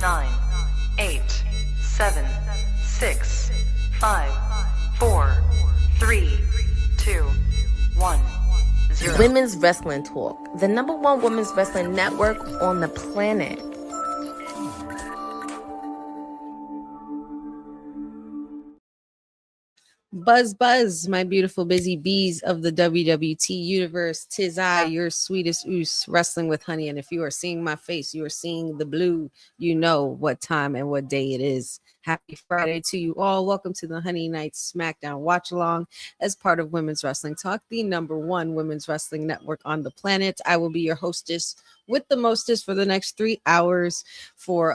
9, 8, 7, 6, 5, 4, 3, 2, 1, 0. Women's Wrestling Talk, the #1 women's wrestling network on the planet. Buzz, buzz, my beautiful busy bees of the WWT universe. 'Tis I, your sweetest oos, wrestling with honey. And if you are seeing my face, you are seeing the blue. You know what time and what day it is. Happy Friday to you all. Welcome to the Honey Night SmackDown watch along as part of Women's Wrestling Talk, the #1 women's wrestling network on the planet. I will be your hostess with the mostest for the next 3 hours for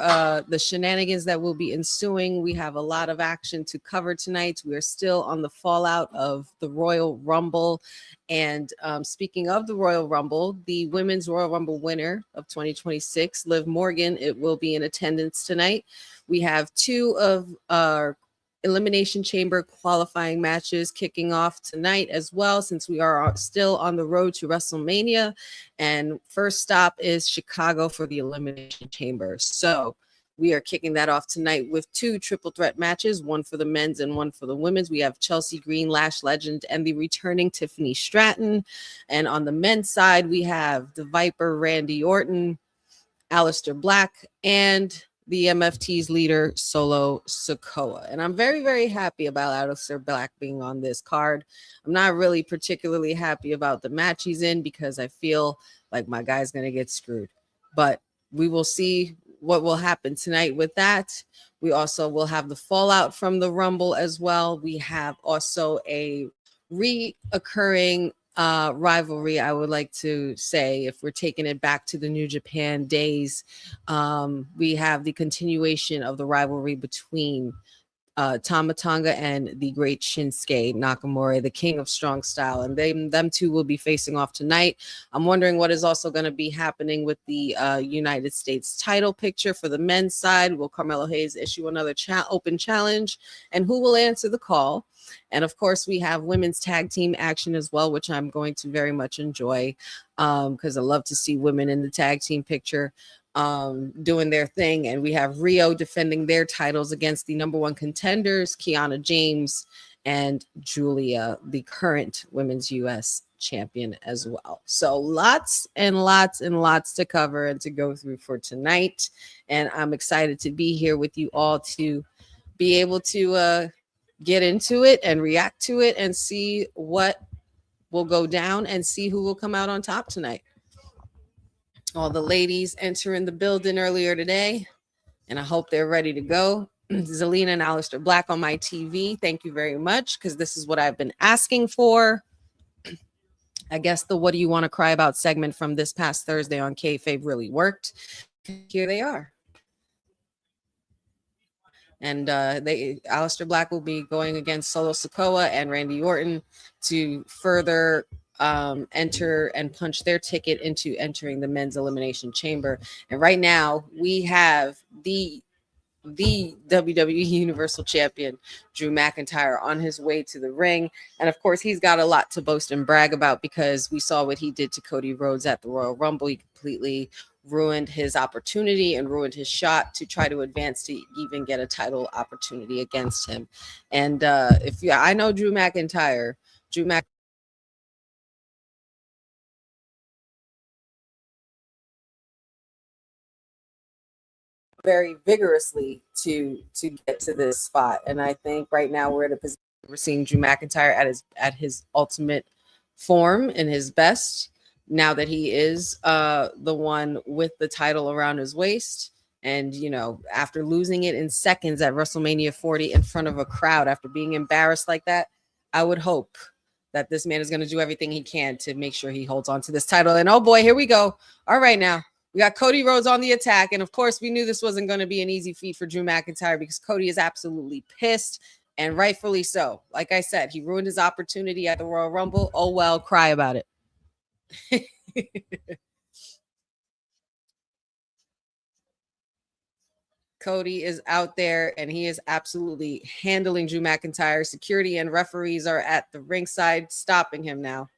the shenanigans that will be ensuing. We have a lot of action to cover tonight. We are still on the fallout of the Royal Rumble. And speaking of the Royal Rumble, the Women's Royal Rumble winner of 2026, Liv Morgan, it will be in attendance tonight. We have 2 of our Elimination Chamber qualifying matches kicking off tonight as well, since we are still on the road to WrestleMania. And first stop is Chicago for the Elimination Chamber. So we are kicking that off tonight with 2 triple threat matches, one for the men's and one for the women's. We have Chelsea Green, Lash Legend, and the returning Tiffany Stratton. And on the men's side, we have the Viper, Randy Orton, Aleister Black, and the MFT's leader, Solo Sikoa. And I'm very, very happy about Aleister Black being on this card. I'm not really particularly happy about the match he's in because I feel like my guy's going to get screwed. But we will see what will happen tonight with that. We also will have the fallout from the Rumble as well. We have also a reoccurring rivalry, I would like to say, if we're taking it back to the New Japan days. We have the continuation of the rivalry between Tama Tonga and the great Shinsuke Nakamura, the king of strong style, and them two will be facing off tonight. I'm wondering what is also going to be happening with the United States title picture for the men's side. Will Carmelo Hayes issue another open challenge, and who will answer the call? And of course, we have women's tag team action as well, which I'm going to very much enjoy because I love to see women in the tag team picture doing their thing. And we have RHIYO defending their titles against the #1 contenders, KIANA James and GIULIA, the current women's US champion as well. So lots and lots and lots to cover and to go through for tonight. And I'm excited to be here with you all to be able to get into it and react to it and see what will go down and see who will come out on top tonight. All the ladies entering the building earlier today, and I hope they're ready to go. Zelina and Aleister Black on my TV. Thank you very much, because this is what I've been asking for. I guess the "What Do You Want to Cry About" segment from this past Thursday on Kayfabe really worked. Here they are. And Aleister Black will be going against Solo Sikoa and Randy Orton to further enter and punch their ticket into entering the men's elimination chamber. And right now we have the WWE Universal Champion Drew McIntyre on his way to the ring. And of course, he's got a lot to boast and brag about, because we saw what he did to Cody Rhodes at the Royal Rumble. He completely ruined his opportunity and ruined his shot to try to advance to even get a title opportunity against him. And I know Drew McIntyre very vigorously to get to this spot. And I think right now we're at a position we're seeing Drew McIntyre at his ultimate form and his best, now that he is the one with the title around his waist. And, you know, after losing it in seconds at WrestleMania 40 in front of a crowd, after being embarrassed like that, I would hope that this man is going to do everything he can to make sure he holds on to this title. And oh boy, here we go. All right, now we got Cody Rhodes on the attack. And of course, we knew this wasn't going to be an easy feat for Drew McIntyre, because Cody is absolutely pissed, and rightfully so. Like I said, he ruined his opportunity at the Royal Rumble. Oh, well, cry about it. Cody is out there, and he is absolutely handling Drew McIntyre. Security and referees are at the ringside stopping him now,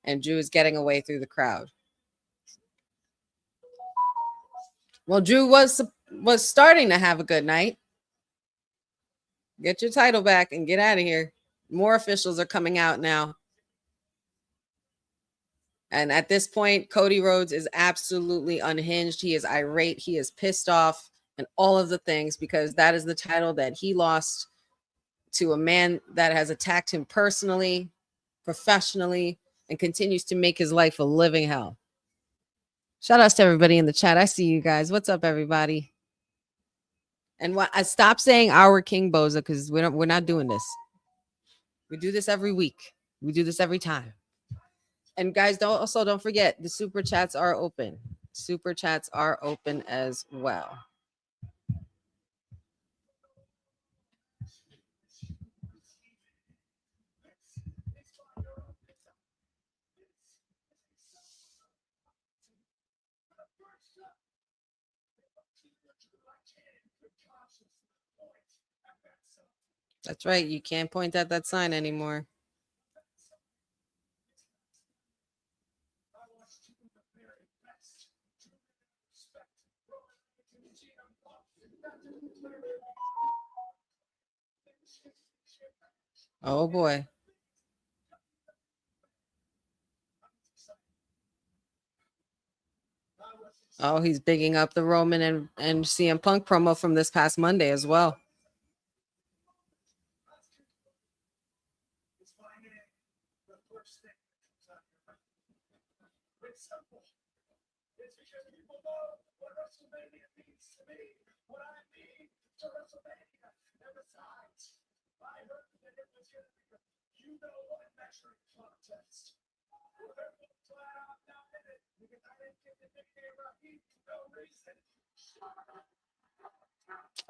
and Drew is getting away through the crowd. Well, Drew was was starting to have a good night. Get your title back and get out of here. More officials are coming out now. And at this point, Cody Rhodes is absolutely unhinged. He is irate. He is pissed off and all of the things, because that is the title that he lost to a man that has attacked him personally, professionally, and continues to make his life a living hell. Shout outs to everybody in the chat. I see you guys. What's up, everybody? And I stop saying our King Boza, because we're not doing this. We do this every week. We do this every time. And guys, don't forget, the super chats are open. Super chats are open as well. That's right. You can't point at that sign anymore. Oh boy. Oh, he's bigging up the Roman and CM Punk promo from this past Monday as well.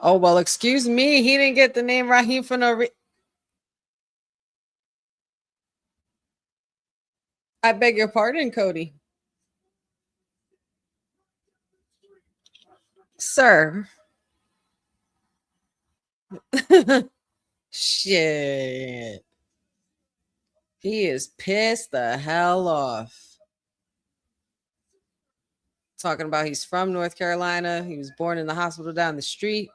Oh, well, excuse me. He didn't get the name Raheem for no reason. I beg your pardon, Cody. Sir. Shit. He is pissed the hell off. Talking about he's from North Carolina. He was born in the hospital down the street.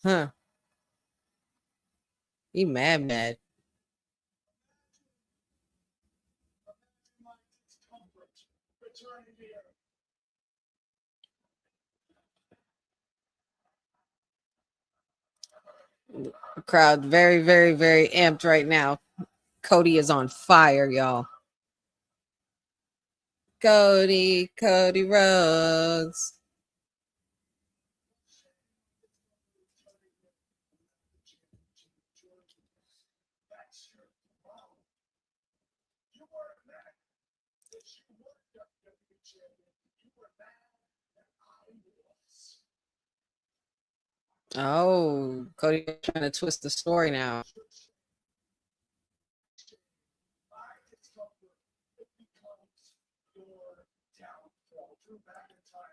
Huh. He mad. The crowd very, very, very amped right now. Cody is on fire, y'all. Cody Rhodes. Oh, Cody trying to twist the story now.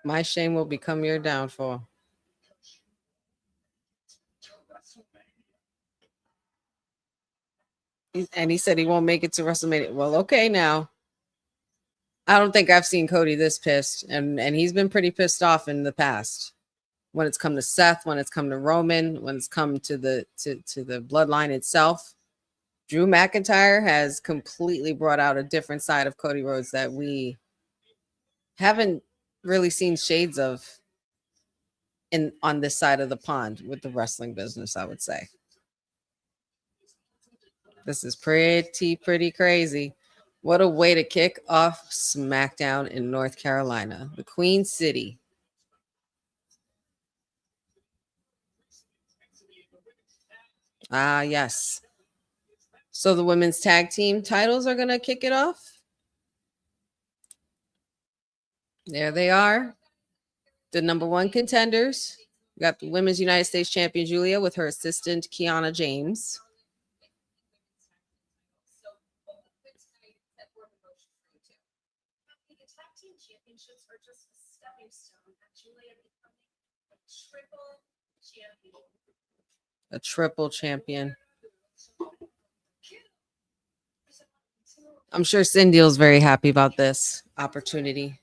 My shame will become your downfall. And he said he won't make it to WrestleMania. Well, okay, now. I don't think I've seen Cody this pissed, and he's been pretty pissed off in the past. When it's come to Seth, when it's come to Roman, when it's come to the bloodline itself. Drew McIntyre has completely brought out a different side of Cody Rhodes that we haven't really seen shades of on this side of the pond with the wrestling business, I would say. This is pretty crazy. What a way to kick off SmackDown in North Carolina, the Queen City. Ah, yes. So the women's tag team titles are going to kick it off. There they are. The number one contenders. We got the Women's United States Champion Giulia with her assistant KIANA James. A triple champion. I'm sure Cindy's very happy about this opportunity.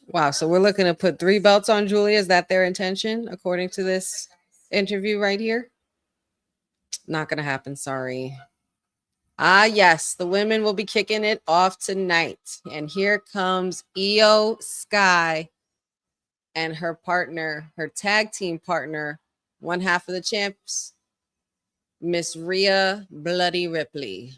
Wow, so we're looking to put 3 belts on Giulia. Is that their intention, according to this interview right here? Not gonna happen, sorry. Ah, yes, the women will be kicking it off tonight. And here comes Io Sky and her partner, her tag team partner, one half of the champs, Miss Rhea Bloody Ripley.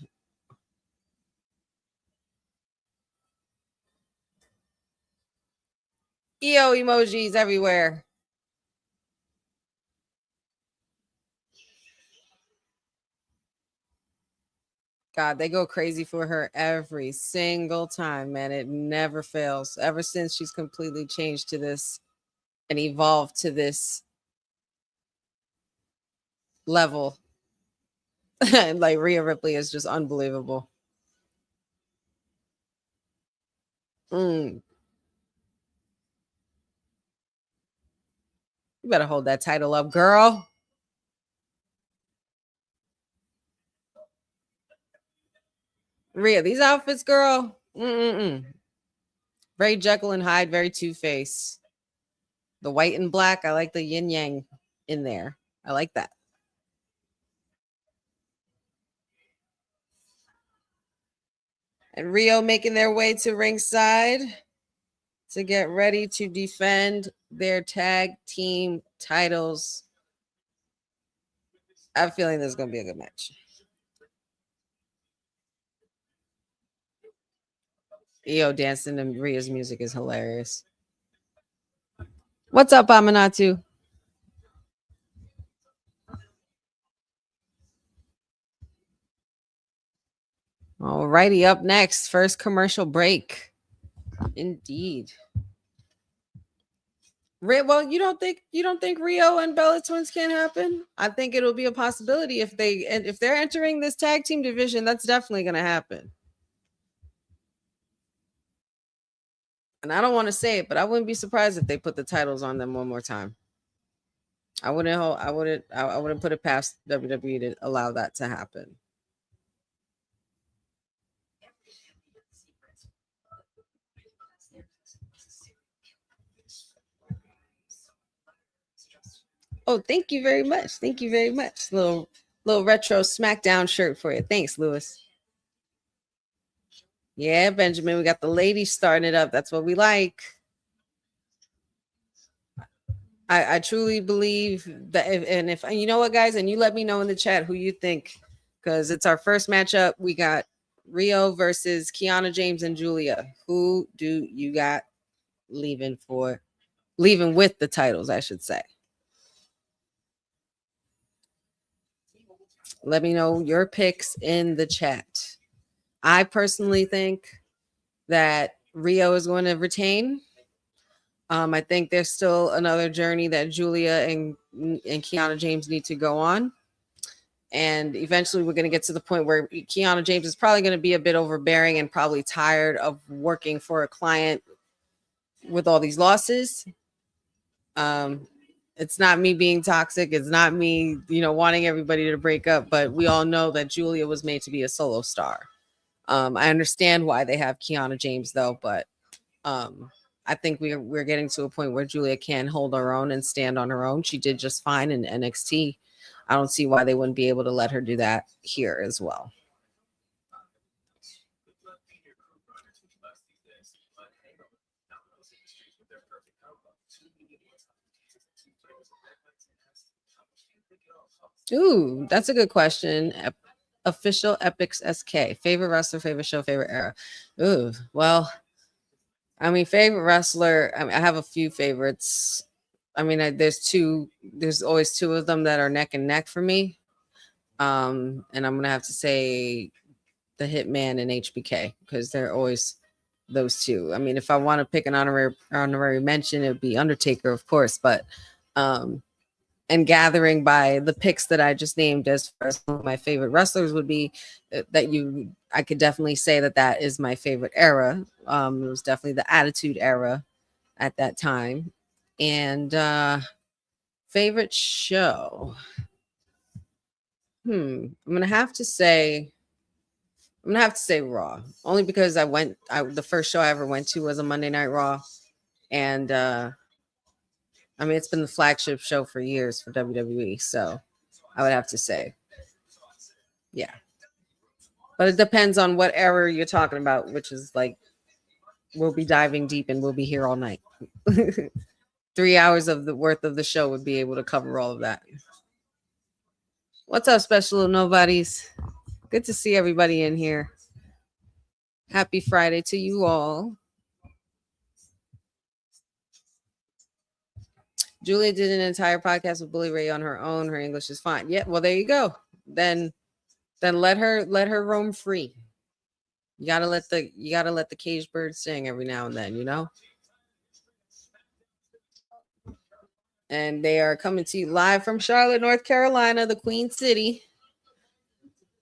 EO emojis everywhere. God, they go crazy for her every single time, man. It never fails. Ever since she's completely changed to this and evolved to this level. Like Rhea Ripley is just unbelievable. You better hold that title up, girl. Rhea, these outfits, girl. Very Jekyll and Hyde, very Two-Face. The white and black, I like the yin yang in there. I like that. And Rio making their way to ringside to get ready to defend their tag team titles. I have a feeling this is going to be a good match. Io dancing to Rhea's music is hilarious. What's up, Aminatu? All righty, up next, first commercial break. Indeed. Well, you don't think Rio and Bella Twins can't happen? I think it'll be a possibility if they're entering this tag team division. That's definitely going to happen. And I don't want to say it, but I wouldn't be surprised if they put the titles on them one more time. I wouldn't put it past WWE to allow that to happen. Oh, thank you very much. Thank you very much. Little retro SmackDown shirt for you. Thanks, Lewis. Yeah, Benjamin, we got the ladies starting it up. That's what we like. I truly believe that if you know what, guys, and you let me know in the chat who you think, because it's our first matchup. We got Rio versus Kiana James and Giulia. Who do you got leaving with the titles, I should say? Let me know your picks in the chat. I personally think that Rio is going to retain. I think there's still another journey that Giulia and Kiana James need to go on. And eventually we're going to get to the point where Kiana James is probably going to be a bit overbearing and probably tired of working for a client with all these losses. It's not me being toxic. It's not me, wanting everybody to break up. But we all know that Giulia was made to be a solo star. I understand why they have Kiana James, though. But I think we're getting to a point where Giulia can hold her own and stand on her own. She did just fine in NXT. I don't see why they wouldn't be able to let her do that here as well. Ooh, that's a good question. Official Epics SK. Favorite wrestler, favorite show, favorite era. Ooh, well, I mean, favorite wrestler. I have a few favorites. I mean, there's always two of them that are neck and neck for me. And I'm gonna have to say the Hitman and HBK because they're always those two. I mean, if I want to pick an honorary mention, it would be Undertaker, of course, but and gathering by the picks that I just named as far as my favorite wrestlers would be, I could definitely say that is my favorite era. It was definitely the Attitude Era at that time. And favorite show. I'm gonna have to say Raw, only because the first show I ever went to was a Monday Night Raw, and I mean, it's been the flagship show for years for WWE, so I would have to say, yeah. But it depends on what era you're talking about, which is like, we'll be diving deep and we'll be here all night. 3 hours of the worth of the show would be able to cover all of that. What's up, special little nobodies? Good to see everybody in here. Happy Friday to you all. Julia did an entire podcast with Bully Ray on her own. Her English is fine. Yeah, well, there you go. Then let her roam free. You gotta let the caged bird sing every now and then, you know. And they are coming to you live from Charlotte, North Carolina, the Queen City.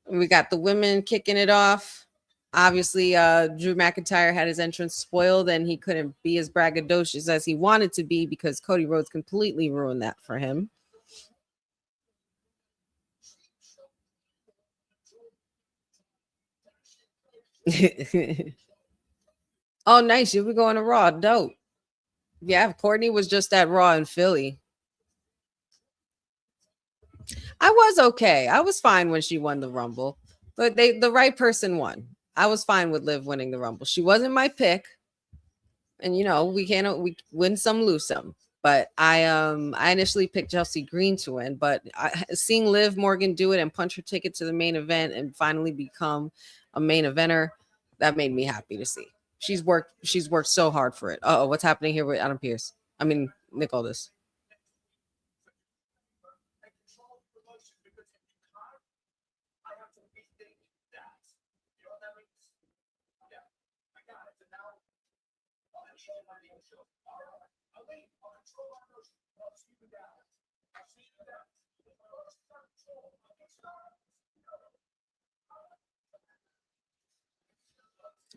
We got the women kicking it off. Obviously, Drew McIntyre had his entrance spoiled, and he couldn't be as braggadocious as he wanted to be because Cody Rhodes completely ruined that for him. Oh, nice. You'll be going to Raw. Dope. Yeah, Courtney was just at Raw in Philly. I was okay. I was fine when she won the Rumble. But the right person won. I was fine with Liv winning the Rumble. She wasn't my pick. And you know, we win some, lose some. But I initially picked Chelsea Green to win, but seeing Liv Morgan do it and punch her ticket to the main event and finally become a main eventer, that made me happy to see. She's worked so hard for it. Oh, what's happening here with Adam Pearce? I mean, Nick Aldis.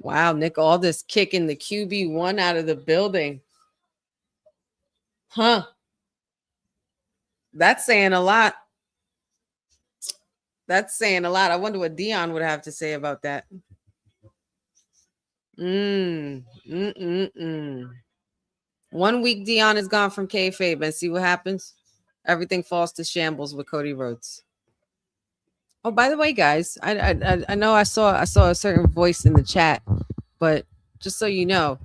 Wow, Nick Aldis kicking the QB1 out of the building. Huh. That's saying a lot. That's saying a lot. I wonder what Dion would have to say about that. 1 week Dion is gone from kayfabe, and see what happens. Everything falls to shambles with Cody Rhodes. Oh, by the way, guys, I know I saw a certain voice in the chat, but just so you know,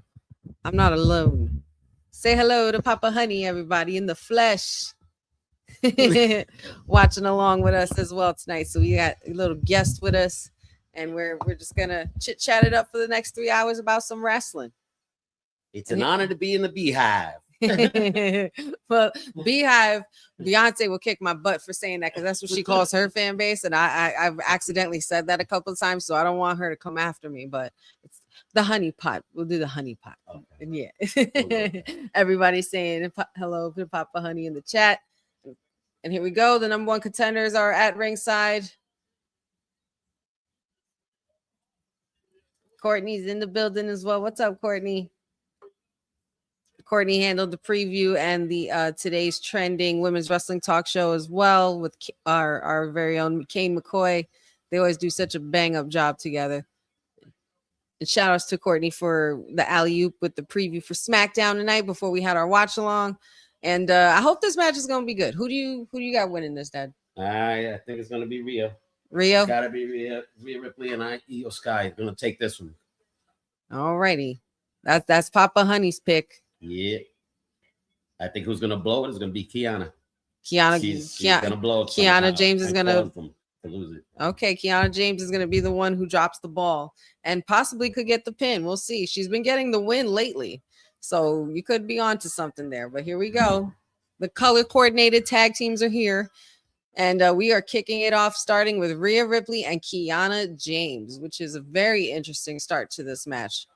I'm not alone. Say hello to Papa Honey, everybody in the flesh. Watching along with us as well tonight. So we got a little guest with us, and we're just gonna chit chat it up for the next 3 hours about some wrestling. It's an honor to be in the Beehive. Well, Beehive, Beyonce will kick my butt for saying that, because that's what she calls her fan base, and I've accidentally said that a couple of times, so I don't want her to come after me. But it's the honey pot. We'll do the honey pot. Okay. Yeah. Everybody's saying hello to Papa Honey in the chat. And here we go. The number one contenders are at ringside. Courtney's in the building as well. What's up, Courtney? Courtney handled the preview and the today's trending women's wrestling talk show as well with our very own Kane McCoy. They always do such a bang up job together. And shout outs to Courtney for the alley-oop with the preview for SmackDown tonight before we had our watch along. And I hope this match is gonna be good. Who do you got winning this, Dad? I think it's gonna be Rhio. Rhio? Gotta be Rhea Ripley and Io Sky is gonna take this one. All righty. That's Papa Honey's pick. Yeah. I think who's gonna blow it is gonna be Kiana. She's gonna blow it. Kiana James is gonna lose it. Okay, Kiana James is gonna be the one who drops the ball and possibly could get the pin. We'll see. She's been getting the win lately, so you could be onto something there. But here we go. The color coordinated tag teams are here, and we are kicking it off, starting with Rhea Ripley and Kiana James, which is a very interesting start to this match.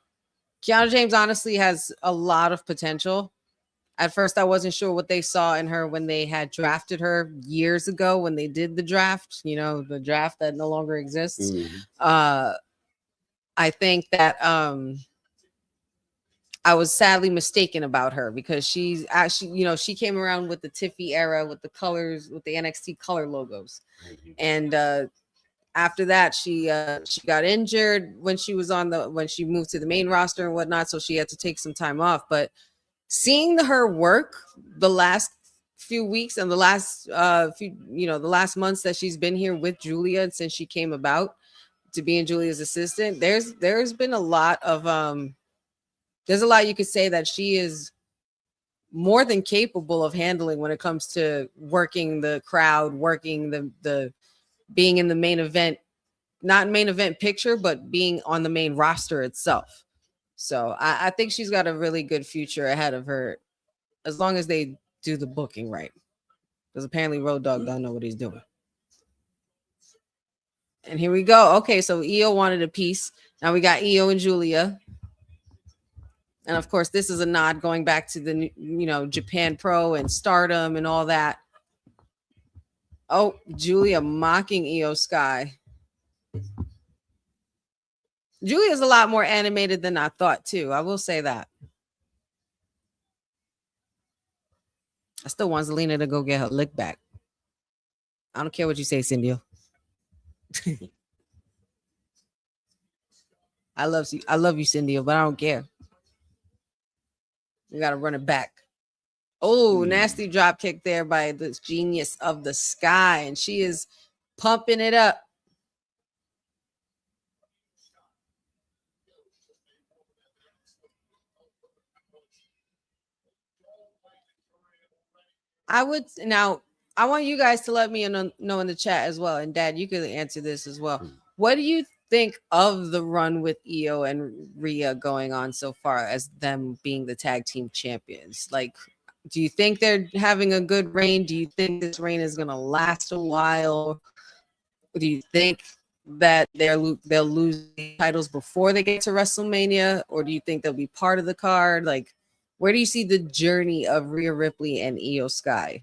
Kiana James honestly has a lot of potential. At first, I wasn't sure what they saw in her when they had drafted her years ago when they did the draft, you know, the draft that no longer exists. I think that I was sadly mistaken about her because she's actually, you know, she came around with the Tiffy era with the colors, with the NXT color logos. And after that, she got injured when she was when she moved to the main roster and whatnot. So she had to take some time off. But seeing her work the last few weeks and the last the last months that she's been here with Giulia since she came about to being Giulia's assistant, there's been a lot of there's a lot you could say that she is more than capable of handling when it comes to working the crowd, working the being in the main event, not main event picture, but being on the main roster itself. So I think she's got a really good future ahead of her, as long as they do the booking right. Because apparently Road Dogg don't know what he's doing. And here we go. Okay, so Io wanted a piece. Now we got Io and Giulia. And of course, this is a nod going back to the, you know, Japan Pro and Stardom and all that. Oh, Giulia mocking Io Sky. Giulia's a lot more animated than I thought, too. I will say that. I still want Zelina to go get her lick back. I don't care what you say, Cindy. I love you, Cindy, but I don't care. You got to run it back. Oh, nasty drop kick there by this genius of the sky. And she is pumping it up. I want you guys to let me know in the chat as well. And Dad, you could answer this as well. What do you think of the run with Io and Rhea going on so far as them being the tag team champions? Like, do you think they're having a good reign? Do you think this reign is going to last a while? Do you think that they'll lose the titles before they get to WrestleMania? Or do you think they'll be part of the card? Like, where do you see the journey of Rhea Ripley and Io Sky?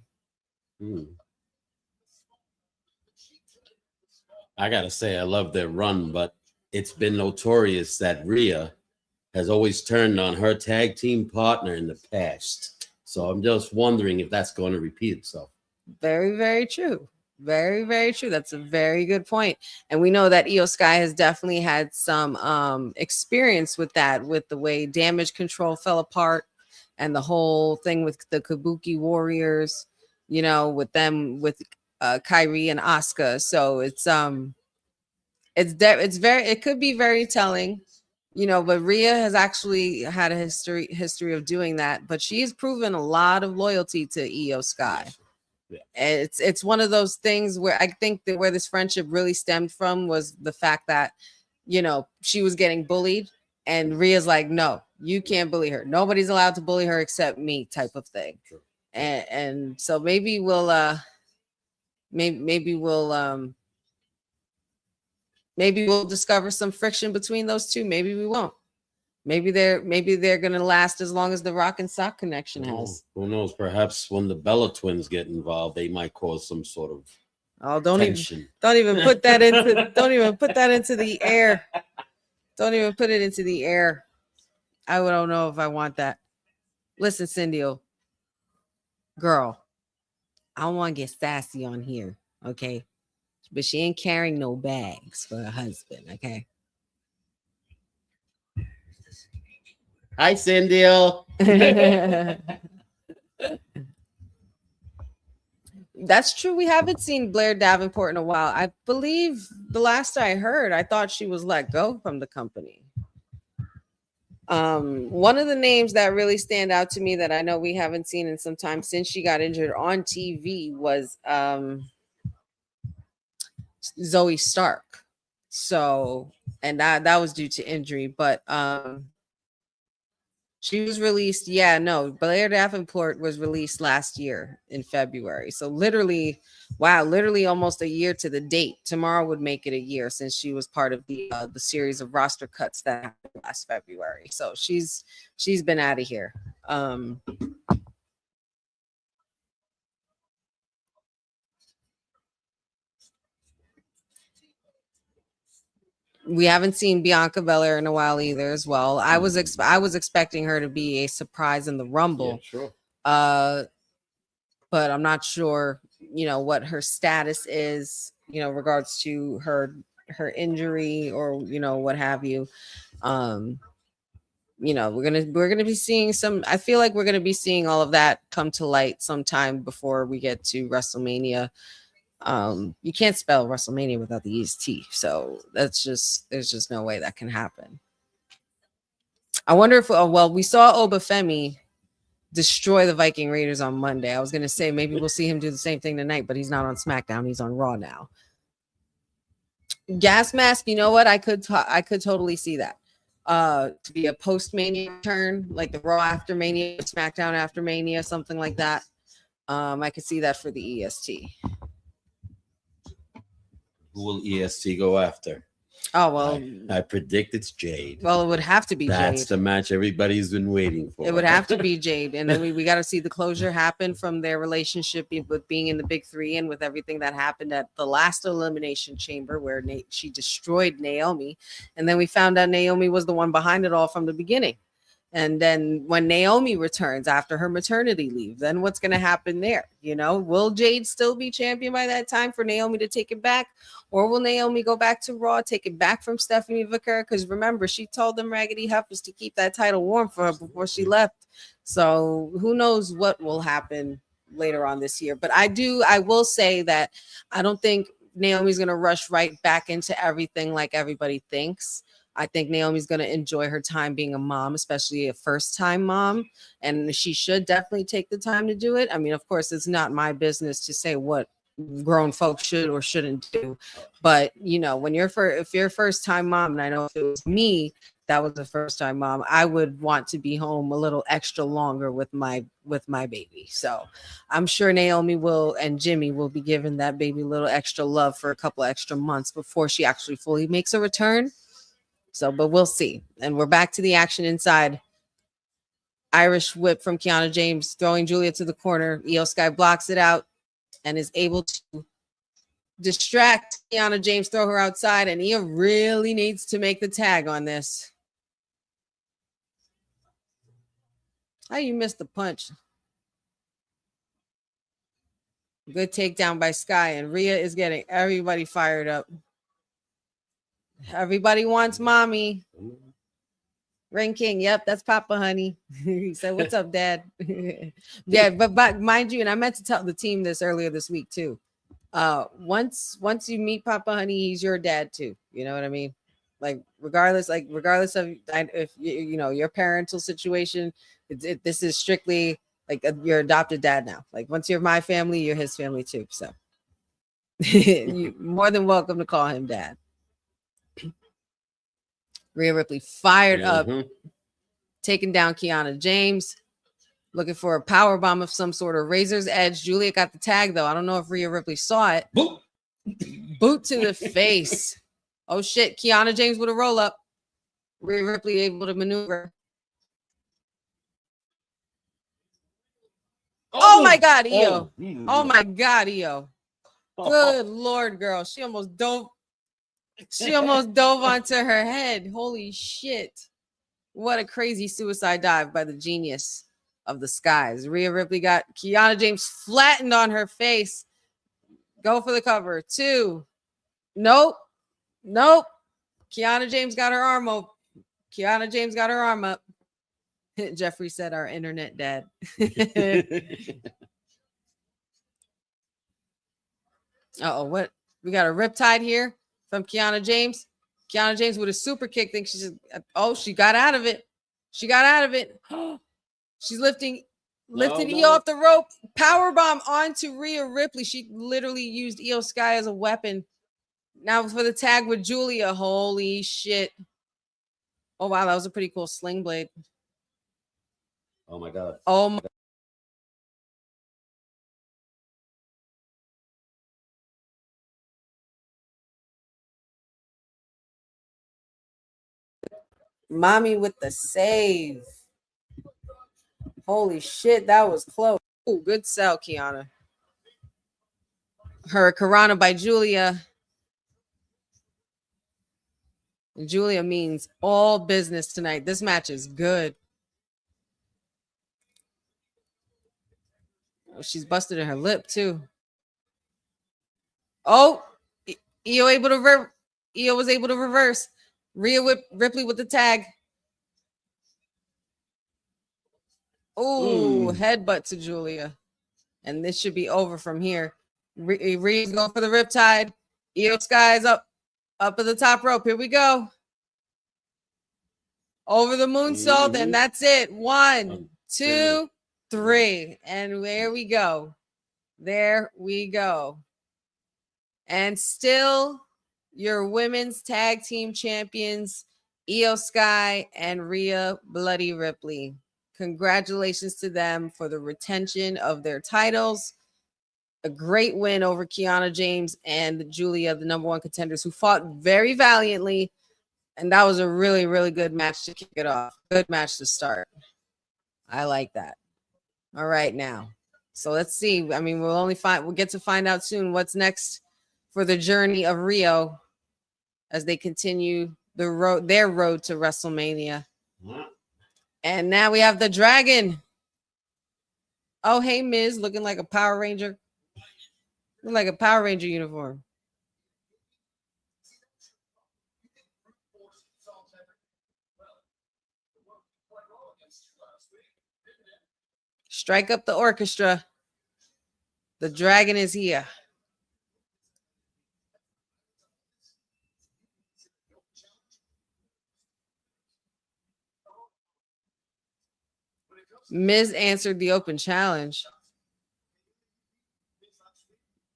I gotta say, I love their run, but it's been notorious that Rhea has always turned on her tag team partner in the past. So I'm just wondering if that's going to repeat itself. Very, very true. Very, very true. That's a very good point. And we know that Io Sky has definitely had some experience with that, with the way Damage Control fell apart and the whole thing with the Kabuki Warriors, you know, with them, with Kairi and Asuka. So it could be very telling, you know, but Rhea has actually had a history of doing that, but she's proven a lot of loyalty to Io Sky. Yeah. It's one of those things where I think that where this friendship really stemmed from was the fact that, you know, she was getting bullied and Rhea's like, no, you can't bully her. Nobody's allowed to bully her except me, type of thing. Sure. And so maybe we'll discover some friction between those two. Maybe we won't. Maybe they're gonna last as long as the Rock and Sock connection has. Who knows? Perhaps when the Bella twins get involved, they might cause some sort of tension. Don't even put that into the air. Don't even put it into the air. I don't know if I want that. Listen, Cindy, girl, I don't want to get sassy on here, okay? But she ain't carrying no bags for her husband, okay? Hi, Cindy. That's true. We haven't seen Blair Davenport in a while. I believe the last I heard, I thought she was let go from the company. One of the names that really stand out to me that I know we haven't seen in some time since she got injured on TV was Zoe Stark. So, and that was due to injury, but she was released. Yeah, no, Blair Davenport was released last year in February. So literally almost a year to the date. Tomorrow would make it a year since she was part of the series of roster cuts that happened last February. So she's been out of here. We haven't seen Bianca Belair in a while either as well. I was expecting her to be a surprise in the Rumble. Yeah, sure. But I'm not sure, what her status is, regards to her injury or what have you. We're gonna be seeing some. I feel like we're gonna be seeing all of that come to light sometime before we get to WrestleMania. You can't spell WrestleMania without the EST, so there's just no way that can happen. I wonder if we saw Obafemi destroy the Viking Raiders on Monday. I was gonna say maybe we'll see him do the same thing tonight, but he's not on SmackDown. He's on Raw now. Gas mask. You know what? I could totally see that. To be a post Mania return, like the Raw after Mania, SmackDown after Mania, something like that. I could see that for the EST. Who will EST go after? Oh, well, I predict it's Jade. Well, it would have to be That's Jade. the match everybody's been waiting for. It would have to be Jade. And then we got to see the closure happen from their relationship with being in the Big Three and with everything that happened at the last Elimination Chamber where she destroyed Naomi. And then we found out Naomi was the one behind it all from the beginning. And then when Naomi returns after her maternity leave, then what's going to happen there? Will Jade still be champion by that time for Naomi to take it back? Or will Naomi go back to Raw, take it back from Stephanie Vickers? Because remember, she told them Raggedy Heifers to keep that title warm for her before she left. So who knows what will happen later on this year. But I will say that I don't think Naomi's going to rush right back into everything like everybody thinks. I think Naomi's going to enjoy her time being a mom, especially a first-time mom, and she should definitely take the time to do it. I mean, of course, it's not my business to say what grown folks should or shouldn't do, but when if you're a first-time mom, and I know if it was me that was a first-time mom, I would want to be home a little extra longer with my baby. So I'm sure Naomi and Jimmy will be giving that baby a little extra love for a couple extra months before she actually fully makes a return. So, but we'll see. And we're back to the action inside. Irish whip from Kiana James, throwing Giulia to the corner. Io Sky blocks it out and is able to distract Kiana James, throw her outside. And Io really needs to make the tag on this. How you missed the punch? Good takedown by Sky. And Rhea is getting everybody fired up. Everybody wants mommy. Ring King. Yep, that's Papa, honey. He said, "What's up, Dad?" Yeah, but mind you, and I meant to tell the team this earlier this week too. Once you meet Papa, honey, he's your dad too. You know what I mean? Like regardless of if your parental situation, this is strictly like your adopted dad now. Like once you're my family, you're his family too. So you're more than welcome to call him Dad. Rhea Ripley fired up, taking down Kiana James, looking for a power bomb of some sort of razor's edge. Giulia got the tag, though. I don't know if Rhea Ripley saw it. Boot to the face. Oh, shit. Kiana James with a roll-up. Rhea Ripley able to maneuver. Oh, my God, Io. Oh, my God, Io. Good Lord, girl. She almost dove onto her head. Holy shit. What a crazy suicide dive by the genius of the skies. Rhea Ripley got Kiana James flattened on her face. Go for the cover. 2. Nope. Kiana James got her arm up. Jeffrey said our internet dad. What? We got a riptide here from Kiana James. Kiana James with a super kick. Think she got out of it. She's lifting Io off the rope. Powerbomb onto Rhea Ripley. She literally used Io Sky as a weapon. Now for the tag with Giulia. Holy shit. Oh, wow. That was a pretty cool sling blade. Oh, my God. Oh, my. Mommy with the save. Holy shit, that was close. Ooh, good sell, Kiana. Hurricanrana by Giulia. Giulia means all business tonight. This match is good. Oh, she's busted in her lip too. Oh, Io was able to reverse. Rhea Ripley with the tag. Oh, headbutt to Giulia. And this should be over from here. Rhea's going for the riptide. Io Sky's up at the top rope. Here we go. Over the moonsault, and that's it. 1, 2, 3. And there we go. There we go. And still your women's tag team champions, Io Sky and Rhea Bloody Ripley. Congratulations to them for the retention of their titles. A great win over KIANA James and Giulia, the #1 contenders, who fought very valiantly. And that was a really, really good match to kick it off. Good match to start. I like that. All right, now. So let's see. I mean, we'll get to find out soon what's next for the journey of RHIYO as they continue their road to WrestleMania. And now we have the Dragon. Oh, hey, Miz, looking like a Power Ranger. Looking like a Power Ranger uniform. Strike up the orchestra. The Dragon is here. Miz answered the open challenge.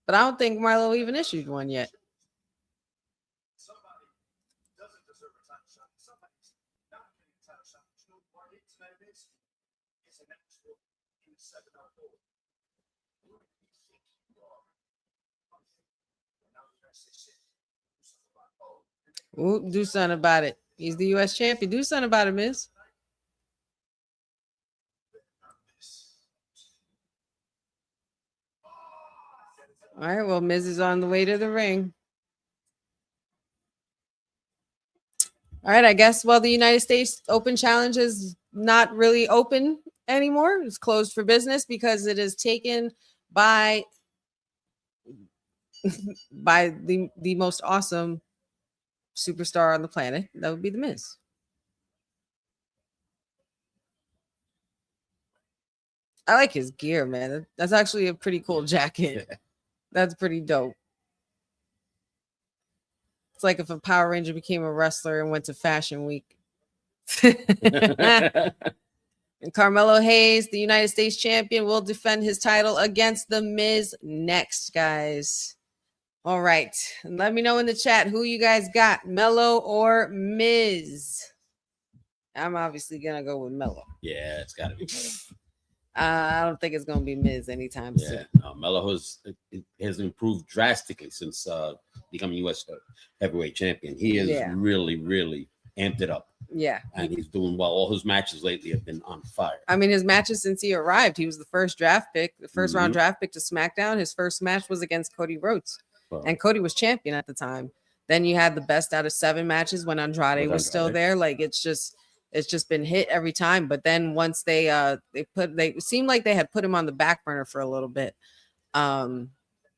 But I don't think Marlo even issued one yet. Ooh, do something about it. He's the U.S. champion. Do something about it, Miz. All right, well, Miz is on the way to the ring. All right, I guess, well, the United States Open Challenge is not really open anymore. It's closed for business because it is taken by the most awesome superstar on the planet. That would be The Miz. I like his gear, man. That's actually a pretty cool jacket. Yeah. That's pretty dope. It's like if a Power Ranger became a wrestler and went to Fashion Week. And Carmelo Hayes, the United States champion, will defend his title against The Miz next, guys. All right. And let me know in the chat who you guys got, Melo or Miz. I'm obviously going to go with Melo. Yeah, it's got to be Melo. I don't think it's going to be Miz anytime soon. No, Melo has improved drastically since becoming U.S. heavyweight champion. He has really, really amped it up. Yeah. And he's doing well. All his matches lately have been on fire. I mean, his matches since he arrived, he was the first draft pick, the first round draft pick to SmackDown. His first match was against Cody Rhodes. Wow. And Cody was champion at the time. Then you had the best out of 7 matches when Andrade was still there. Like, it's just been hit every time. But then once they seemed like they had put him on the back burner for a little bit. And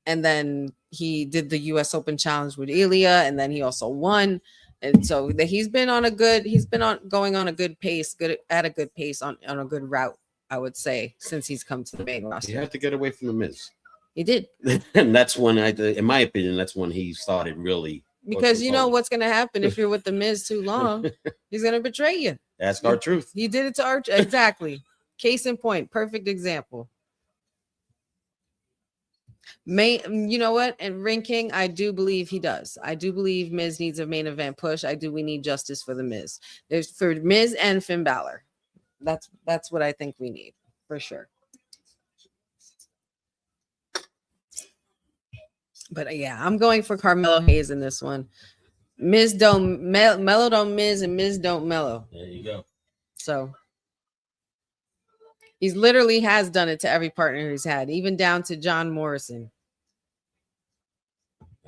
then he did the US Open Challenge with Elia, and then he also won. And so he's been going on a good pace, at a good pace on a good route, I would say, since he's come to the main roster. He had to get away from The Miz. He did. And that's when in my opinion, that's when he started really. Because you know what's going to happen if you're with The Miz too long. He's going to betray you. Ask R-Truth. He did it to R. Exactly. Case in point. Perfect example. You know what? And Ring King, I do believe he does. I do believe Miz needs a main event push. We need justice for The Miz. There's for Miz and Finn Balor. That's what I think we need for sure. But yeah, I'm going for Carmelo Hayes in this one. Miz don't Mellow don't Miz, and Miz don't Mellow. There you go. So he's literally has done it to every partner he's had, even down to John Morrison.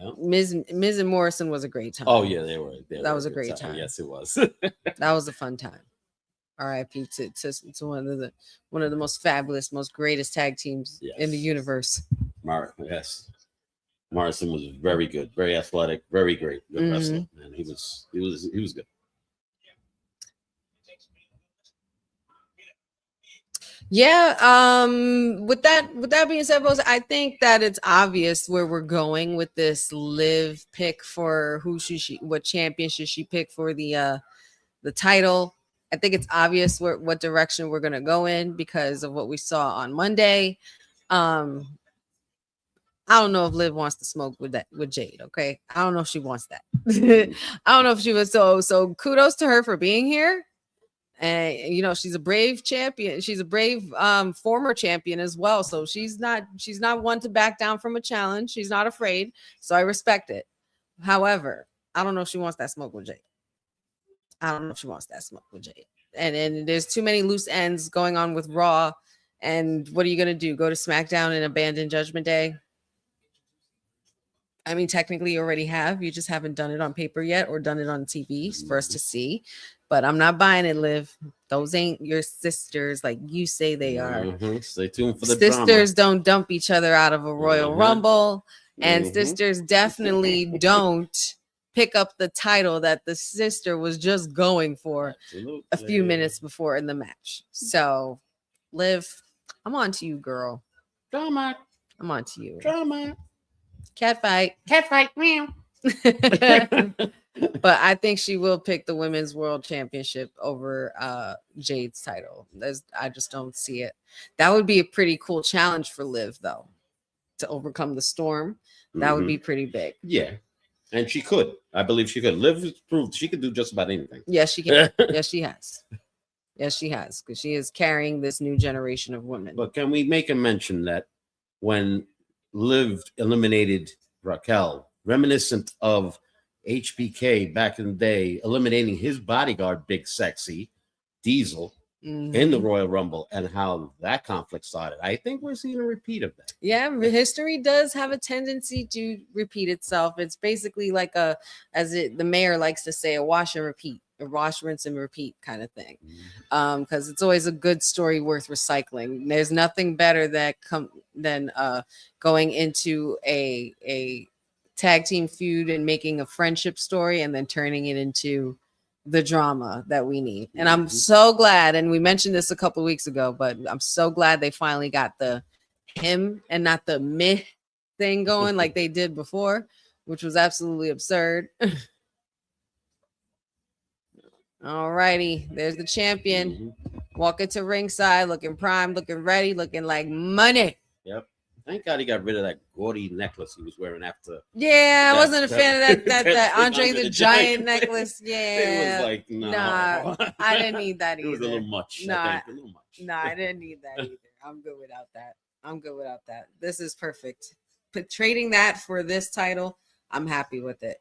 Yeah. Miz and Morrison was a great time. Oh yeah, they were. That was a great time. Yes, it was. That was a fun time. R.I.P. to one of the most fabulous, most greatest tag teams in the universe. Yes. Morrison was very good, very athletic, very great, good wrestler. Man, he was good. Yeah. With that being said, Rose, I think that it's obvious where we're going with this live pick for what champion should she pick for the title. I think it's obvious what direction we're gonna go in because of what we saw on Monday. I don't know if Liv wants to smoke with Jade. Okay, I don't know if she wants that. I don't know if she was so. Kudos to her for being here, and she's a brave champion. She's a brave former champion as well. So she's not one to back down from a challenge. She's not afraid. So I respect it. However, I don't know if she wants that smoke with Jade. And there's too many loose ends going on with Raw. And what are you gonna do? Go to SmackDown and abandon Judgment Day? I mean, technically you already have. You just haven't done it on paper yet or done it on TV for us to see. But I'm not buying it, Liv. Those ain't your sisters like you say they are. Stay tuned for the sisters drama. Don't dump each other out of a Royal Rumble. And sisters definitely don't pick up the title that the sister was just going for a few minutes before in the match. So, Liv, I'm on to you, girl. Drama. I'm on to you. Drama. Cat fight. Meow. But I think she will pick the women's world championship over Jade's title. I just don't see it. That would be a pretty cool challenge for Liv, though, to overcome the storm. That would be pretty big. Yeah. And she could. I believe she could. Liv has proved she could do just about anything. Yes, she can. Yes, she has. Yes, she has. Because she is carrying this new generation of women. But can we make a mention that when Liv eliminated Raquel, reminiscent of HBK back in the day, eliminating his bodyguard, Big Sexy Diesel, in the Royal Rumble, and how that conflict started. I think we're seeing a repeat of that. Yeah, history does have a tendency to repeat itself. It's basically like the mayor likes to say, a wash and repeat, a wash, rinse, and repeat kind of thing. Because it's always a good story worth recycling. There's nothing better than going into a tag team feud and making a friendship story and then turning it into the drama that we need. And I'm so glad, and we mentioned this a couple of weeks ago, but I'm so glad they finally got the him and not the meh thing going like they did before, which was absolutely absurd. All righty, there's the champion walking to ringside, looking prime, looking ready, looking like money. Yep. Thank God he got rid of that gaudy necklace he was wearing after. Yeah, I wasn't a fan of that Andre the Giant necklace. Yeah, it was like, nah, I didn't need that either. It was a little much. Nah, a little much. Nah, I didn't need that either. I'm good without that. This is perfect. But trading that for this title, I'm happy with it.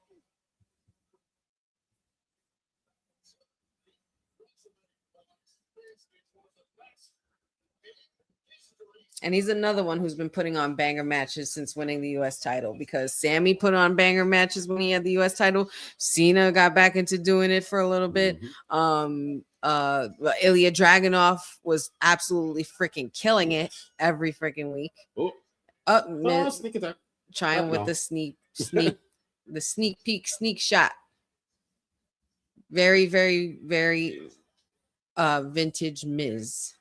And he's another one who's been putting on banger matches since winning the U.S. title, because Sammy put on banger matches when he had the U.S. title. Cena got back into doing it for a little bit. Ilya Dragunov was absolutely freaking killing it every freaking week. Trying with the sneak peek shot. Very, very, very vintage Miz.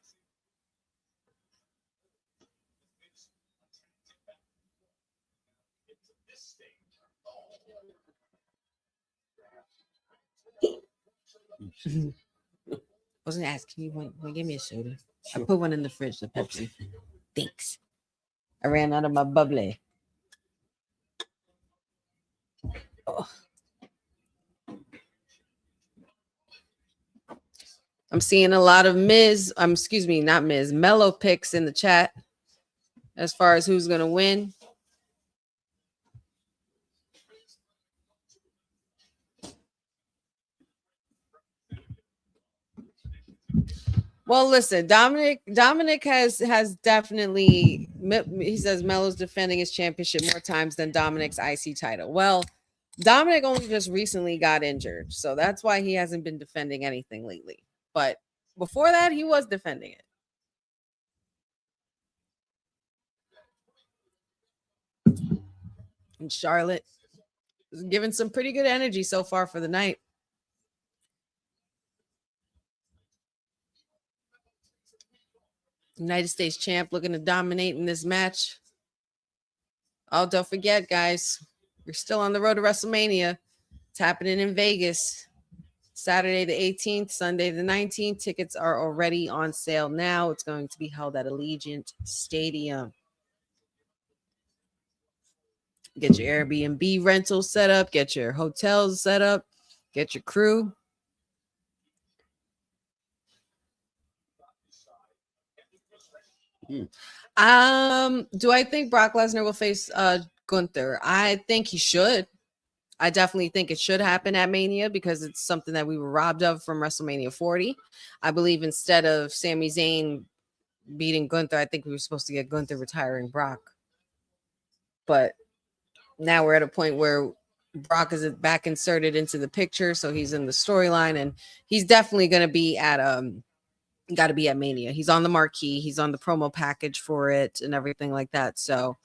Wasn't asking you want give me a soda. Sure. I put one in the fridge, the Pepsi. Okay. Thanks. I ran out of my bubbly. Oh. I'm seeing a lot of Mellow picks in the chat as far as who's gonna win. Well, listen, Dominic has definitely, he says Melo's defending his championship more times than Dominic's IC title. Well, Dominic only just recently got injured, so that's why he hasn't been defending anything lately. But before that, he was defending it. And Charlotte is giving some pretty good energy so far for the night. United States champ looking to dominate in this match. Oh, don't forget, guys, we're still on the road to WrestleMania. It's happening in Vegas. Saturday the 18th, Sunday the 19th. Tickets are already on sale now. It's going to be held at Allegiant Stadium. Get your Airbnb rental set up. Get your hotels set up. Get your crew. Do I think Brock Lesnar will face Gunther? I think he should. I definitely think it should happen at Mania because it's something that we were robbed of from WrestleMania 40. I believe instead of Sami Zayn beating Gunther, I think we were supposed to get Gunther retiring Brock. But now we're at a point where Brock is back inserted into the picture, so he's in the storyline, and he's definitely going to be at got to be at Mania. He's on the marquee, he's on the promo package for it and everything like that. So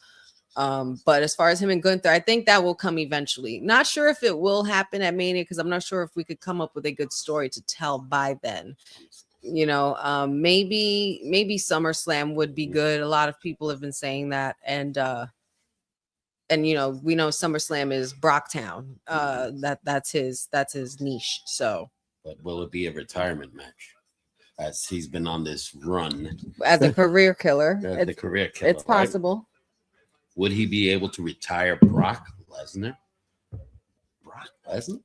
but as far as him and Gunther, I think that will come eventually. Not sure if it will happen at Mania because I'm not sure if we could come up with a good story to tell by then. You know, maybe SummerSlam would be good. A lot of people have been saying that, and you know, we know SummerSlam is Brocktown. That's his niche. So, but will it be a retirement match? As he's been on this run as a career killer, the career killer, it's possible. Right? Would he be able to retire Brock Lesnar? Brock Lesnar?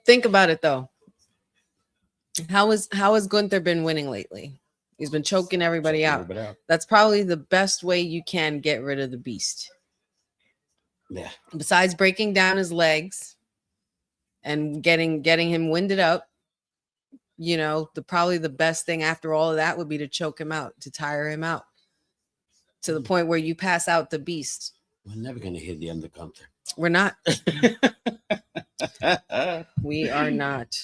Think about it though. How has Gunther been winning lately? He's been choking everybody out. That's probably the best way you can get rid of the beast. Yeah. Besides breaking down his legs and getting him winded up, you know, probably the best thing after all of that would be to choke him out, to tire him out to the point where you pass out the beast. We're never gonna hit the Undergunter. We're not. We are not.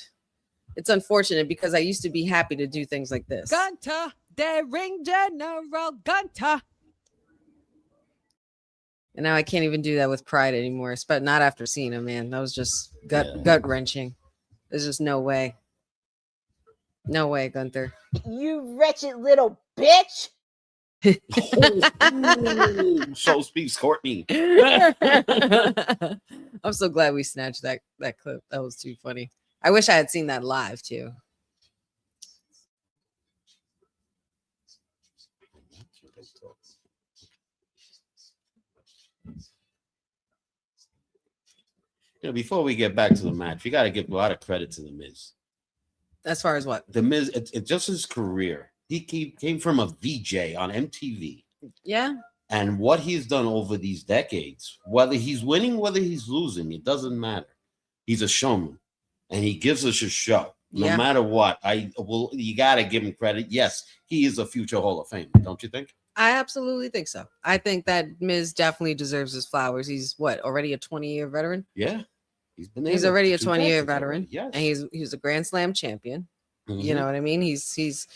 It's unfortunate because I used to be happy to do things like this. Gunter, the ring general Gunter. And now I can't even do that with pride anymore. But not after Cena, man. That was just gut wrenching. There's just no way. No way, Gunther. You wretched little bitch. So speaks Courtney. I'm so glad we snatched that clip. That was too funny. I wish I had seen that live too. You know, before we get back to the match, you got to give a lot of credit to The Miz. As far as what? The Miz, it's just his career. He came from a VJ on MTV. Yeah. And what he's done over these decades, whether he's winning, whether he's losing, it doesn't matter. He's a showman, and he gives us a show. No matter what, you got to give him credit. Yes, he is a future Hall of Famer, don't you think? I absolutely think so. I think that Miz definitely deserves his flowers. He's already a 20-year veteran? Yeah. He's already a 20-year veteran. Yes. And he's a Grand Slam champion. Mm-hmm. You know what I mean? He's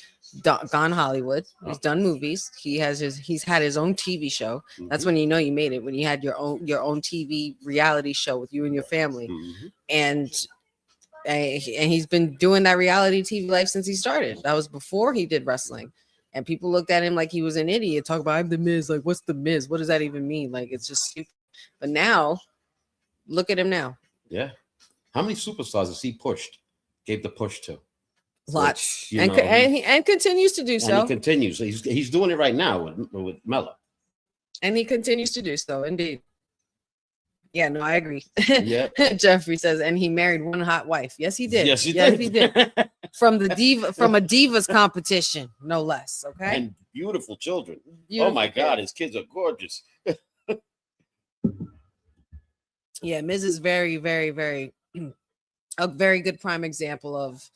gone Hollywood. He's done movies. He's had his own TV show. Mm-hmm. That's when you know you made it, when you had your own TV reality show with you and your family. Mm-hmm. And he's been doing that reality TV life since he started. That was before he did wrestling. And people looked at him like he was an idiot. Talk about, I'm the Miz. Like, what's the Miz? What does that even mean? Like, it's just stupid. But now, look at him now. Yeah. How many superstars has he pushed? Gave the push to? Lots. Which, and continues to do so. And he continues. He's doing it right now with Melo. And he continues to do so, indeed. Yeah, no, I agree. Yeah. Jeffrey says, and he married one hot wife. Yes, he did. Yes, he did. From a divas competition, no less. Okay. And beautiful children. Oh my God, his kids are gorgeous. Yeah, Miz is very, very, very a very good prime example of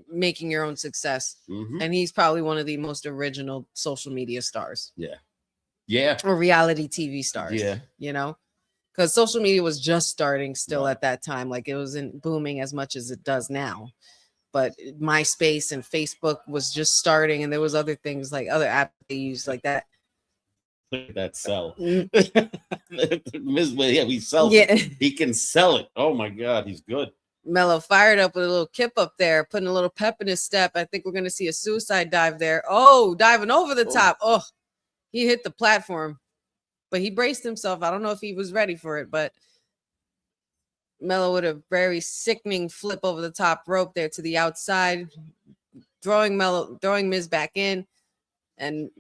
making your own success. Mhm. And he's probably one of the most original social media stars. Yeah. Or reality TV stars. Yeah. You know, because social media was just starting still Right. at that time. Like it wasn't booming as much as it does now. But MySpace and Facebook was just starting, and there was other things like other apps they used like that. Look at that sell. Mm. Yeah, he sells Yeah. it. He can sell it. Oh my God, he's good. Mello fired up with a little kip up there, putting a little pep in his step. I think we're going to see a suicide dive there. Oh, diving over the top. Oh, he hit the platform, but he braced himself. I don't know if he was ready for it, but Mello with a very sickening flip over the top rope there to the outside, throwing Miz back in. And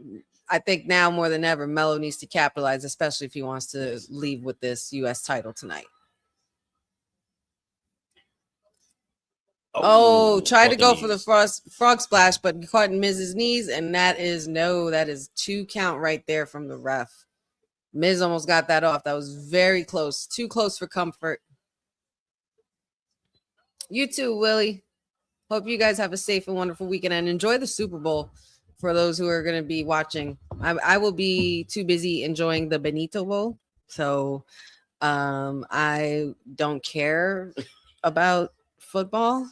I think now more than ever, Mello needs to capitalize, especially if he wants to leave with this U.S. title tonight. Oh, tried to go for the frog splash, but caught in Miz's knees, and that is 2 count right there from the ref. Miz almost got that off. That was very close, too close for comfort. You too, Willie. Hope you guys have a safe and wonderful weekend and enjoy the Super Bowl for those who are going to be watching. I will be too busy enjoying the Benito Bowl, so I don't care about football.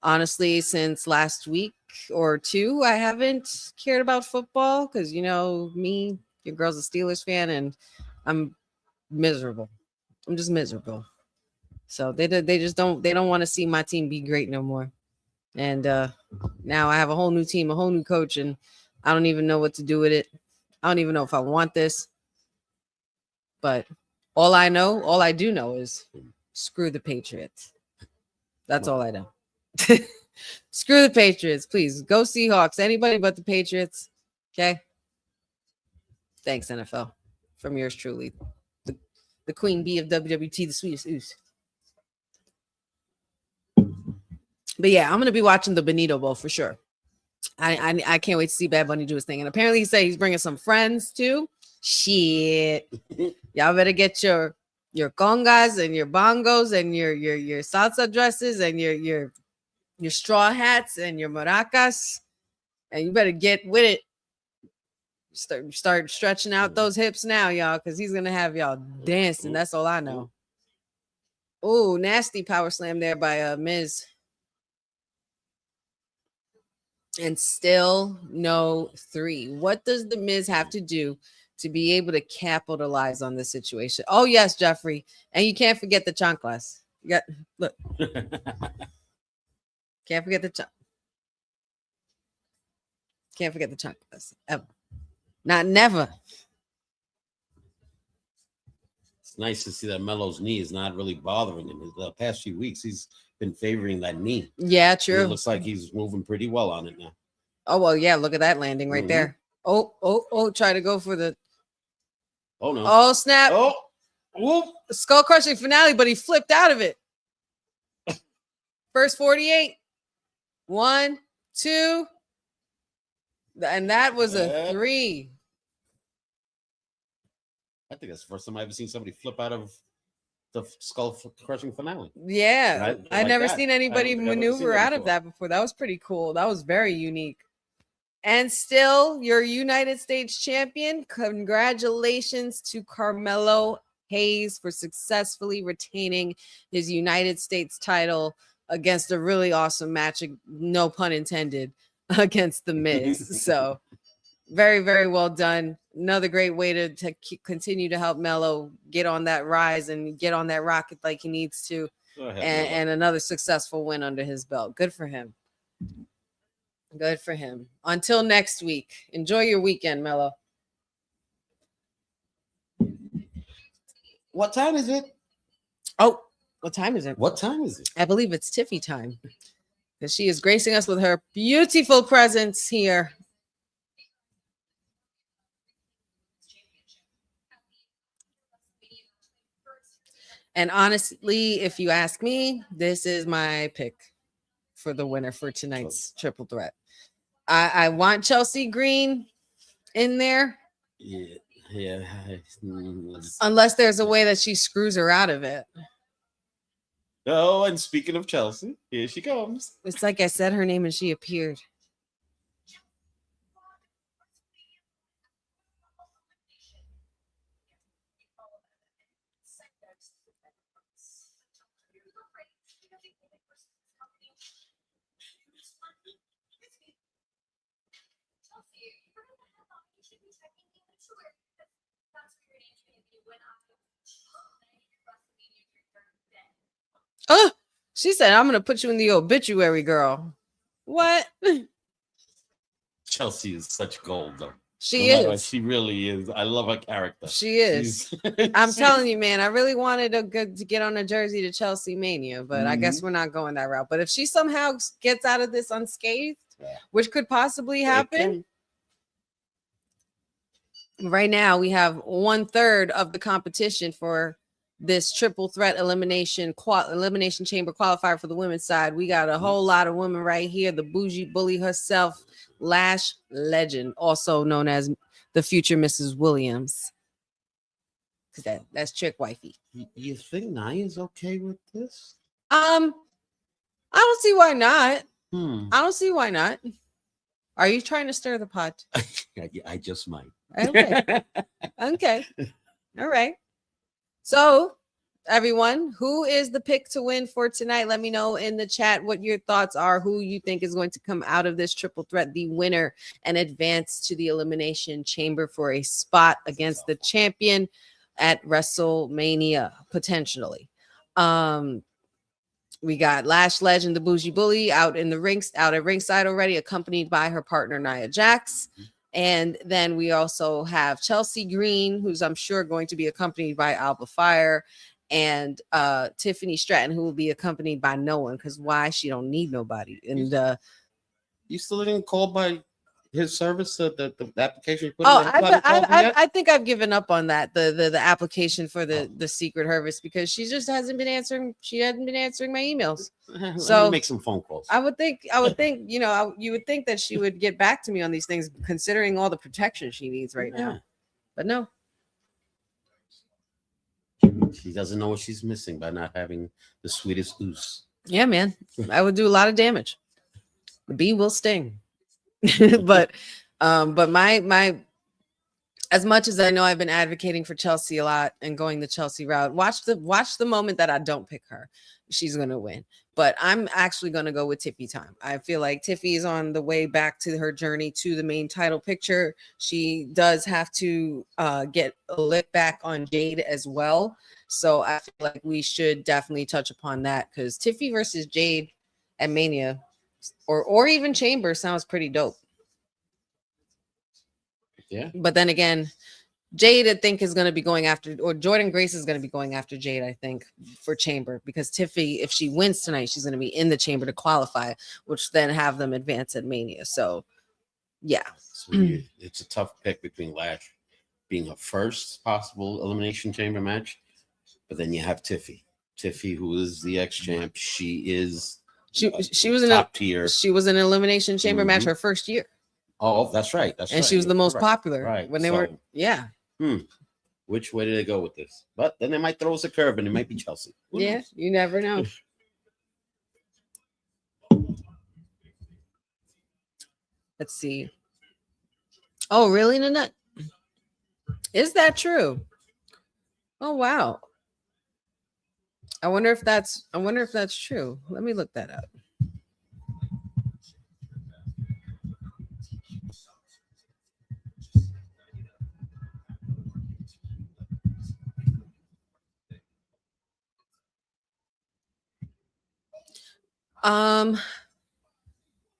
Honestly, since last week or two, I haven't cared about football because, you know, me, your girl's a Steelers fan, and I'm miserable. I'm just miserable. So they just don't want to see my team be great no more. And now I have a whole new team, a whole new coach, and I don't even know what to do with it. I don't even know if I want this. But all I do know is screw the Patriots. That's all I know. Screw the Patriots, please. Go Seahawks. Anybody but the Patriots. Okay. Thanks, NFL. From yours truly, the queen bee of WWT, the sweetest ooze. But yeah, I'm gonna be watching the Benito Bowl for sure. I can't wait to see Bad Bunny do his thing. And apparently he said he's bringing some friends too. Shit, y'all better get your congas and your bongos and your salsa dresses and your straw hats and your maracas, and you better get with it. Start stretching out those hips now, y'all, because he's gonna have y'all dancing. That's all I know. Oh, nasty power slam there by Miz. And still no 3. What does the Miz have to do to be able to capitalize on this situation? Oh, yes, Jeffrey. And you can't forget the chanclas. You got, look. Can't forget the chanclas. Ever. Not never. It's nice to see that Melo's knee is not really bothering him. The past few weeks, he's been favoring that knee. Yeah, true. It looks like he's moving pretty well on it now. Oh, well, yeah, look at that landing right there. Oh, try to go for the... Oh, no. Oh, snap. Oh, whoop. Skull-crushing finale, but he flipped out of it. First 48. 1, 2. And that was a 3. I think that's the first time I've ever seen somebody flip out of the skull-crushing finale. Yeah, I I've never that. seen anybody maneuver out of that before. That was pretty cool. That was very unique. And still, your United States champion. Congratulations to Carmelo Hayes for successfully retaining his United States title against a really awesome match, no pun intended, against The Miz. So very, very well done. Another great way to continue to help Melo get on that rise and get on that rocket like he needs to. And another successful win under his belt. Good for him. Good for him. Until next week, enjoy your weekend, Melo. What time is it? Oh, what time is it? What time is it? I believe it's Tiffy time, because she is gracing us with her beautiful presence here. And honestly, if you ask me, this is my pick for the winner for tonight's triple threat. I want Chelsea Green in there. Yeah. Unless there's a way that she screws her out of it. Oh, and speaking of Chelsea, here she comes. It's like I said her name and she appeared. Oh, she said, I'm going to put you in the obituary, girl. What? Chelsea is such gold, though. She No matter what, is. she really is. I love her character. She is. I'm telling you, man, I really wanted to get on a jersey to Chelsea Mania, but I guess we're not going that route. But if she somehow gets out of this unscathed, which could possibly happen, right now we have 1/3 of the competition for this triple threat elimination chamber qualifier for the women's side. We got a whole lot of women right here. The bougie bully herself, Lash Legend, also known as the future Mrs. Williams. That's chick wifey. You think Naya's okay with this? I don't see why not. I don't see why not. Are you trying to stir the pot? I just might. Okay. Okay. All right. So, everyone, who is the pick to win for tonight? Let me know in the chat what your thoughts are, who you think is going to come out of this triple threat, the winner, and advance to the elimination chamber for a spot against the champion at WrestleMania, potentially. We got Lash Legend, the bougie bully, out at ringside already, accompanied by her partner Nia Jax. And then we also have Chelsea Green, who's I'm sure going to be accompanied by Alba Fire, and Tiffany Stratton, who will be accompanied by no one, because why? She don't need nobody. And you still didn't call by his service, the application you put oh, in? I think I've given up on that, the application for the secret service, because she just hasn't been answering. She hadn't been answering my emails. So make some phone calls. I would think, you would think that she would get back to me on these things, considering all the protection she needs right now. But no. She doesn't know what she's missing by not having the sweetest ooze. Yeah, man. I would do a lot of damage. The bee will sting. but my as much as I know I've been advocating for Chelsea a lot and going the Chelsea route, watch the moment that I don't pick her. She's gonna win. But I'm actually gonna go with Tiffy time. I feel like Tiffy is on the way back to her journey to the main title picture. She does have to get a lick back on Jade as well. So I feel like we should definitely touch upon that, because Tiffy versus Jade at Mania or even Chamber sounds pretty dope. Yeah. But then again, Jade, I think, is going to be going after, or Jordan Grace is going to be going after Jade, I think, for Chamber, because Tiffy, if she wins tonight, she's going to be in the Chamber to qualify, which then have them advance at Mania. So, yeah. So it's a tough pick between Lash being her first possible Elimination Chamber match, but then you have Tiffy, who is the ex-champ. She is she was in top tier. She was in an Elimination Chamber match her first year. Oh, that's right. And she was the most popular. Right. When they were, yeah. Which way do they go with this? But then they might throw us a curve and it might be Chelsea. Who knows? You never know. Let's see. Oh, really, Nanette? Is that true? Oh, wow. I wonder if that's true. Let me look that up.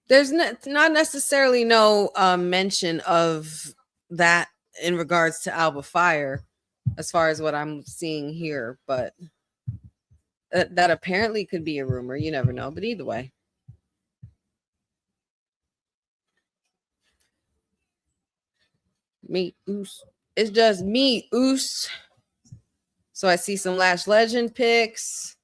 There's not necessarily no mention of that in regards to Alba Fire, as far as what I'm seeing here, but that apparently could be a rumor. You never know, but either way. Me, Oos. It's just me, Oos. So I see some Lash Legend picks.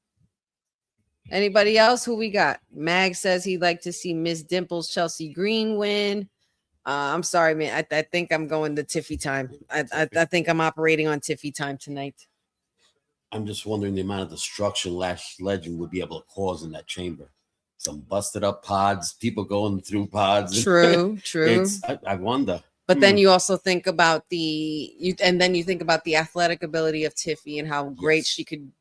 Anybody else? Who we got? Mag says he'd like to see Miss Dimples Chelsea Green win. I'm sorry, man. I think I'm going to Tiffy time. I think I'm operating on Tiffy time tonight. I'm just wondering the amount of destruction Lash Legend would be able to cause in that chamber. Some busted up pods, people going through pods. True. I wonder. But then you also think about the athletic ability of Tiffy and how great she could,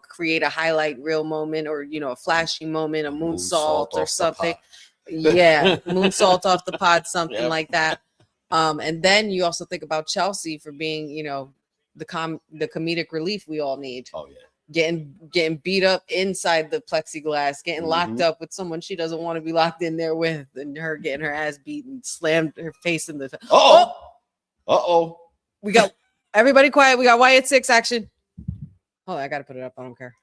create a highlight reel moment or a flashy moment, a moonsault or something. Yeah, moonsault off the pod, something like that. And then you also think about Chelsea for being, the comedic relief we all need. Oh yeah. Getting beat up inside the plexiglass, getting locked up with someone she doesn't want to be locked in there with, and her getting her ass beaten, slammed her face in the. We got everybody quiet. We got Wyatt 6 action. Oh, I gotta put it up. I don't care.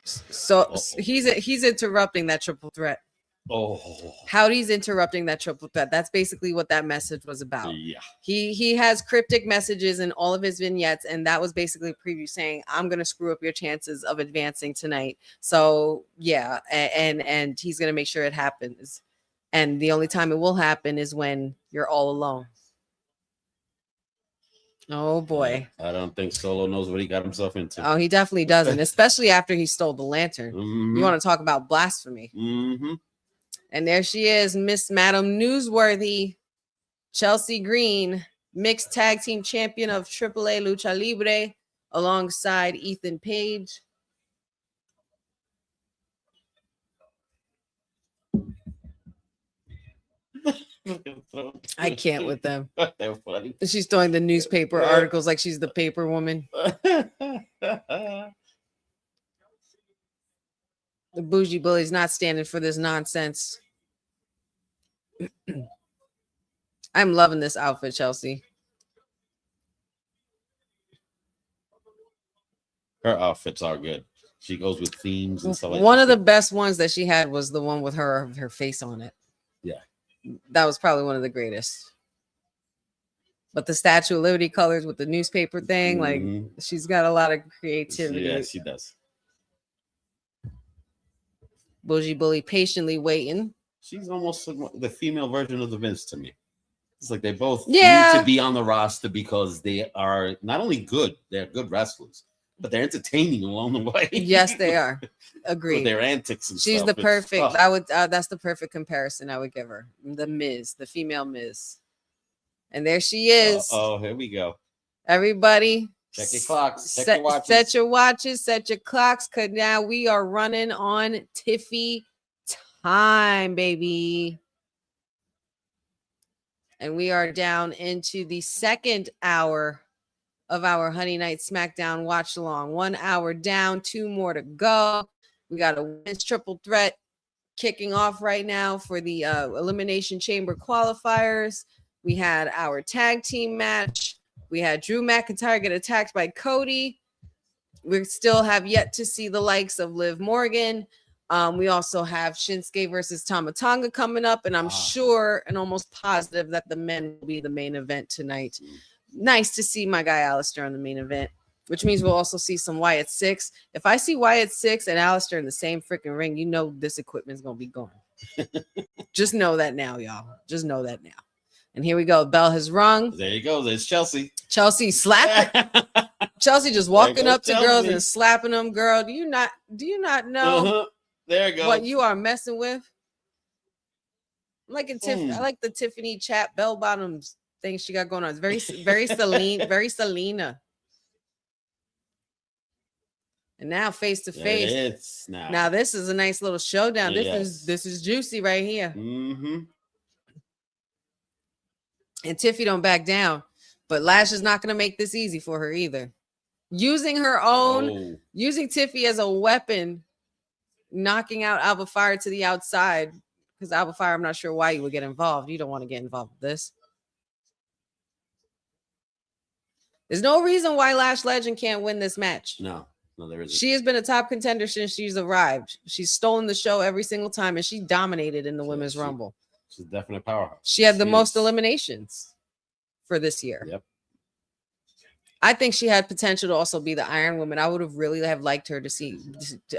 So he's interrupting that triple threat. Oh, Howdy's interrupting that triple threat. That's basically what that message was about. yeah. He has cryptic messages in all of his vignettes, and that was basically a preview saying, I'm gonna screw up your chances of advancing tonight. So yeah, and he's gonna make sure it happens. And the only time it will happen is when you're all alone. Oh boy. I don't think Solo knows what he got himself into. Oh, he definitely doesn't, especially after he stole the lantern. You want to talk about blasphemy? And there she is, Miss Madam Newsworthy, Chelsea Green, mixed tag team champion of AAA Lucha Libre, alongside Ethan Page. I can't with them. They're funny. She's throwing the newspaper articles like she's the paper woman. The bougie bully's not standing for this nonsense. I'm loving this outfit, Chelsea. Her outfits are good. She goes with themes and stuff like that. One of the best ones that she had was the one with her face on it. Yeah. That was probably one of the greatest. But the Statue of Liberty colors with the newspaper thing, like she's got a lot of creativity. Yeah, she does. Bougie bully patiently waiting. She's almost the female version of the Vince to me. It's like they both need to be on the roster because they are not only good, they're good wrestlers, but they're entertaining along the way. Yes, they are. Agreed. With their antics and She's stuff. the perfect. I would. That's the perfect comparison I would give her. The Miz, the female Miz, and there she is. Oh, here we go. Everybody, check your clocks. Set your watches. Set your clocks. Cause now we are running on Tiffy time, baby. And we are down into the second hour of our Honey Night SmackDown watch along. 1 hour down, 2 more to go. We got a women's triple threat kicking off right now for the Elimination Chamber qualifiers. We had our tag team match. We had Drew McIntyre get attacked by Cody. We still have yet to see the likes of Liv Morgan. We also have Shinsuke versus Tama Tonga coming up, and I'm sure and almost positive that the men will be the main event tonight. Nice to see my guy Alistair on the main event, which means we'll also see some Wyatt 6. If I see Wyatt 6 and Alistair in the same freaking ring, you know this equipment's going to be gone. Just know that now, y'all. Just know that now. And here we go. Bell has rung. There you go. There's Chelsea. Chelsea slapping. Chelsea just walking up to girls and slapping them. Girl, do you not know there you go. What you are messing with? I like the Tiffany chat bell bottoms things she got going on. It's very Celine, very Selena. And now face to face. It's now this is a nice little showdown. Yes. This is juicy right here. Mm-hmm. And Tiffy don't back down. But Lash is not going to make this easy for her either. Using her own, using Tiffy as a weapon, knocking out Alba Fire to the outside. Because Alba Fire, I'm not sure why you would get involved. You don't want to get involved with this. There's no reason why Lash Legend can't win this match. No, there isn't. She has been a top contender since she's arrived. She's stolen the show every single time, and she dominated in the Women's Rumble. She's definitely a powerhouse. She had the most eliminations for this year. Yep. I think she had potential to also be the Iron Woman. I would have really have liked her to see.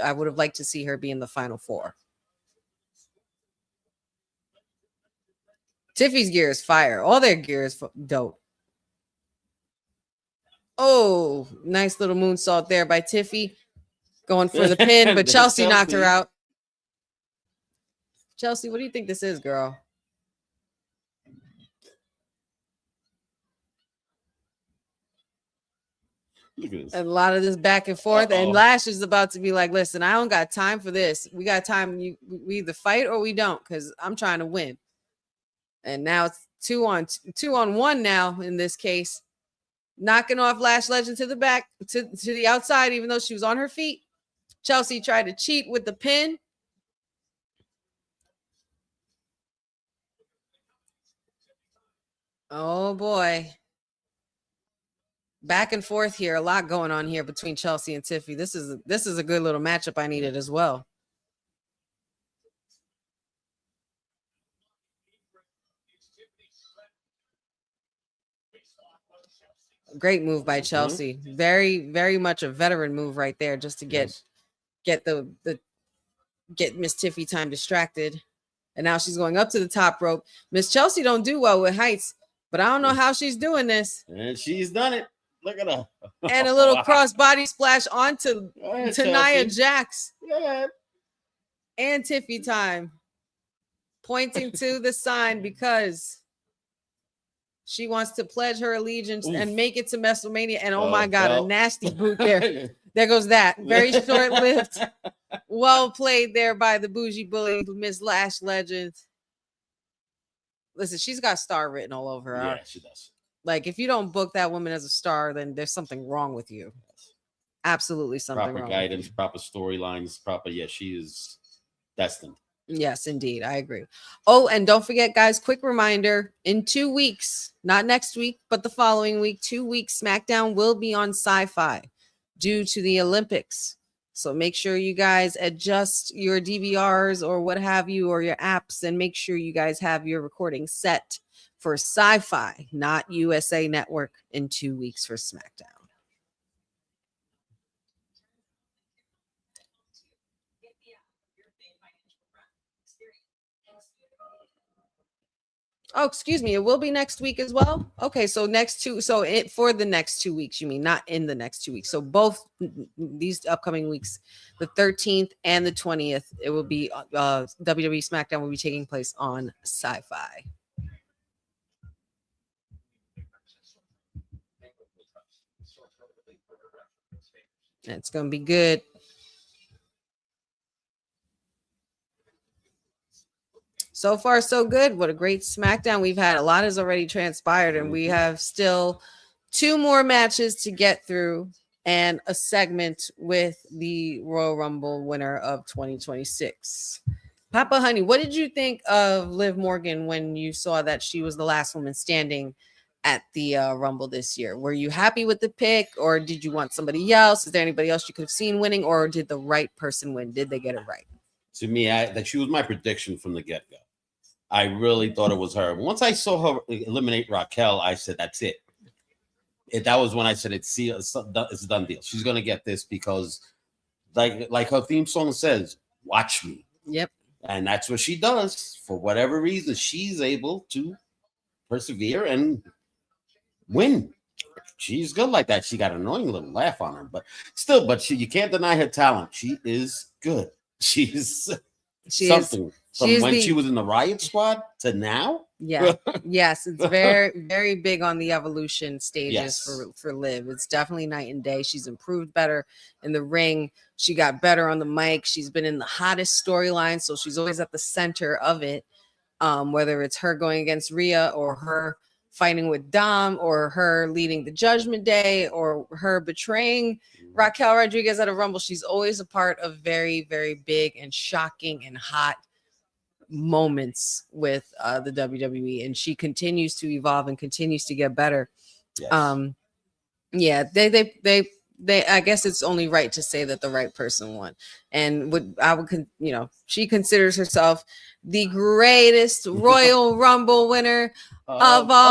I would have liked to see her be in the Final Four. Tiffy's gear is fire. All their gear is dope. Oh, nice little moonsault there by Tiffy. Going for the pin, but Chelsea knocked her out. Chelsea, what do you think this is, girl? Look at this. A lot of this back and forth. And Lash is about to be like, listen, I don't got time for this. We got time. We either fight or we don't, because I'm trying to win. And now it's two on one now in this case. Knocking off Lash Legend to the back, to the outside, even though she was on her feet. Chelsea tried to cheat with the pin. Oh, boy. Back and forth here. A lot going on here between Chelsea and Tiffy. This is a good little matchup I needed as well. Great move by Chelsea. Very, very much a veteran move right there, just to get Miss Tiffy time distracted. And now she's going up to the top rope. Miss Chelsea don't do well with heights, but I don't know how she's doing this. And she's done it. Look at her. And a little cross body splash onto Nia Jax. Yeah. And Tiffy time. Pointing to the sign because she wants to pledge her allegiance and make it to WrestleMania. And oh my God, a nasty boot there. There goes that. Very short-lived. Well played there by the bougie bully, Miss Lash Legend. Listen, she's got star written all over her. Yeah, she does. Like, if you don't book that woman as a star, then there's something wrong with you. Absolutely something wrong. Proper guidance, proper storylines, proper. Yeah, she is destined. Yes, indeed. I agree. Oh, and don't forget, guys, quick reminder, in 2 weeks, not next week, but the following week, 2 weeks, SmackDown will be on Sci-Fi due to the Olympics. So make sure you guys adjust your DVRs or what have you, or your apps, and make sure you guys have your recording set for Sci-Fi, not USA Network, in 2 weeks for SmackDown. Oh, excuse me. It will be next week as well. Okay, so for the next 2 weeks, you mean, not in the next 2 weeks. So both these upcoming weeks, the 13th and the 20th, it will be WWE SmackDown will be taking place on Sci-Fi. It's going to be good. So far, so good. What a great SmackDown we've had. A lot has already transpired, and we have still 2 more matches to get through and a segment with the Royal Rumble winner of 2026. Papa Honey, what did you think of Liv Morgan when you saw that she was the last woman standing at the Rumble this year? Were you happy with the pick, or did you want somebody else? Is there anybody else you could have seen winning, or did the right person win? Did they get it right? To me, that she was my prediction from the get-go. I really thought it was her. Once I saw her eliminate Raquel, I said, that's it. That was when I said, it's a done deal. She's going to get this because, like her theme song says, watch me. Yep. And that's what she does. For whatever reason, she's able to persevere and win. She's good like that. She got an annoying little laugh on her, but still, you can't deny her talent. She is good. She's something. From when she was in the Riot Squad to now, Yeah. Yes, it's very, very big on the evolution stages Yes. for Liv. It's definitely night and day. She's improved better in the ring. She got better on the mic. She's been in the hottest storyline, so she's always at the center of it. Whether it's her going against Rhea or her fighting with Dom or her leading the Judgment Day or her betraying Raquel Rodriguez at a Rumble, she's always a part of very, very big and shocking and hot moments with the WWE, and she continues to evolve and continues to get better. Yes. Yeah, they I guess it's only right to say that the right person won. And she considers herself the greatest Royal Rumble winner of all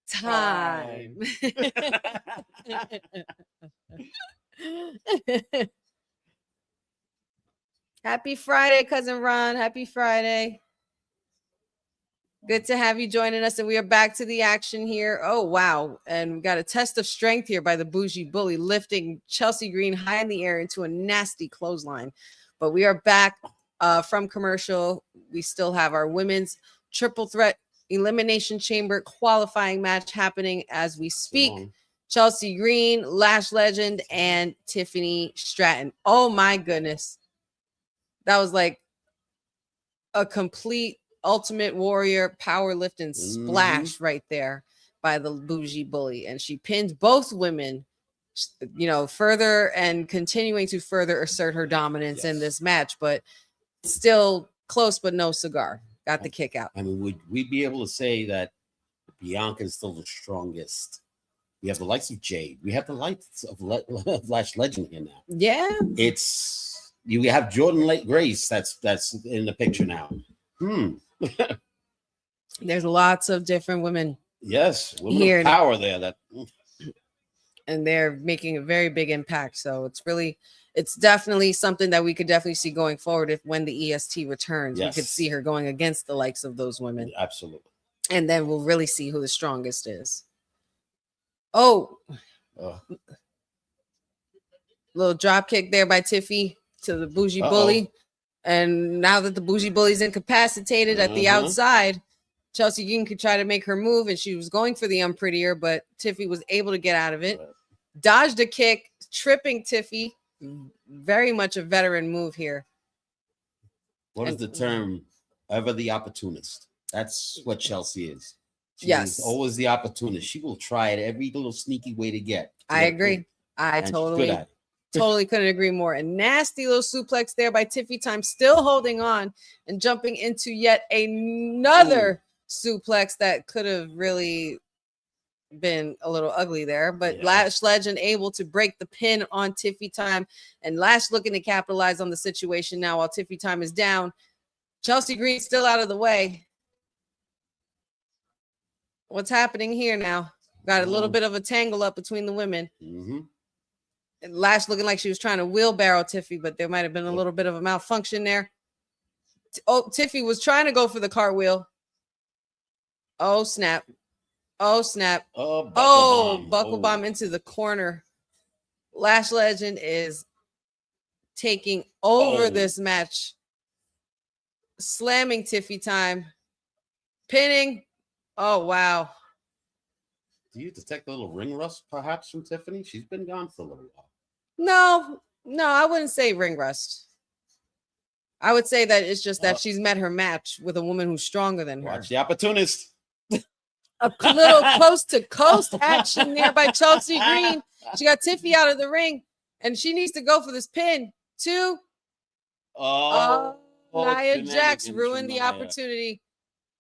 time. Happy Friday, cousin Ron. Happy Friday. Good to have you joining us, and we are back to the action here. Oh, wow. And we got a test of strength here by the Bougie Bully, lifting Chelsea Green high in the air into a nasty clothesline. But we are back from commercial. We still have our women's triple threat elimination chamber qualifying match happening as we speak. Chelsea Green, Lash Legend, and Tiffany Stratton. Oh, my goodness. That was like a complete Ultimate Warrior powerlifting splash right there by the Bougie Bully. And she pinned both women, further and continuing to further assert her dominance in this match, but still close, but no cigar. Got the kick out. I mean, would we be able to say that Bianca is still the strongest? We have the likes of Jade. We have the likes of Lash Legend here now. Yeah. You have Jordan Grace that's in the picture now. There's lots of different women. Yes, women here of power there. And they're making a very big impact. So it's definitely something that we could definitely see going forward. When the EST returns, we could see her going against the likes of those women. Absolutely. And then we'll really see who the strongest is. Oh. Little drop kick there by Tiffy to the Bougie Bully. And now that the Bougie Bully's incapacitated at the outside, Chelsea Green could try to make her move, and she was going for the unprettier, but Tiffy was able to get out of it. Dodged a kick, tripping Tiffy. Very much a veteran move here. What is the term? Ever the opportunist. That's what Chelsea is. She's always the opportunist. She will try it every little sneaky way to get. I agree. I totally couldn't agree more. A nasty little suplex there by Tiffy Time, still holding on and jumping into yet another suplex that could have really been a little ugly there. But Lash Legend able to break the pin on Tiffy Time, and Lash looking to capitalize on the situation now while Tiffy Time is down. Chelsea Green still out of the way. What's happening here now? Got a little bit of a tangle up between the women. Lash looking like she was trying to wheelbarrow Tiffy, but there might have been a little bit of a malfunction there. Tiffy was trying to go for the cartwheel. Oh, snap. Oh, snap. Buckle bomb into the corner. Lash Legend is taking over this match. Slamming Tiffy Time. Pinning. Oh, wow. Do you detect a little ring rust perhaps from Tiffany? She's been gone for a little while. No, I wouldn't say ring rust. I would say that it's just that she's met her match with a woman who's stronger than her. Watch the opportunist. A little coast to coast action there by Chelsea Green. She got Tiffy out of the ring, and she needs to go for this pin. Nia Jax ruined the opportunity.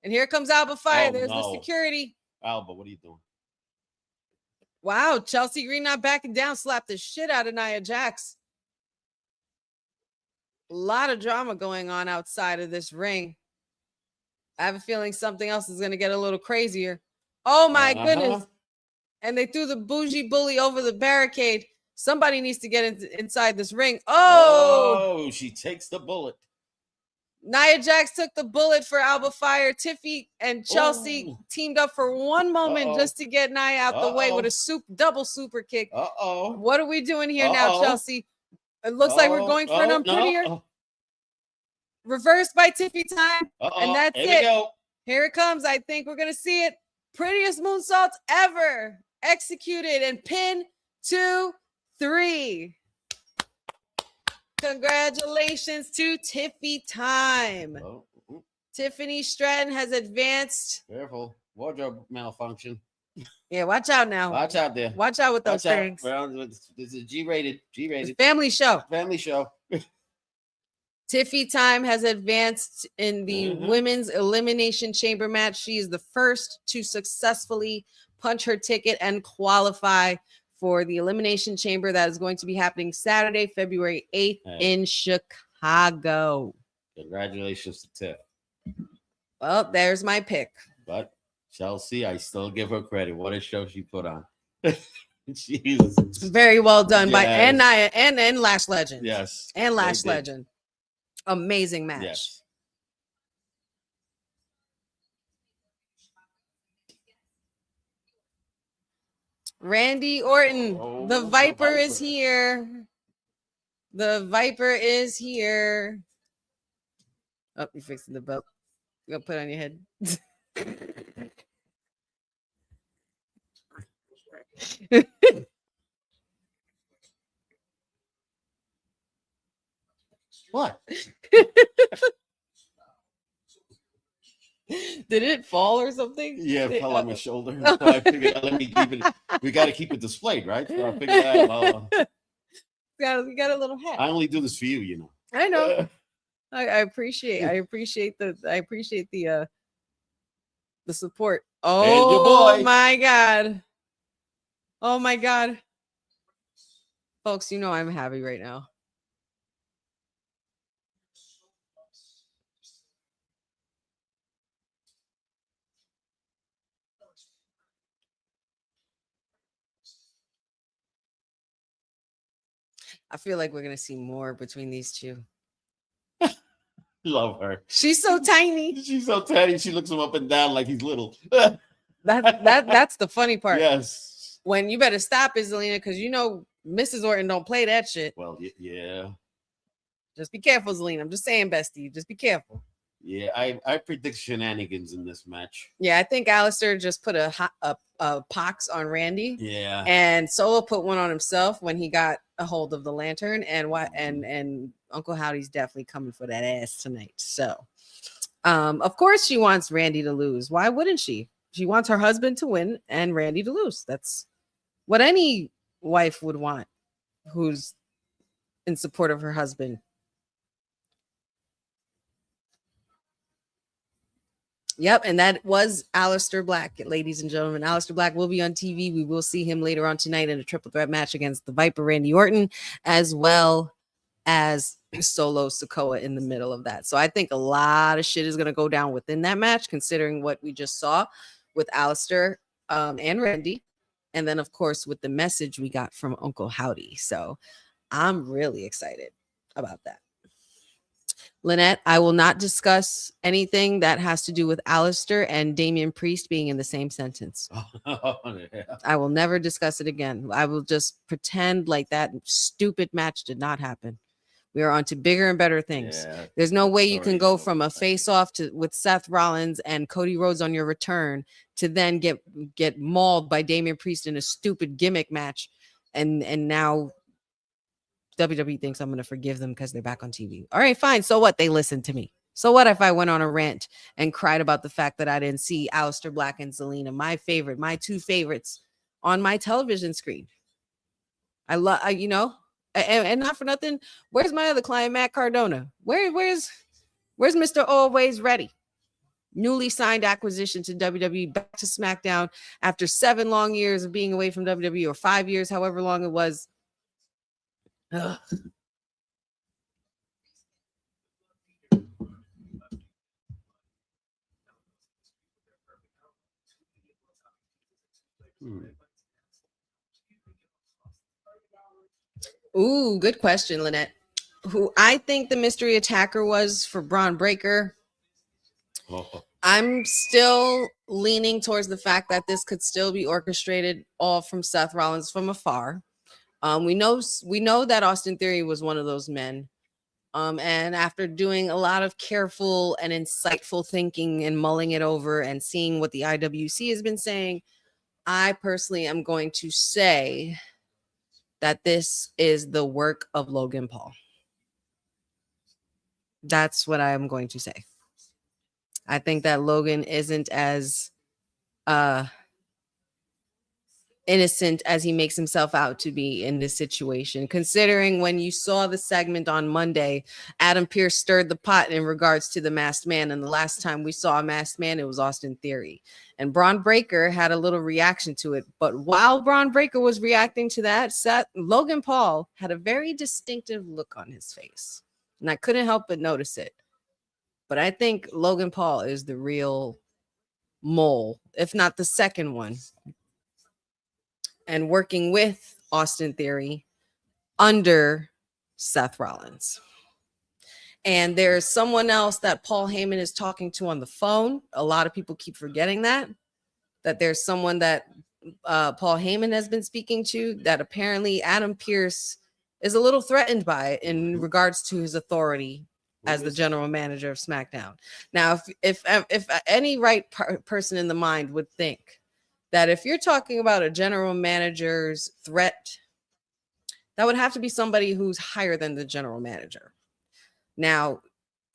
And here comes Alba Fire. There's the security. Alba, what are you doing? Wow, Chelsea Green not backing down, slapped the shit out of Nia Jax. A lot of drama going on outside of this ring. I have a feeling something else is going to get a little crazier. Oh, my goodness. And they threw the Bougie Bully over the barricade. Somebody needs to get inside this ring. Oh, she takes the bullet. Nia Jax took the bullet for Alba Fire. Tiffy and Chelsea teamed up for one moment just to get Nia out the way with a double super kick. What are we doing here now, Chelsea? It looks like we're going for an unprettier. reversed by Tiffy time. And that's Here it. we go. Here it comes. I think we're going to see it. Prettiest moonsault ever executed and pin 2, 3. Congratulations to Tiffy time. Oh, Tiffany Stratton has advanced. careful. Wardrobe malfunction. Yeah, watch out now. Watch out there. Watch out with those Watch out. things. Well, this is a G-rated. It's a family show. Family show. Tiffy time has advanced in the women's elimination chamber match. She is the first to successfully punch her ticket and qualify for the elimination chamber that is going to be happening Saturday, February 8th in Chicago. Congratulations to Tiff. Well, there's my pick. But Chelsea, I still give her credit. What a show she put on. Jesus. Very well done by and Lash Legend. Yes. And Lash Legend. Amazing match. Yes. Randy Orton, the Viper is here. The Viper is here. Oh, you're fixing the belt. You're gonna put it on your head. What? Did it fall or something? Yeah, it fell on my shoulder. So I figured, let me keep it. We got to keep it displayed, right? So I figured out. We got a little hat. I only do this for you, you know. I know. I appreciate the support. Oh my God. Oh my God. Folks, you know I'm happy right now. I feel like we're gonna see more between these two. Love her. She's so tiny. She's so tiny. She looks him up and down like he's little. That's the funny part. Yes. When you better stop it, Zelina, because you know Mrs. Orton don't play that shit. Well, yeah. Just be careful, Zelina. I'm just saying, bestie. Just be careful. Yeah, I predict shenanigans in this match. Yeah, I think Alistair just put a pox on Randy. Yeah. And Solo put one on himself when he got a hold of the lantern. And Uncle Howdy's definitely coming for that ass tonight. So, of course, she wants Randy to lose. Why wouldn't she? She wants her husband to win and Randy to lose. That's what any wife would want who's in support of her husband. Yep, and that was Aleister Black, ladies and gentlemen. Aleister Black will be on TV. We will see him later on tonight in a triple threat match against the Viper Randy Orton, as well as Solo Sikoa in the middle of that. So I think a lot of shit is going to go down within that match, considering what we just saw with Aleister and Randy. And then, of course, with the message we got from Uncle Howdy. So I'm really excited about that. Lynette, I will not discuss anything that has to do with Aleister and Damian Priest being in the same sentence. I will never discuss it again. I will just pretend like that stupid match did not happen. We are on to bigger and better things. Yeah, there's no way you can go from a face-off with Seth Rollins and Cody Rhodes on your return to then get mauled by Damian Priest in a stupid gimmick match, and now WWE thinks I'm going to forgive them because they're back on TV. All right, fine. So what? They listened to me. So what if I went on a rant and cried about the fact that I didn't see Aleister Black and Zelina, my two favorites, on my television screen? I love, and not for nothing. Where's my other client, Matt Cardona? Where's Mr. Always Ready? Newly signed acquisition to WWE, back to SmackDown after 7 long years of being away from WWE, or 5 years, however long it was. Ugh. Ooh, good question, Lynette. Who I think the mystery attacker was for Braun Breaker. I'm still leaning towards the fact that this could still be orchestrated all from Seth Rollins from afar. We know that Austin Theory was one of those men And after doing a lot of careful and insightful thinking and mulling it over and seeing what the IWC has been saying, I personally am going to say that this is the work of Logan Paul. That's what I am going to say. I think that Logan isn't as innocent as he makes himself out to be in this situation, considering when you saw the segment on Monday, Adam Pearce stirred the pot in regards to the masked man, and the last time we saw a masked man, it was Austin Theory, and Braun Breaker had a little reaction to it. But while Braun Breaker was reacting to that, Logan Paul had a very distinctive look on his face, and I couldn't help but notice it. But I think Logan Paul is the real mole, if not the second one, and working with Austin Theory under Seth Rollins. And there's someone else that Paul Heyman is talking to on the phone. A lot of people keep forgetting that there's someone that Paul Heyman has been speaking to that apparently Adam Pearce is a little threatened by in regards to his authority as the general manager of SmackDown. Now, if any person in the mind would think that if you're talking about a general manager's threat, that would have to be somebody who's higher than the general manager. Now,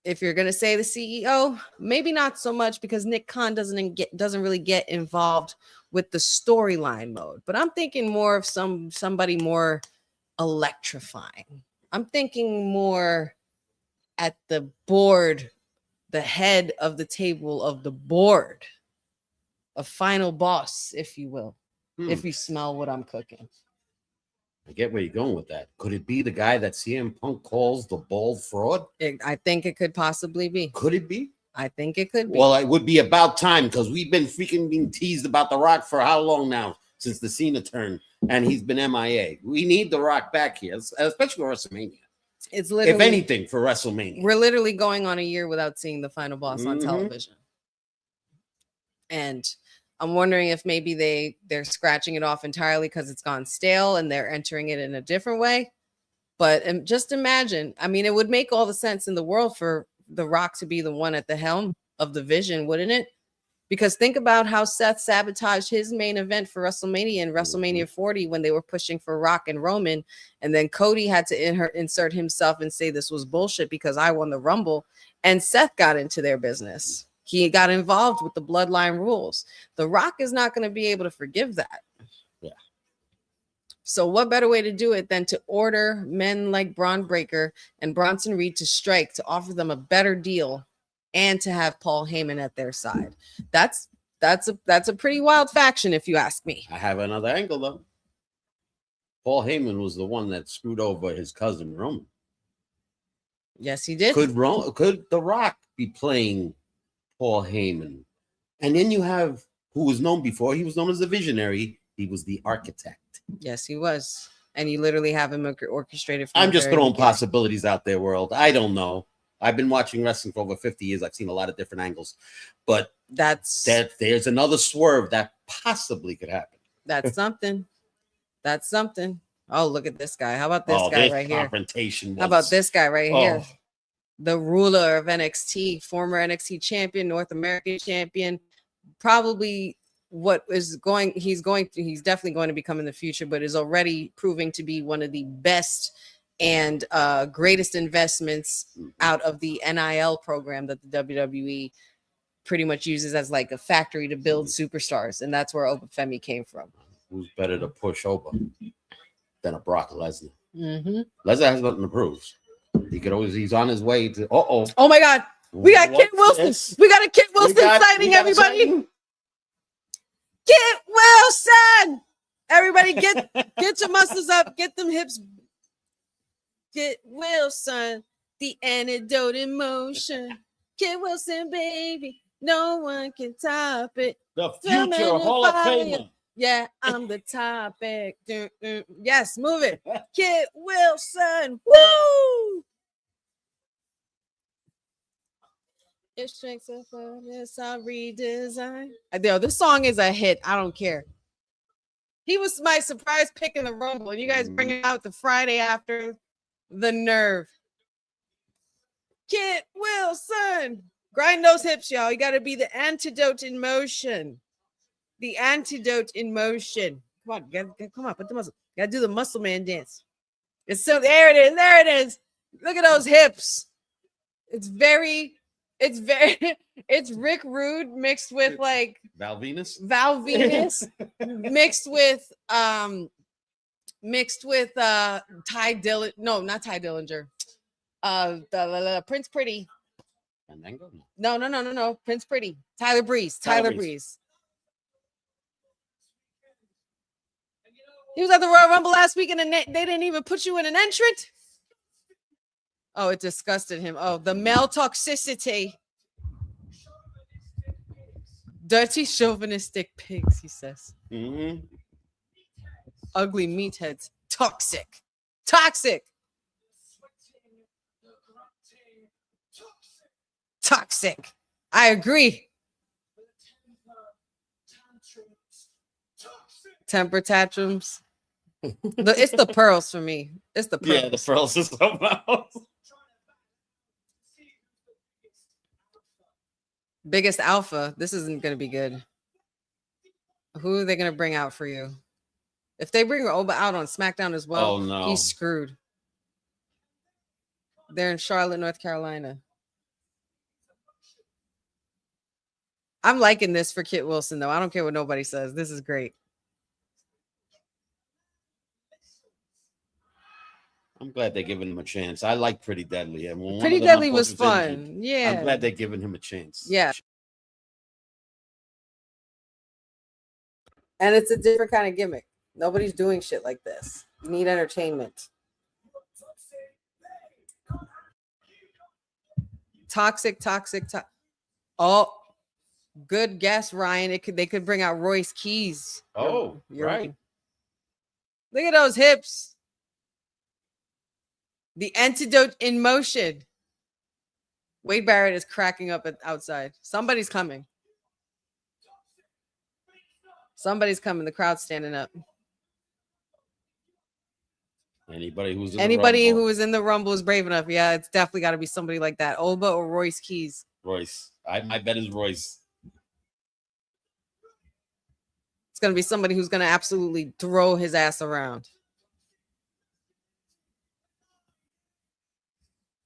if you're going to say the CEO, maybe not so much, because Nick Khan doesn't really get involved with the storyline mode. But I'm thinking more of somebody more electrifying. I'm thinking more at the board, the head of the table of the board. A final boss, if you will, if you smell what I'm cooking. I get where you're going with that. Could it be the guy that CM Punk calls the bald fraud? I think it could possibly be. Could it be? I think it could be. Well, it would be about time, because we've been freaking being teased about The Rock for how long now? Since the Cena turn, and he's been MIA. We need The Rock back here, especially for WrestleMania. It's literally, if anything, for WrestleMania. We're literally going on a year without seeing the final boss on television. And I'm wondering if maybe they're scratching it off entirely because it's gone stale and they're entering it in a different way. But just imagine, I mean, it would make all the sense in the world for The Rock to be the one at the helm of the vision, wouldn't it? Because think about how Seth sabotaged his main event for WrestleMania in WrestleMania 40 when they were pushing for Rock and Roman. And then Cody had to insert himself and say this was bullshit because I won the Rumble. And Seth got into their business. He got involved with the bloodline rules. The Rock is not going to be able to forgive that. Yeah. So what better way to do it than to order men like Braun Breaker and Bronson Reed to strike, to offer them a better deal, and to have Paul Heyman at their side. That's a pretty wild faction, if you ask me. I have another angle, though. Paul Heyman was the one that screwed over his cousin Roman. Yes, he did. Could The Rock be playing Paul Heyman? And then you have, who was known before, he was known as the visionary. He was the architect. Yes, he was. And you literally have him orchestrated. I'm just throwing possibilities out there, world. I don't know. I've been watching wrestling for over 50 years. I've seen a lot of different angles, but there's another swerve that possibly could happen. That's something. That's something. Oh, look at this guy. How about this guy right here? How about this guy right here? The ruler of NXT, former NXT champion, North American champion, probably he's definitely going to become in the future, but is already proving to be one of the best and greatest investments out of the NIL program that the WWE pretty much uses as like a factory to build superstars. And that's where Obafemi came from. Who's better to push over than a Brock Lesnar? Lesnar has nothing to prove. He's on his way to, oh my God. We got Kit Wilson. We got a Kit Wilson sighting, everybody. Kit Wilson. Everybody get your muscles up. Get them hips. Kit Wilson, the antidote in motion. Kit Wilson, baby, no one can top it. The future Hall of Famer. Yeah, I'm the topic. Yes, move it. Kit Wilson, woo! It strikes up on this, I redesign. This song is a hit. I don't care. He was my surprise pick in the Rumble, and you guys bring it out the Friday after. The nerve. Kit Wilson. Grind those hips, y'all. You got to be the antidote in motion. The antidote in motion. Come on, come on, put the muscle. Got to do the muscle man dance. It's so there it is. There it is. Look at those hips. It's Rick Rude mixed with like Val Venus mixed with Ty Dillinger. No, not Ty Dillinger. Prince Pretty. No. Prince Pretty. Tyler Breeze. He was at the Royal Rumble last week and they didn't even put you in an entrant. Oh, it disgusted him. Oh, the male toxicity. Dirty chauvinistic pigs, he says. Mm-hmm. Ugly meatheads. Toxic. I agree. Temper tantrums. It's the pearls for me. It's the pearls. Yeah, the pearls is something else. Biggest alpha. This isn't going to be good. Who are they going to bring out for you? If they bring Oba out on SmackDown as well, no. He's screwed. They're in Charlotte, North Carolina. I'm liking this for Kit Wilson, though. I don't care what nobody says. This is great. I'm glad they're giving him a chance. I like Pretty Deadly. Pretty Deadly was fun. Yeah. I'm glad they're giving him a chance. Yeah. And it's a different kind of gimmick. Nobody's doing shit like this. You need entertainment. Toxic. Oh, good guess, Ryan. They could bring out Royce Keys. Oh, right. Look at those hips. The antidote in motion. Wade Barrett is cracking up outside. Somebody's coming. The crowd's standing up. Anybody who was in the Rumble is brave enough. Yeah, it's definitely got to be somebody like that. Oba or Royce Keys. Royce. I bet is Royce. It's going to be somebody who's going to absolutely throw his ass around.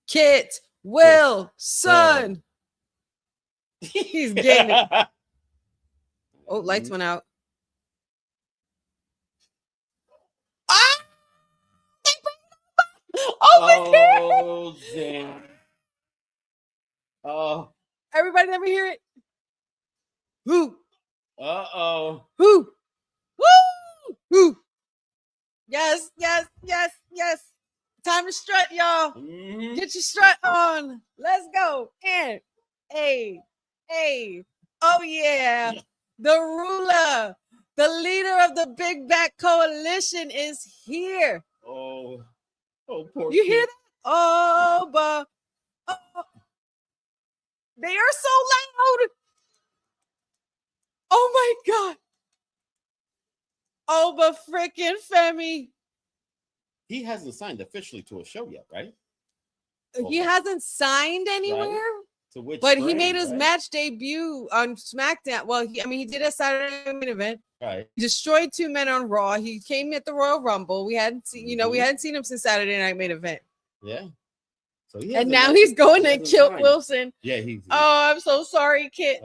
Kit Wilson. He's getting it. Oh, lights went out. Ah! Oh, damn. Oh. Everybody let me hear it. Who? Uh-oh. Who? Woo! Who? Yes. Time to strut, y'all. Mm-hmm. Get your strut on. Let's go. And oh yeah. The ruler, the leader of the Big Back Coalition is here. Oh, poor you kid. hear that? Oh, but they are so loud. Oh my God. Oh, but freaking Femi. He hasn't signed officially to a show yet, right? He hasn't signed anywhere. Right. To which but brand, he made his right? match debut on SmackDown. Well, he did a Saturday main event. Right. He destroyed 2 men on Raw. He came at the Royal Rumble. We hadn't seen, we hadn't seen him since Saturday Night Main Event. Yeah. So and now he's going to kill signed. Wilson. Yeah, he's. Oh, I'm so sorry, Kit.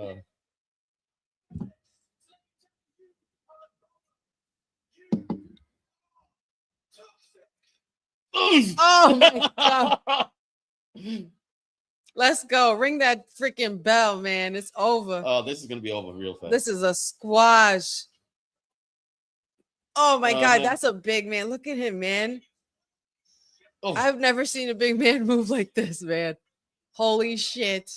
Oh my God. Let's go. Ring that freaking bell, man. It's over. Oh, this is going to be over real fast. This is a squash. Oh my God. That's a big man. Look at him, man. Oh. I've never seen a big man move like this, man. Holy shit.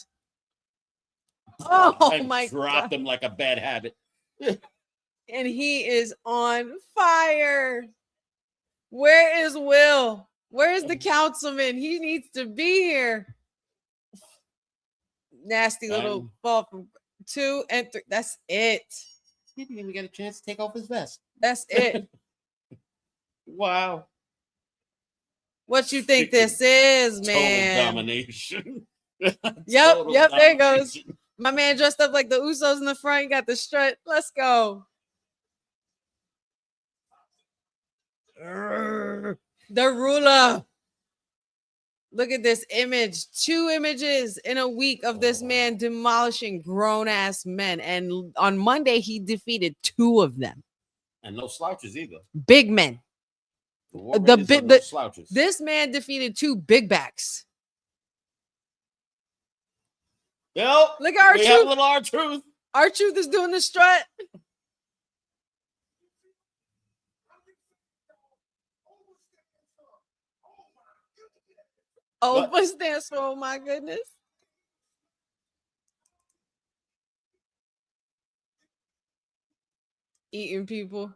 Oh my God. Dropped him like a bad habit. And he is on fire. Where is Will? Where is the councilman? He needs to be here. Nasty little ball from 2 and 3. That's it. He didn't even get a chance to take off his vest. That's it. Wow. What you think this is, man? Total domination. Yep, Total there it goes. domination. My man dressed up like the Usos in the front. Got the strut. Let's go. The ruler. Look at this image. 2 images in a week of this man demolishing grown-ass men. And on Monday, he defeated 2 of them. And no slouches either. Big men. No slouches. This man defeated 2 big backs. Yep. Look at We have little R-Truth. R-Truth is doing the strut. Oh, but stands for, oh my goodness. Eating people.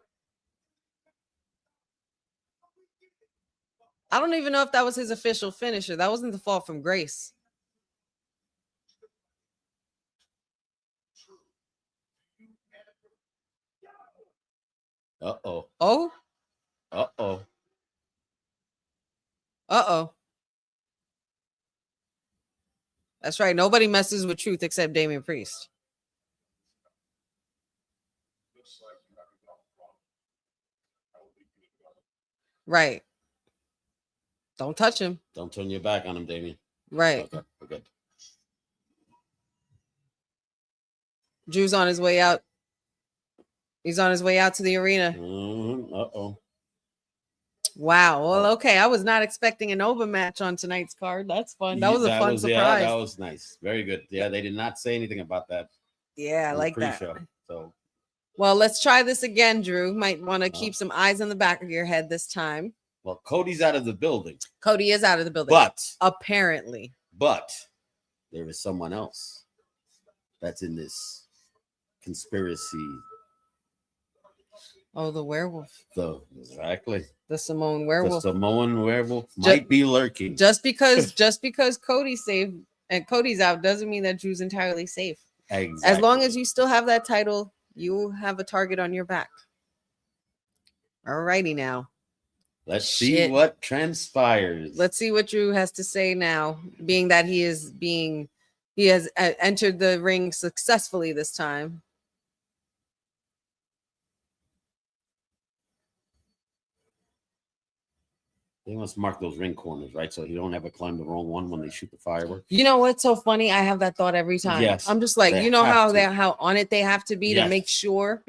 I don't even know if that was his official finisher. That wasn't the fall from grace. Uh-oh. Oh? Uh-oh. Uh-oh. That's right. Nobody messes with truth except Damian Priest. Right. Don't touch him. Don't turn your back on him, Damian. Right. Okay, we're good. Drew's on his way out. He's on his way out to the arena. Uh-oh. Wow. Well, okay. I was not expecting an Nova match on tonight's card. That's fun. That was a fun surprise. Yeah, that was nice. Very good. Yeah, they did not say anything about that. Yeah, I like that. So, well, let's try this again, Drew. Might want to keep some eyes on the back of your head this time. Well, Cody's out of the building. Cody is out of the building. But apparently. But there is someone else that's in this conspiracy. Oh, the werewolf. Exactly. The Samoan werewolf. The Samoan werewolf might be lurking. Just because Cody's safe and Cody's out doesn't mean that Drew's entirely safe. Exactly. As long as you still have that title, you have a target on your back. All righty now. Let's see what transpires. Let's see what Drew has to say now, being that he has entered the ring successfully this time. They must mark those ring corners, right? So you don't ever climb the wrong one when they shoot the fireworks. You know what's so funny? I have that thought every time. Yes, I'm just like, you know how on it they have to be to make sure.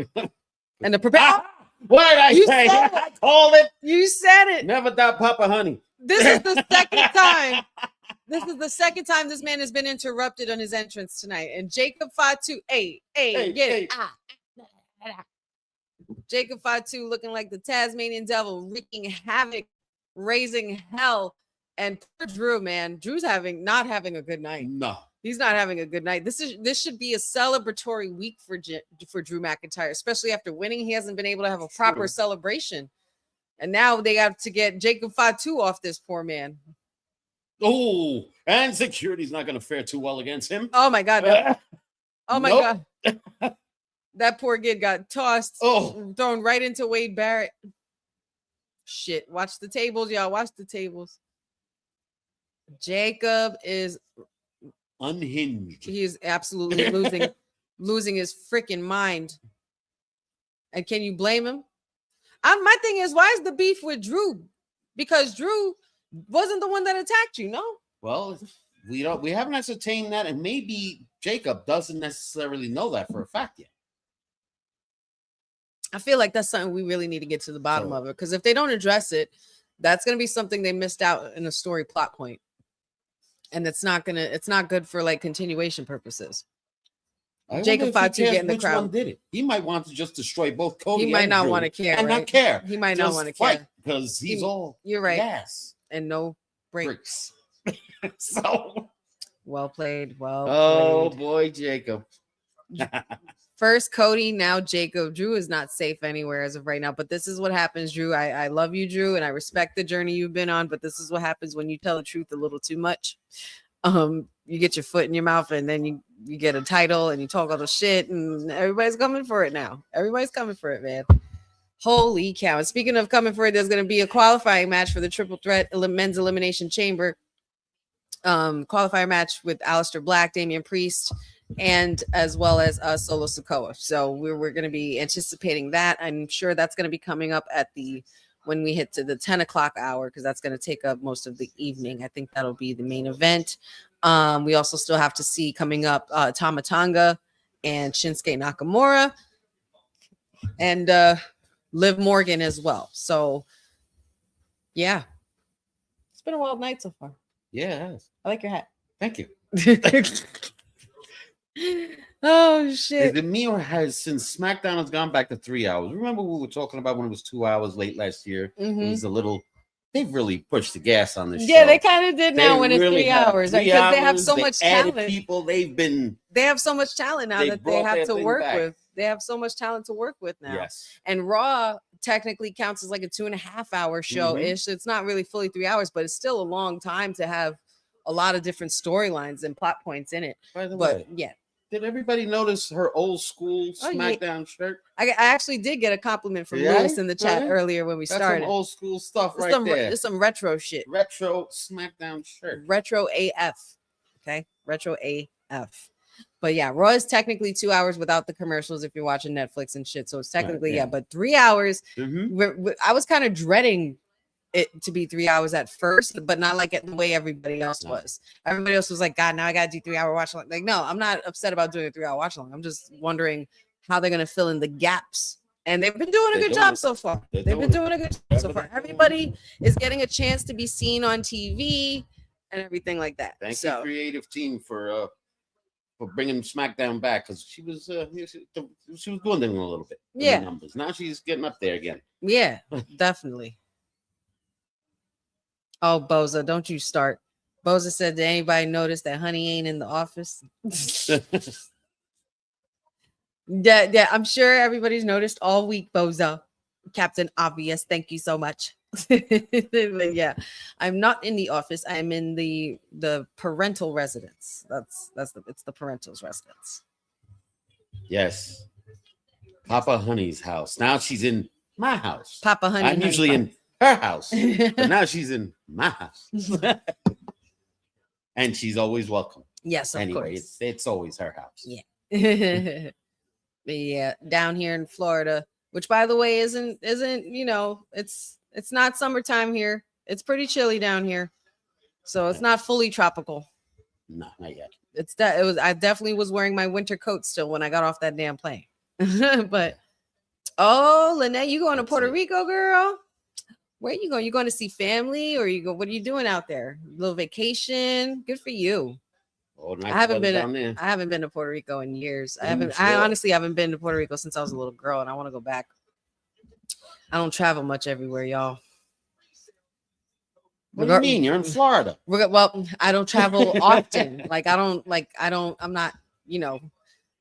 And the prepare. What did I say? I called it. You said it. Never doubt Papa Honey. This is the second time. This is the second time this man has been interrupted on his entrance tonight. And Jacob Fatu, get it. Jacob Fatu looking like the Tasmanian devil, wreaking havoc, raising hell. And poor Drew, man. Drew's not having a good night. No. He's not having a good night. This should be a celebratory week for Drew McIntyre, especially after winning. He hasn't been able to have a proper celebration. And now they have to get Jacob Fatu off this poor man. Oh, and security's not going to fare too well against him. Oh, my God. No. Oh, my God. That poor kid got tossed, thrown right into Wade Barrett. Shit. Watch the tables, y'all. Watch the tables. Jacob is unhinged. He is absolutely losing his freaking mind. And can you blame him? My thing is, why is the beef with Drew? Because Drew wasn't the one that attacked you, no? Well, we haven't ascertained that, and maybe Jacob doesn't necessarily know that for a fact yet. I feel like that's something we really need to get to the bottom of it, because if they don't address it, that's going to be something they missed out in a story plot point. And it's not good for like continuation purposes. Jacob Fatu getting the crowd. One did it? He might want to just destroy both Cody. He might not want to care, and right? not care. He might not want to care because he's all. You're right. Yes, and no breaks. So well played. Oh boy, Jacob. First Cody, now Jacob. Drew is not safe anywhere as of right now, but this is what happens, Drew. I love you, Drew, and I respect the journey you've been on, but this is what happens when you tell the truth a little too much. You get your foot in your mouth, and then you get a title, and you talk all the shit, and everybody's coming for it now. Everybody's coming for it, man. Holy cow. And speaking of coming for it, there's going to be a qualifying match for the triple threat men's elimination chamber. qualifier match with Aleister Black, Damian Priest, and as well as Solo Sikoa. So we're going to be anticipating that. I'm sure that's going to be coming up at the when we hit to the 10 o'clock hour, because that's going to take up most of the evening. I think that'll be the main event. We also still have to see coming up Tama Tonga and Shinsuke Nakamura and Liv Morgan as well. So yeah, it's been a wild night so far. Yeah. I like your hat. Thank you. Oh Is shit. it me, or has since SmackDown has gone back to 3 hours? Remember we were talking about when it was 2 hours late last year? Mhm. It was a little. They've really pushed the gas on this. Yeah, show. they kind of did now They when it's really 3 have hours 3 because they have hours. so They much added talent. people. They've been. They have so much talent now They that they brought have their to thing work back. with. They have so much talent to work with now. Yes. And Raw technically counts as like a 2.5 hour show ish. It's not really fully 3 hours, but it's still a long time to have a lot of different storylines and plot points in it. By the But way, yeah, did everybody notice her old school Oh, yeah. SmackDown shirt? I actually did get a compliment from Yeah? Lewis in the chat Yeah. earlier when we That's started. some old school stuff It's right there. It's some retro shit. Retro SmackDown shirt. Retro AF. Okay. Retro AF. But yeah, Raw is technically 2 hours without the commercials if you're watching Netflix and shit. So it's technically, yeah. but 3 hours. Mhm. I was kind of dreading it to be 3 hours at first, but not like the way everybody else No. was. Everybody else was like, God, now I got to do 3 hour watch along. Like, no, I'm not upset about doing a 3 hour watch along. I'm just wondering how they're going to fill in the gaps. And they've been doing a They're good doing job it. so far. They're They've been doing doing a good job so Whatever far. they're doing. Everybody is getting a chance to be seen on TV and everything like that. Thank So you, creative team, for bringing SmackDown back, because she was dwindling a little bit. in the Yeah. numbers. Now she's getting up there again. yeah, definitely. Oh, Boza, don't you start. Boza said, did anybody notice that Honey ain't in the office? Yeah, I'm sure everybody's noticed all week, Boza. Captain Obvious, thank you so much. But yeah, I'm not in the office. I'm in the parental residence. It's the parental's residence. Yes. Papa Honey's house. Now she's in my house. Papa Honey. I'm usually in her house, but now she's in my house. And she's always welcome. Yes, of Anyway, course. it's always her house. Yeah. But yeah, down here in Florida, which by the way isn't it's not summertime here. It's pretty chilly down here. So it's not fully tropical. No, not yet. I definitely was wearing my winter coat still when I got off that damn plane. But oh, Lynette, you going to That's Puerto it. Rico, girl? Where you going? You going to see family, or what are you doing out there? A little vacation? Good for you. Oh, nice I haven't weather been down there. I haven't been to Puerto Rico in years. I Sure. honestly haven't been to Puerto Rico since I was a little girl, and I want to go back. I don't travel much everywhere, y'all. What do you mean? You're in Florida. Well, I don't travel often.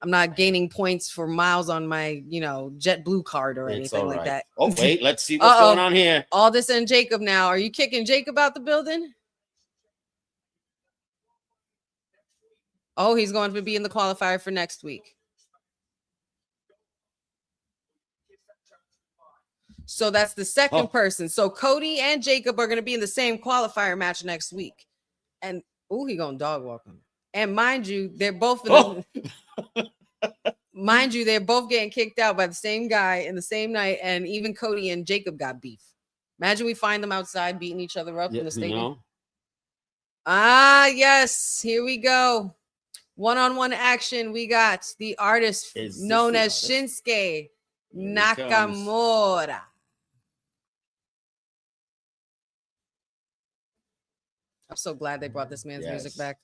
I'm not gaining points for miles on my, JetBlue card or It's anything all like right. that. Oh, wait, let's see what's Uh-oh. going on here. Aldous and Jacob now. Are you kicking Jacob out the building? Oh, he's going to be in the qualifier for next week. So that's the second person. So Cody and Jacob are going to be in the same qualifier match next week. And he going to dog walk him. And mind you, they're both mind you, they're both getting kicked out by the same guy in the same night. And even Cody and Jacob got beef. Imagine we find them outside beating each other up in the stadium. Ah, yes. Here we go. One-on-one action. We got the artist known as Shinsuke Nakamura. I'm so glad they brought this man's music back.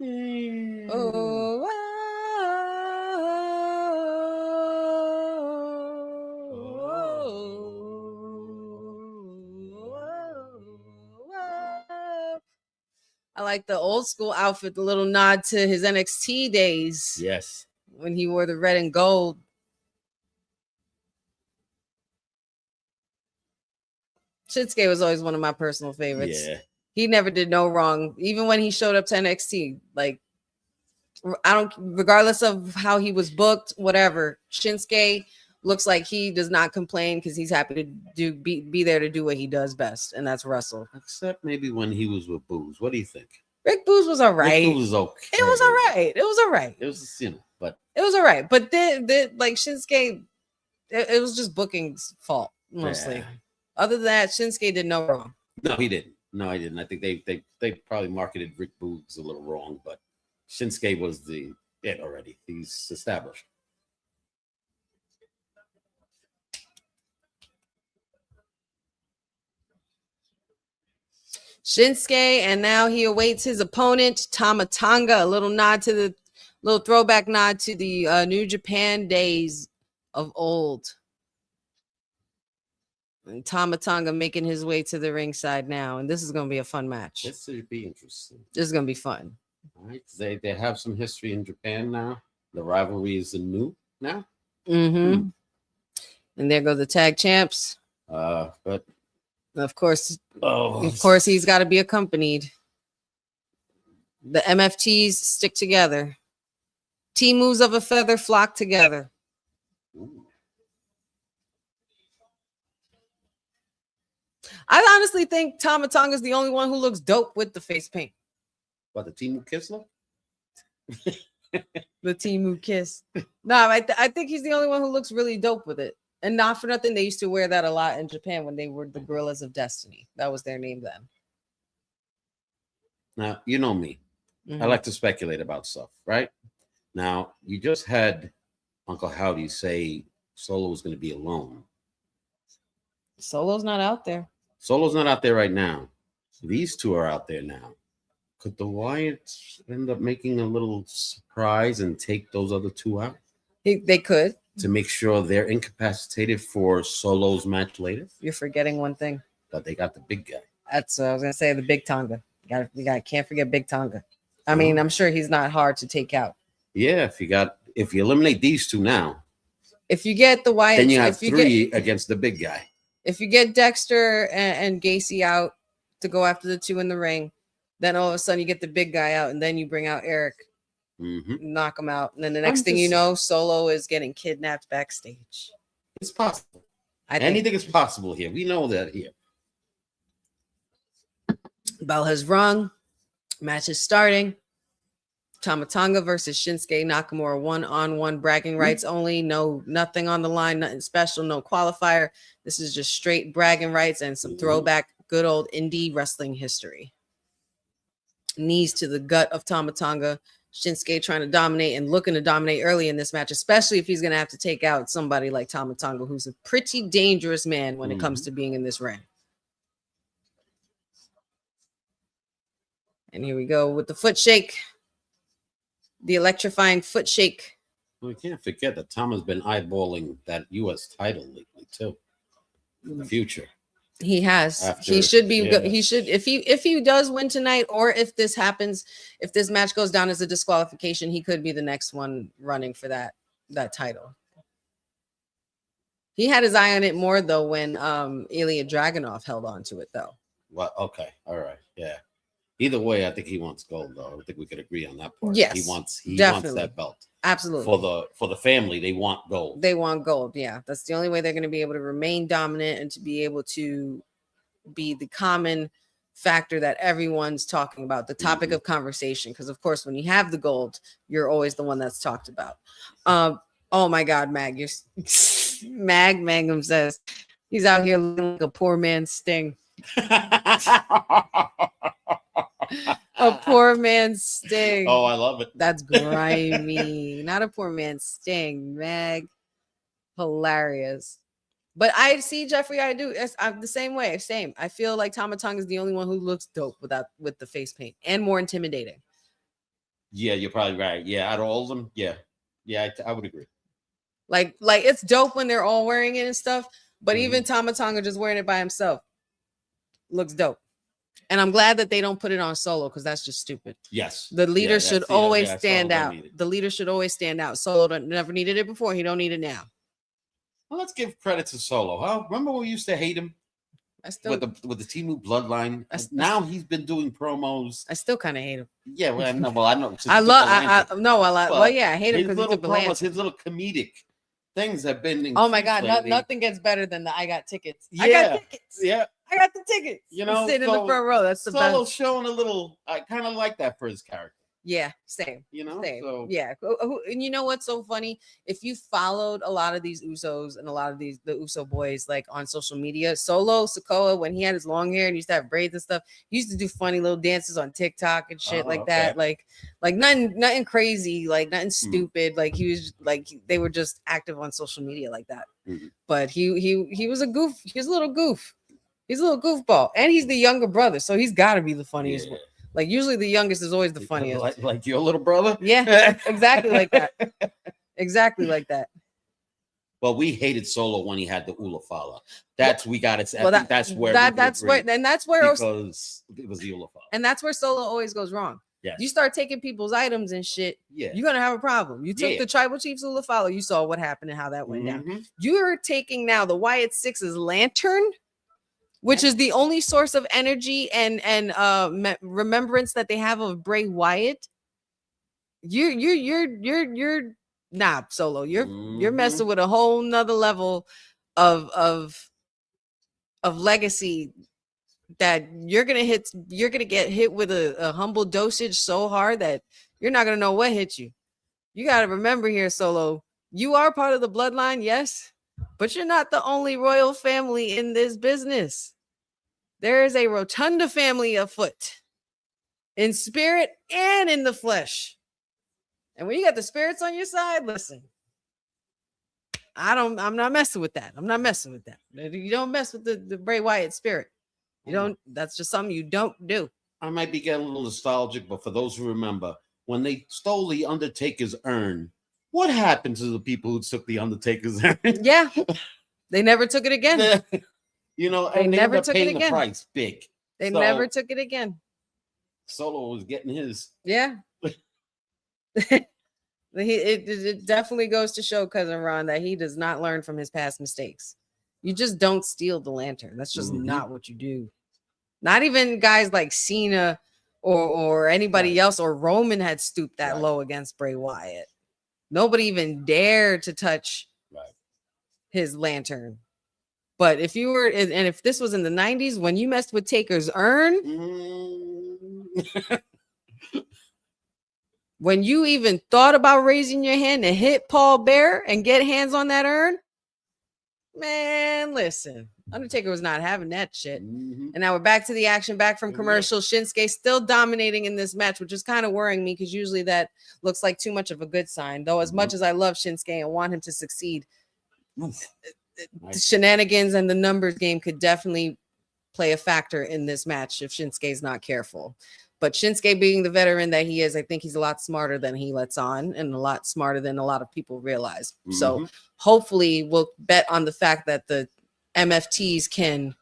Oh, I like the old school outfit, the little nod to his NXT days. Yes. When he wore the red and gold. Shinsuke was always one of my personal favorites. Yeah. He never did no wrong. Even when he showed up to NXT, like, regardless of how he was booked, whatever, Shinsuke looks like he does not complain because he's happy to be there to do what he does best, and that's wrestle. Except maybe when he was with Booze. What do you think? Rick Boogs was all right. Rick Boogs was okay. It was all right. It was all right. It was, you know, but it was all right. But then like Shinsuke, it was just booking's fault mostly. Yeah. Other than that, Shinsuke did no wrong. No, he didn't. No, I didn't. I think they probably marketed Rick Boogs a little wrong, but Shinsuke was it already. He's established. Shinsuke, and now he awaits his opponent, Tama Tonga. A little throwback nod to the New Japan days of old. And Tama Tonga making his way to the ringside now, and this is going to be a fun match. This should be interesting. This is going to be fun. All right, they have some history in Japan now. The rivalry is new now. Mm-hmm. And there go the tag champs. But of course, he's got to be accompanied. The MFTs stick together. Team moves of a feather flock together. Ooh. I honestly think Tama Tonga is the only one who looks dope with the face paint. What, the team who kissed look? The team who kissed. No, I think he's the only one who looks really dope with it. And not for nothing, they used to wear that a lot in Japan when they were the Gorillas of Destiny. That was their name then. Now, you know me. Mm-hmm. I like to speculate about stuff, right? Now, you just had Uncle Howdy say Solo was going to be alone. Solo's not out there. Solo's not out there right now. These two are out there now. Could the Wyatts end up making a little surprise and take those other two out? They could. To make sure they're incapacitated for Solo's match later? You're forgetting one thing. But they got the big guy. That's what I was going to say, the Big Tonga. Can't forget Big Tonga. I mean, I'm sure he's not hard to take out. Yeah, if you eliminate these two now. If you get the Wyatts, then you have three against the big guy. If you get Dexter and Gacy out to go after the two in the ring, then all of a sudden you get the big guy out, and then you bring out Eric, knock him out, and then the next thing you know, Solo is getting kidnapped backstage. It's possible. Anything is possible here. We know that here. Bell has rung. Match is starting. Tama Tonga versus Shinsuke Nakamura, 1-on-1 bragging rights only. Nothing on the line, nothing special, no qualifier. This is just straight bragging rights and some throwback good old indie wrestling history. Knees to the gut of Tama Tonga. Shinsuke trying to dominate and looking to dominate early in this match, especially if he's going to have to take out somebody like Tama Tonga, who's a pretty dangerous man when it comes to being in this ring. And here we go with the foot shake. The electrifying foot shake. We can't forget that Tom has been eyeballing that U.S. title lately too. In the future, he has. He should be. He should. If he does win tonight, or if this happens, if this match goes down as a disqualification, he could be the next one running for that title. He had his eye on it more though when Ilya Dragunov held on to it though. What? Okay. All right. Yeah. Either way, I think he wants gold, though. I think we could agree on that part. Yes, he wants that belt. Absolutely. For the family, they want gold. They want gold. Yeah, that's the only way they're going to be able to remain dominant and to be able to be the common factor that everyone's talking about, the topic of conversation. Because of course, when you have the gold, you're always the one that's talked about. Oh my God, Mag, Mag Mangum says he's out here looking like a poor man's Sting. A poor man's Sting. Oh, I love it. That's grimy. Not a poor man's Sting, Mag. Hilarious. But I see, Jeffrey, I do. I'm the same way. Same. I feel like Tama Tonga is the only one who looks dope with the face paint and more intimidating. Yeah, you're probably right. Yeah, out of all of them, yeah, I would agree. Like it's dope when they're all wearing it and stuff. But even Tama Tonga just wearing it by himself looks dope. And I'm glad that they don't put it on Solo because that's just stupid. Yes. The leader should always stand out. The leader should always stand out. Solo never needed it before. He don't need it now. Well, let's give credit to Solo. Huh? Remember when we used to hate him with the Timu bloodline? Now he's been doing promos. I still kind of hate him. Yeah, well, I know. Well, I know. I hate him because he's a his little comedic things have been. Oh my God, lately. nothing gets better than the I got tickets. I Yeah, got tickets. yeah. I got the tickets. You know, sitting in the front row. That's the Solo best. showing a little. I kind of like that for his character. Yeah, same. You know, same. so Yeah. And you know what's so funny? If you followed a lot of these Usos and a lot of the Uso boys like on social media, Solo Sikoa, when he had his long hair and used to have braids and stuff, he used to do funny little dances on TikTok and shit like that. Like nothing crazy, like nothing stupid. Like he was like they were just active on social media like that. But he was a goof. He was a little goof. He's a little goofball, and he's the younger brother, so he's got to be the funniest one. Like usually the youngest is always the funniest. Like your little brother? Yeah, exactly like that. Exactly like that. Well, we hated Solo when he had the Ulafala. That's we got it. Well, that's where that's where because it was the Ulafala. And that's where Solo always goes wrong. Yeah. You start taking people's items and shit, yeah, you're gonna have a problem. You took the tribal chief's Ulafala, you saw what happened and how that went down. You're taking now the Wyatt Six's lantern, which is the only source of energy and remembrance that they have of Bray Wyatt. You're nah, Solo. You're messing with a whole nother level of legacy that you're gonna get hit with a humble dosage so hard that you're not gonna know what hit you. You gotta remember here, Solo. You are part of the bloodline, yes, but you're not the only royal family in this business. There is a Rotunda family afoot in spirit and in the flesh. And when you got the spirits on your side, listen, I'm not messing with that. I'm not messing with that. You don't mess with the Bray Wyatt spirit. You don't, that's just something you don't do. I might be getting a little nostalgic, but for those who remember, when they stole the Undertaker's urn, what happened to the people who took the Undertaker's urn? Yeah. They never took it again. You know, they and they never ended up took it paying again. the price big. They never took it again. Solo was getting his. Yeah. It definitely goes to show Cousin Ron that he does not learn from his past mistakes. You just don't steal the lantern. That's just not what you do. Not even guys like Cena or anybody else, or Roman had stooped that low against Bray Wyatt. Nobody even dared to touch his lantern. But if you were, and if this was in the 90s, when you messed with Taker's urn, when you even thought about raising your hand to hit Paul Bearer and get hands on that urn, man, listen, Undertaker was not having that shit. And now we're back to the action, back from commercial. Shinsuke still dominating in this match, which is kind of worrying me because usually that looks like too much of a good sign. Though as much as I love Shinsuke and want him to succeed, the shenanigans and the numbers game could definitely play a factor in this match if Shinsuke is not careful. But Shinsuke, being the veteran that he is, I think he's a lot smarter than he lets on and a lot smarter than a lot of people realize. So hopefully we'll bet on the fact that the MFTs can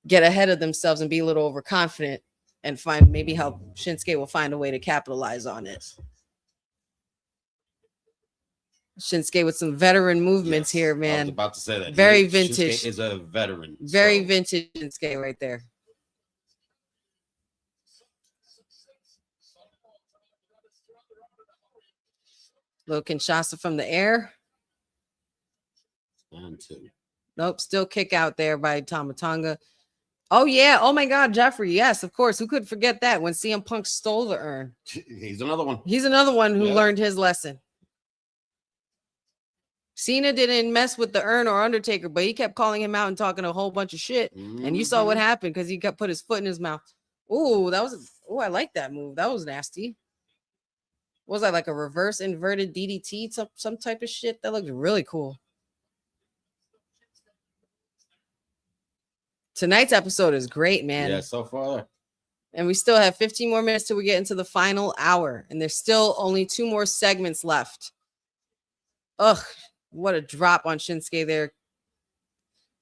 get ahead of themselves and be a little overconfident and find maybe how Shinsuke will find a way to capitalize on it. Shinsuke with some veteran movements here, man. I was about to say that. Very vintage. Shinsuke is a veteran. Very vintage Shinsuke right there. Little Kinshasa from the air. And two. Nope, still kick out there by Tama Tonga. Oh, yeah. Oh, my God, Jeffrey. Yes, of course. Who could forget that when CM Punk stole the urn? He's another one. He's another one who learned his lesson. Cena didn't mess with the urn or Undertaker, but he kept calling him out and talking a whole bunch of shit. And you saw what happened because he kept put his foot in his mouth. Oh, that was, oh, I like that move. That was nasty. What was that, like a reverse inverted DDT? Some type of shit? That looked really cool. Tonight's episode is great, man. Yeah, so far. And we still have 15 more minutes till we get into the final hour. And there's still only 2 more segments left. Ugh, what a drop on Shinsuke there.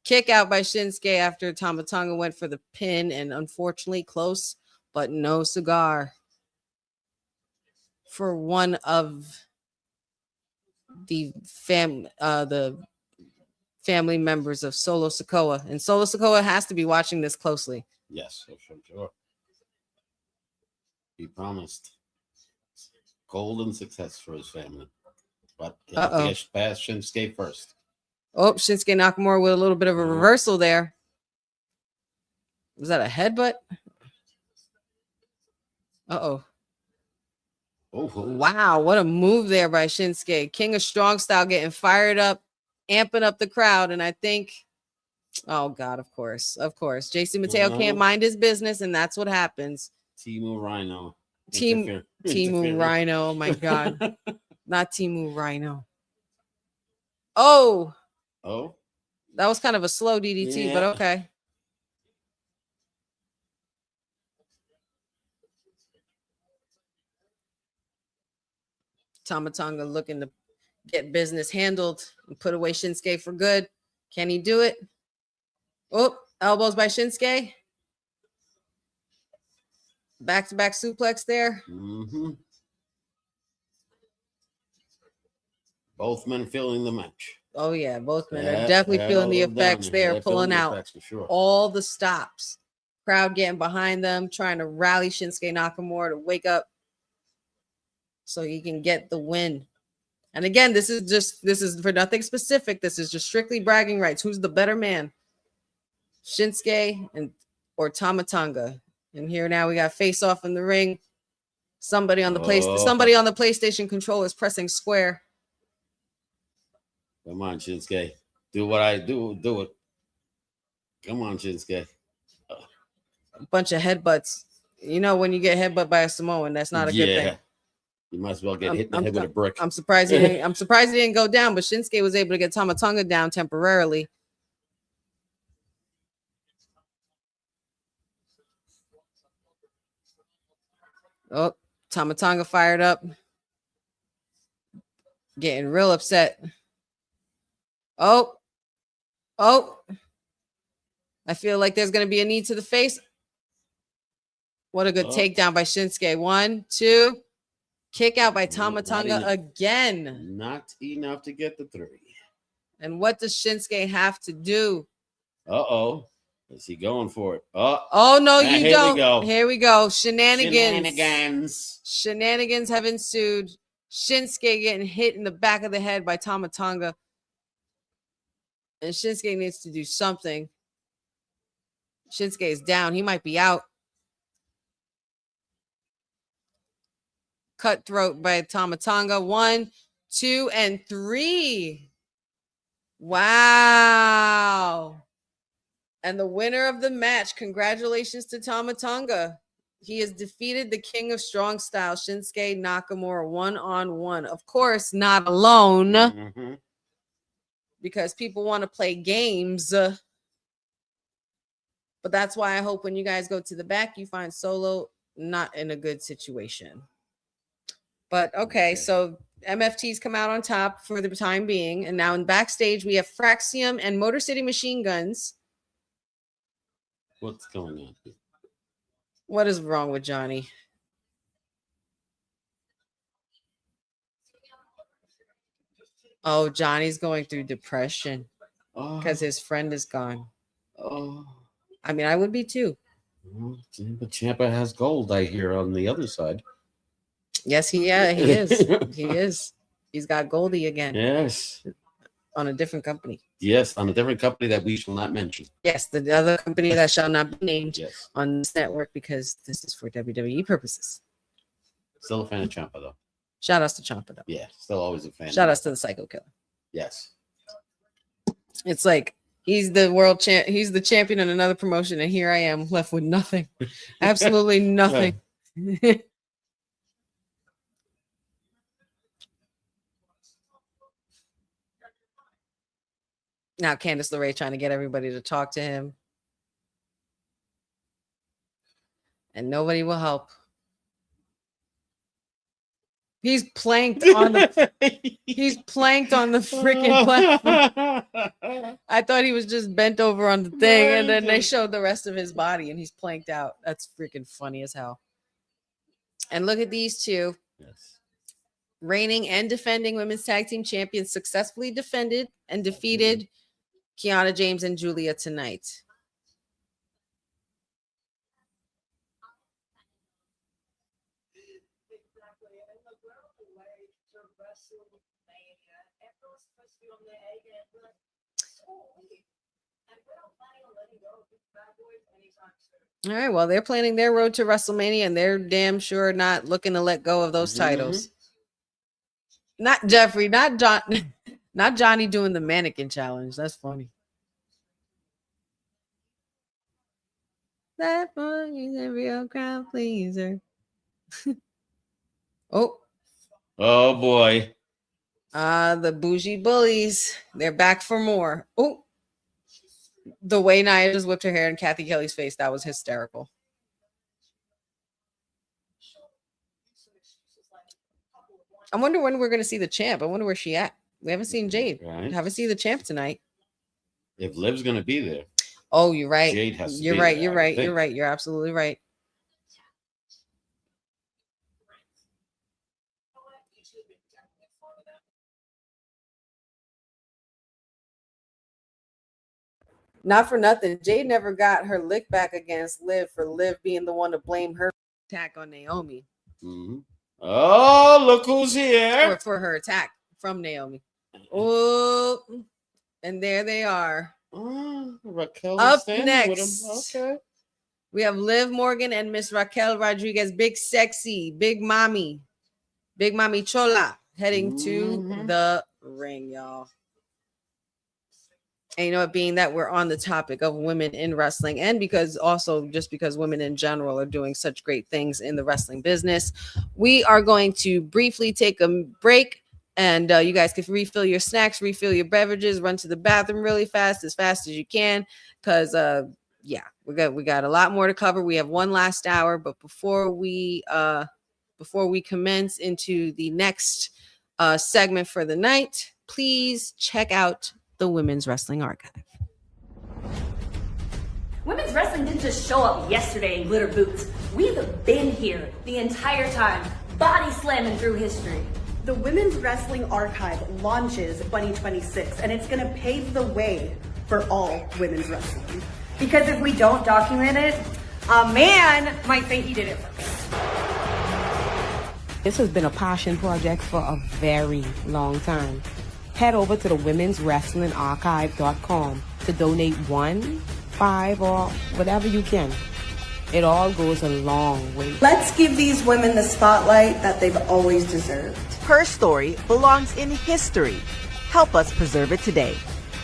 Kick out by Shinsuke after Tama Tonga went for the pin. And unfortunately close, but no cigar for one of the family members of Solo Sikoa. And Solo Sikoa has to be watching this closely. Yes, sure. He promised golden success for his family. But you have to get past Shinsuke first. Oh, Shinsuke Nakamura with a little bit of a reversal there. Was that a headbutt? Uh-oh. Oh, wow, what a move there by Shinsuke. King of Strong Style getting fired up, amping up the crowd. And I think, oh, God, of course. Jason Mateo can't mind his business, and that's what happens. Timu Rhino. Timu Rhino, oh, my God. Not Timu Rhino. Oh. Oh. That was kind of a slow DDT, but okay. Tama Tonga looking to get business handled and put away Shinsuke for good. Can he do it? Oh, elbows by Shinsuke. Back-to-back suplex there. Both men feeling the match. Oh, yeah. Both men are definitely feeling the effects there, pulling out all the stops. Crowd getting behind them, trying to rally Shinsuke Nakamura to wake up so he can get the win. And again, this is for nothing specific. This is just strictly bragging rights. Who's the better man? Shinsuke or Tama Tonga? And here now we got face off in the ring. Somebody on the PlayStation controller is pressing square. Come on, Shinsuke. Do what I do. Do it. Come on, Shinsuke. A bunch of headbutts. You know, when you get headbutt by a Samoan, that's not a good thing. You might as well get hit in the head with a brick. I'm surprised he didn't go down, but Shinsuke was able to get Tama Tonga down temporarily. Oh, Tama Tonga fired up. Getting real upset. Oh. I feel like there's going to be a knee to the face. What a good takedown by Shinsuke. 1, 2. Kick out by Tama Tonga again. Not enough to get the 3. And what does Shinsuke have to do? Uh-oh. Is he going for it? Oh, no, you don't. Here we go. Shenanigans have ensued. Shinsuke getting hit in the back of the head by Tama Tonga. And Shinsuke needs to do something. Shinsuke is down. He might be out. Cutthroat by Tama Tonga. 1, 2, and 3. Wow. And the winner of the match, congratulations to Tama Tonga. He has defeated the King of Strong Style, Shinsuke Nakamura, 1-on-1. Of course, not alone. Because people want to play games. But that's why I hope when you guys go to the back, you find Solo not in a good situation. But okay, so MFTs come out on top for the time being. And now in backstage, we have Fraxium and Motor City Machine Guns. What's going on here? What is wrong with Johnny? Oh, Johnny's going through depression because his friend is gone. Oh, I mean, I would be too. But Ciampa has gold, I hear, on the other side. Yes, he is. He is. He's got Goldie again. Yes. On a different company. Yes, on a different company that we shall not mention. Yes, the other company that shall not be named Yes. on this network because this is for WWE purposes. Still a fan of Ciampa, though. Shout outs to Ciampa, though. Yeah, still always a fan. Shout outs to the Psycho Killer. Yes. It's like he's the world champ. He's the champion in another promotion, and here I am left with nothing. Absolutely nothing. Now Candice LeRae trying to get everybody to talk to him. And nobody will help. He's planked on the freaking platform. I thought he was just bent over on the thing, and then they showed the rest of his body and he's planked out. That's freaking funny as hell. And look at these two. Yes. Reigning and defending women's tag team champions successfully defended and defeated KIANA James and Giulia tonight. All right, well, they're planning their road to WrestleMania, and they're damn sure not looking to let go of those titles. Not Jeffrey, not John, not Johnny doing the mannequin challenge. That's funny. That boy is a real crowd pleaser. Oh, boy. the bougie bullies. They're back for more. Oh, the way Nia just whipped her hair in Kathy Kelly's face, that was hysterical. I wonder when we're going to see the champ. I wonder where she at. We haven't seen Jade. Right. Haven't seen the champ tonight. If Liv's going to be there. Oh, you're right. Jade has to You're be right. there, You're I right. think. You're right. You're absolutely right. Not for nothing. Jade never got her lick back against Liv for Liv being the one to blame her attack on Naomi. Mm-hmm. Oh, look who's here. Or for her attack from Naomi. Oh, and there they are. Oh, Raquel Up standing next, with him. Okay. we have Liv Morgan and Miss Raquel Rodriguez, big sexy, big mommy Chola, heading to the ring, y'all. And you know, it being that we're on the topic of women in wrestling, and because also just because women in general are doing such great things in the wrestling business, we are going to briefly take a break. And you guys can refill your snacks, refill your beverages, run to the bathroom really fast as you can, because yeah, we got a lot more to cover. We have one last hour, but before we commence into the next segment for the night, please check out the Women's Wrestling Archive. Women's wrestling didn't just show up yesterday in glitter boots. We've been here the entire time, body slamming through history. The Women's Wrestling Archive launches 2026, and it's going to pave the way for all women's wrestling. Because if we don't document it, a man might think he did it first. This has been a passion project for a very long time. Head over to the womenswrestlingarchive.com to donate 1, 5, or whatever you can. It all goes a long way. Let's give these women the spotlight that they've always deserved. Her story belongs in history. Help us preserve it today.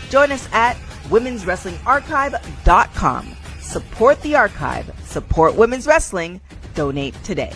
Join us at womenswrestlingarchive.com. Support the archive. Support women's wrestling. Donate today.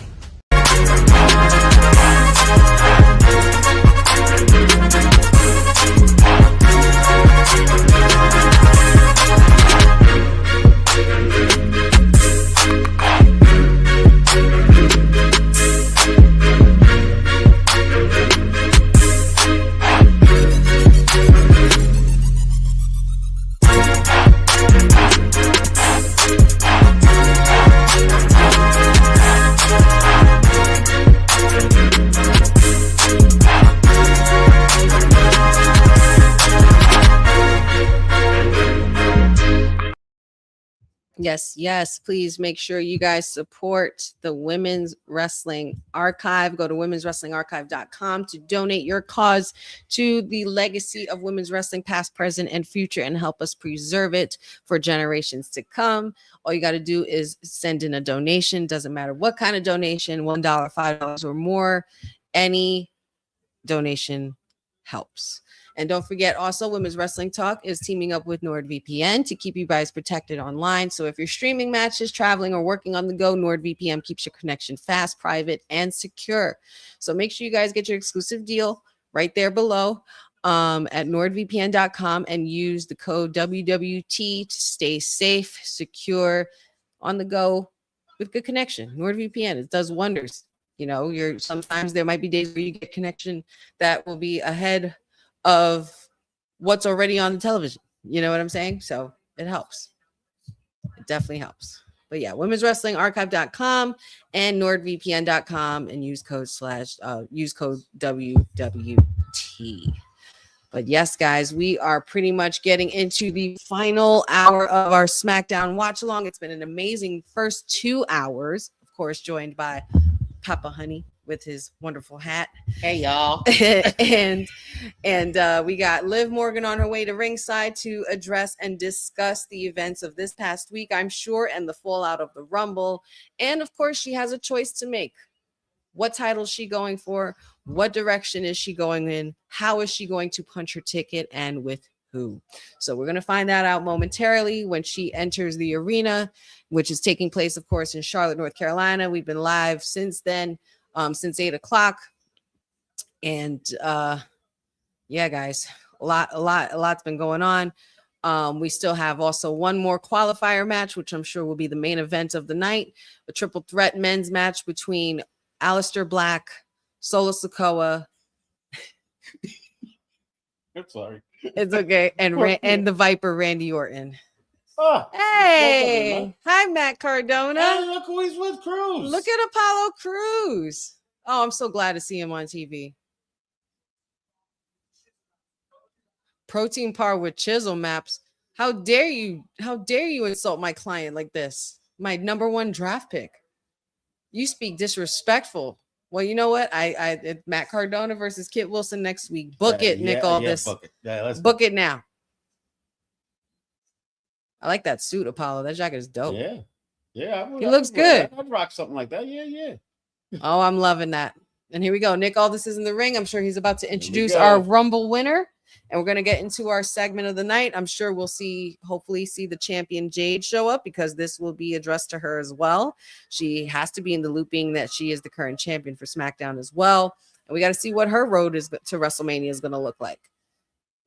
Yes, please make sure you guys support the Women's Wrestling Archive. Go to womenswrestlingarchive.com to donate your cause to the legacy of women's wrestling, past, present, and future, and help us preserve it for generations to come. All you got to do is send in a donation. Doesn't matter what kind of donation, $1, $5, or more. Any donation helps. And don't forget, also, Women's Wrestling Talk is teaming up with NordVPN to keep you guys protected online. So if you're streaming matches, traveling, or working on the go, NordVPN keeps your connection fast, private, and secure. So make sure you guys get your exclusive deal right there below at nordvpn.com and use the code WWT to stay safe, secure, on the go with good connection. NordVPN, it does wonders. You know, sometimes there might be days where you get connection that will be ahead of what's already on the television. You know what I'm saying? So it helps. It definitely helps. But yeah, womenswrestlingarchive.com and nordvpn.com and use code WWT. But yes, guys, we are pretty much getting into the final hour of our SmackDown watch along. It's been an amazing first 2 hours, of course, joined by Papa Honey, with his wonderful hat. Hey, y'all. and we got Liv Morgan on her way to ringside to address and discuss the events of this past week, I'm sure, and the fallout of the Rumble. And of course, she has a choice to make. What title is she going for? What direction is she going in? How is she going to punch her ticket, and with who? So we're going to find that out momentarily when she enters the arena, which is taking place, of course, in Charlotte, North Carolina. We've been live since then, since 8 o'clock. And yeah, guys, a lot's been going on. We still have also one more qualifier match, which I'm sure will be the main event of the night, a triple threat men's match between Aleister Black, Solo Sikoa. I'm sorry. It's okay. And and the Viper, Randy Orton. Oh, Hey, hi, Matt Cardona. hey, look who he's with, Cruz. Look at Apollo Crews. Oh, I'm so glad to see him on TV. Protein par with chisel maps. How dare you? How dare you insult my client like this? My #1 draft pick. You speak disrespectful. Well, you know what? I Matt Cardona versus Kit Wilson next week. Book it, Nick. Book it. Yeah, let's book it now. I like that suit, Apollo. That jacket is dope. Yeah. He looks good. I'd rock something like that. Yeah. Oh, I'm loving that. And here we go. Nick Aldis is in the ring. I'm sure he's about to introduce go. our Rumble winner. And we're going to get into our segment of the night. I'm sure we'll hopefully see the champion Jade show up, because this will be addressed to her as well. She has to be in the loop, being that she is the current champion for SmackDown as well. And we got to see what her road to WrestleMania is going to look like.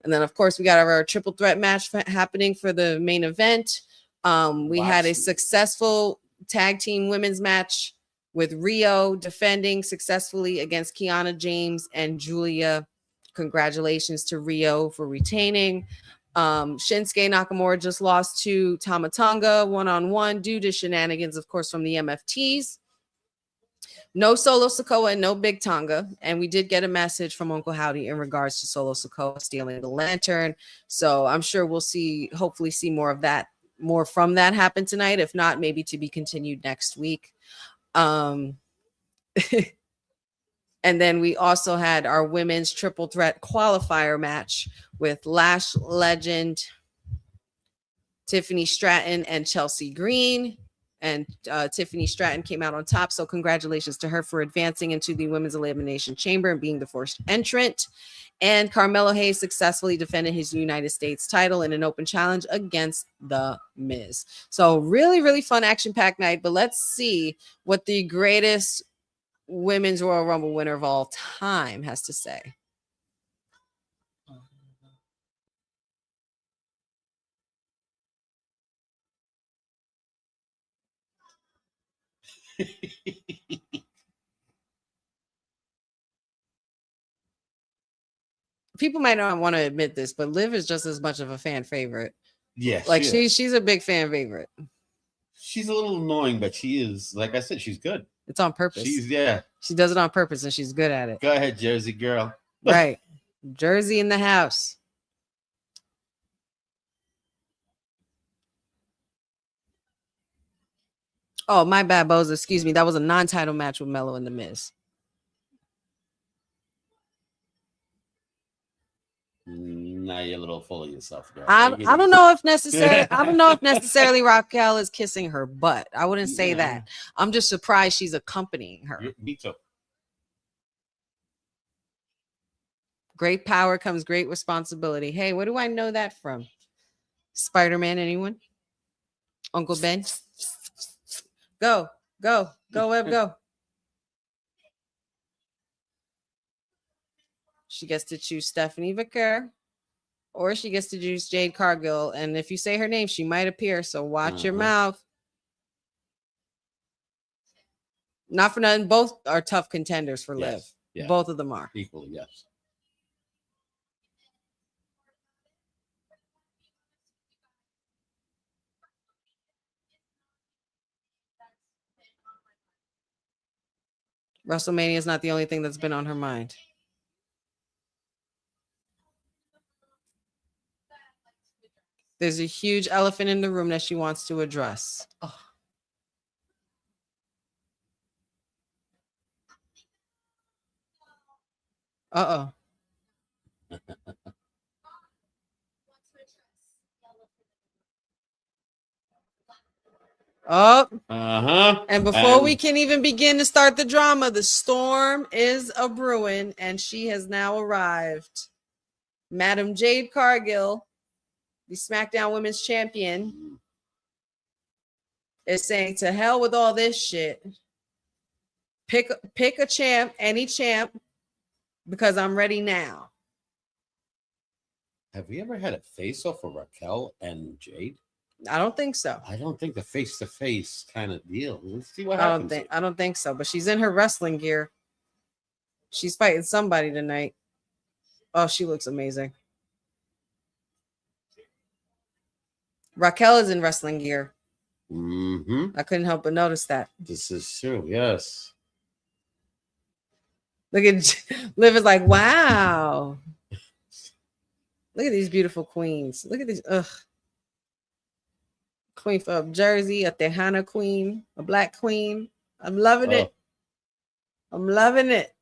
And then, of course, we got our triple threat match happening for the main event. We had a successful tag team women's match with RHIYO defending successfully against KIANA James and GIULIA. Congratulations to RHIYO for retaining. Shinsuke Nakamura just lost to Tama Tonga one-on-one due to shenanigans, of course, from the MFTs. No Solo Sikoa and no Big Tonga. And we did get a message from Uncle Howdy in regards to Solo Sikoa stealing the lantern. So I'm sure we'll hopefully see more from that happen tonight. If not, maybe to be continued next week. And then we also had our women's triple threat qualifier match with Lash legend Tiffany Stratton and Chelsea Green. And Tiffany Stratton came out on top. So congratulations to her for advancing into the Women's Elimination Chamber and being the first entrant. And Carmelo Hayes successfully defended his United States title in an open challenge against The Miz. So really, really fun action-packed night. But let's see what the greatest Women's Royal Rumble winner of all time has to say. People might not want to admit this, but Liv is just as much of a fan favorite. Yes, like she's a big fan favorite. She's a little annoying, but she is, like I said, she's good. It's on purpose. She does it on purpose, and she's good at it. Go ahead, Jersey girl. Right. Jersey in the house. Oh, my bad, Boza. Excuse me. That was a non-title match with Melo and The Miz. Now you're a little full of yourself, girl. I don't know if necessarily Raquel is kissing her butt. I wouldn't say that. I'm just surprised she's accompanying her. Me too. Great power comes great responsibility. Hey, where do I know that from? Spider-Man, anyone? Uncle Ben? Go, Web, go. She gets to choose Stephanie Vicker, or she gets to choose Jade Cargill. And if you say her name, she might appear. So watch your mouth. Not for nothing. Both are tough contenders for Liv. Yeah. Both of them are. Equally, yes. WrestleMania is not the only thing that's been on her mind. There's a huge elephant in the room that she wants to address. Oh. Uh-oh. Oh, Uh-huh. and before we can even begin to start the drama, the storm is a brewing, and she has now arrived. Madam Jade Cargill, the SmackDown Women's Champion, is saying to hell with all this shit. Pick a champ, any champ, because I'm ready now. Have we ever had a face-off of Raquel and Jade? I don't think so. I don't think the face-to-face kind of deal. Let's see what happens. I don't think so, but she's in her wrestling gear. She's fighting somebody tonight. Oh, she looks amazing. Raquel is in wrestling gear. Mm-hmm. I couldn't help but notice that. This is true, yes. Look at Liv is like, wow. Look at these beautiful queens. Look at these. Ugh. Queen from Jersey, a Tejana queen, a black queen. I'm loving it. I'm loving it.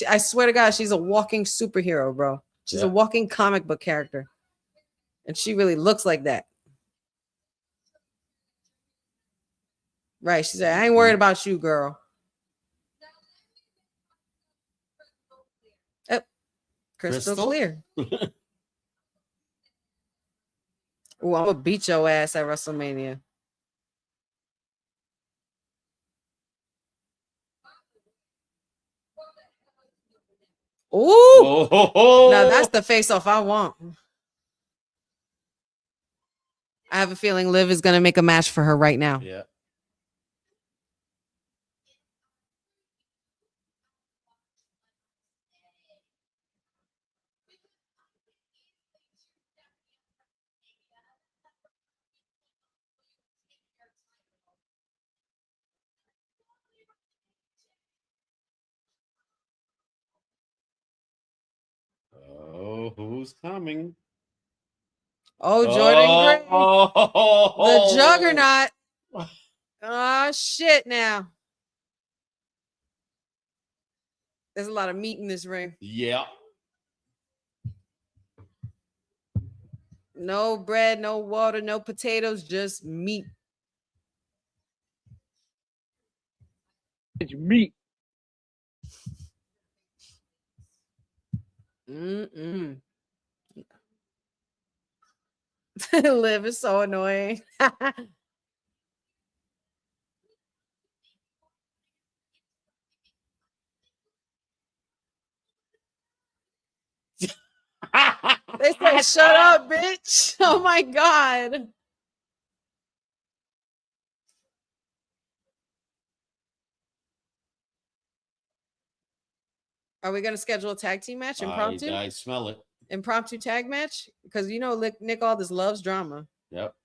I swear to God, she's a walking superhero, bro. She's a walking comic book character. And she really looks like that. Right. She said, I ain't worried about you, girl. Oh, crystal clear. Oh, I'm gonna beat your ass at WrestleMania. Ooh, now that's the face-off I want. I have a feeling Liv is gonna make a match for her right now. Yeah. Oh, who's coming? Oh, Jordan Gray, the juggernaut. Oh, shit now. There's a lot of meat in this ring. Yeah. No bread, no water, no potatoes, just meat. It's meat. Mm-mm. Liv is so annoying. They said, shut up, bitch. Oh my God. Are we going to schedule a tag team match? Impromptu? I smell it. Impromptu tag match? Because you know Nick Aldis loves drama. Yep.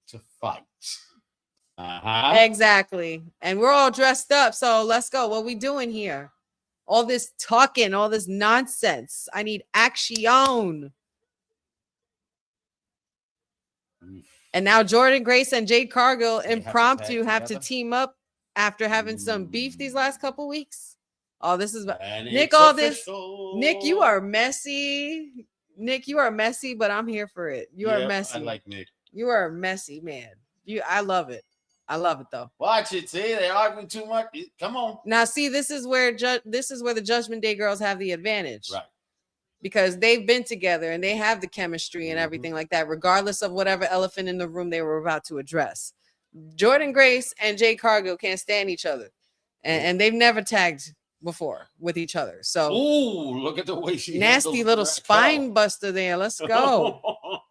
To fight. Uh-huh. Exactly. And we're all dressed up. So let's go. What we doing here? All this talking, all this nonsense. I need action. And now Jordan Grace and Jade Cargill impromptu have to team up after having some beef these last couple weeks. Oh, this is Nick Aldis. Nick, you are messy. Nick, you are messy, but I'm here for it. You are messy. I like Nick. You are a messy man. I love it. I love it though. Watch it. See, they're arguing too much. Come on. Now, see, this is where the Judgment Day girls have the advantage, right? Because they've been together and they have the chemistry and everything like that, regardless of whatever elephant in the room they were about to address. Jordan Grace and Jade Cargill can't stand each other, and they've never tagged before with each other. So, ooh, look at the way she nasty little spine buster there. Let's go.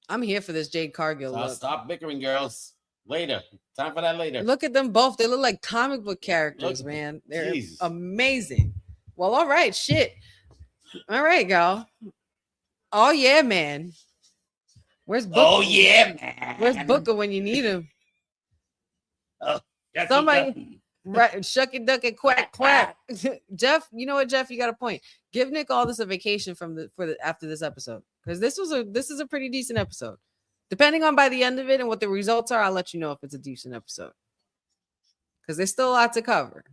I'm here for this Jade Cargill look. Stop bickering, girls. Later. Time for that later. Look at them both. They look like comic book characters, man. They're amazing. Well, all right. Shit. All right, y'all. Oh, yeah, man. Where's Booker? Oh, yeah, man. Where's Booker when you need him? Oh, somebody, right? Shuck it, duck it, quack, quack. Jeff, you know what, Jeff? You got a point. Give Nick Aldis a vacation after this episode, because this is a pretty decent episode. Depending on by the end of it and what the results are, I'll let you know if it's a decent episode. because there's still a lot to cover.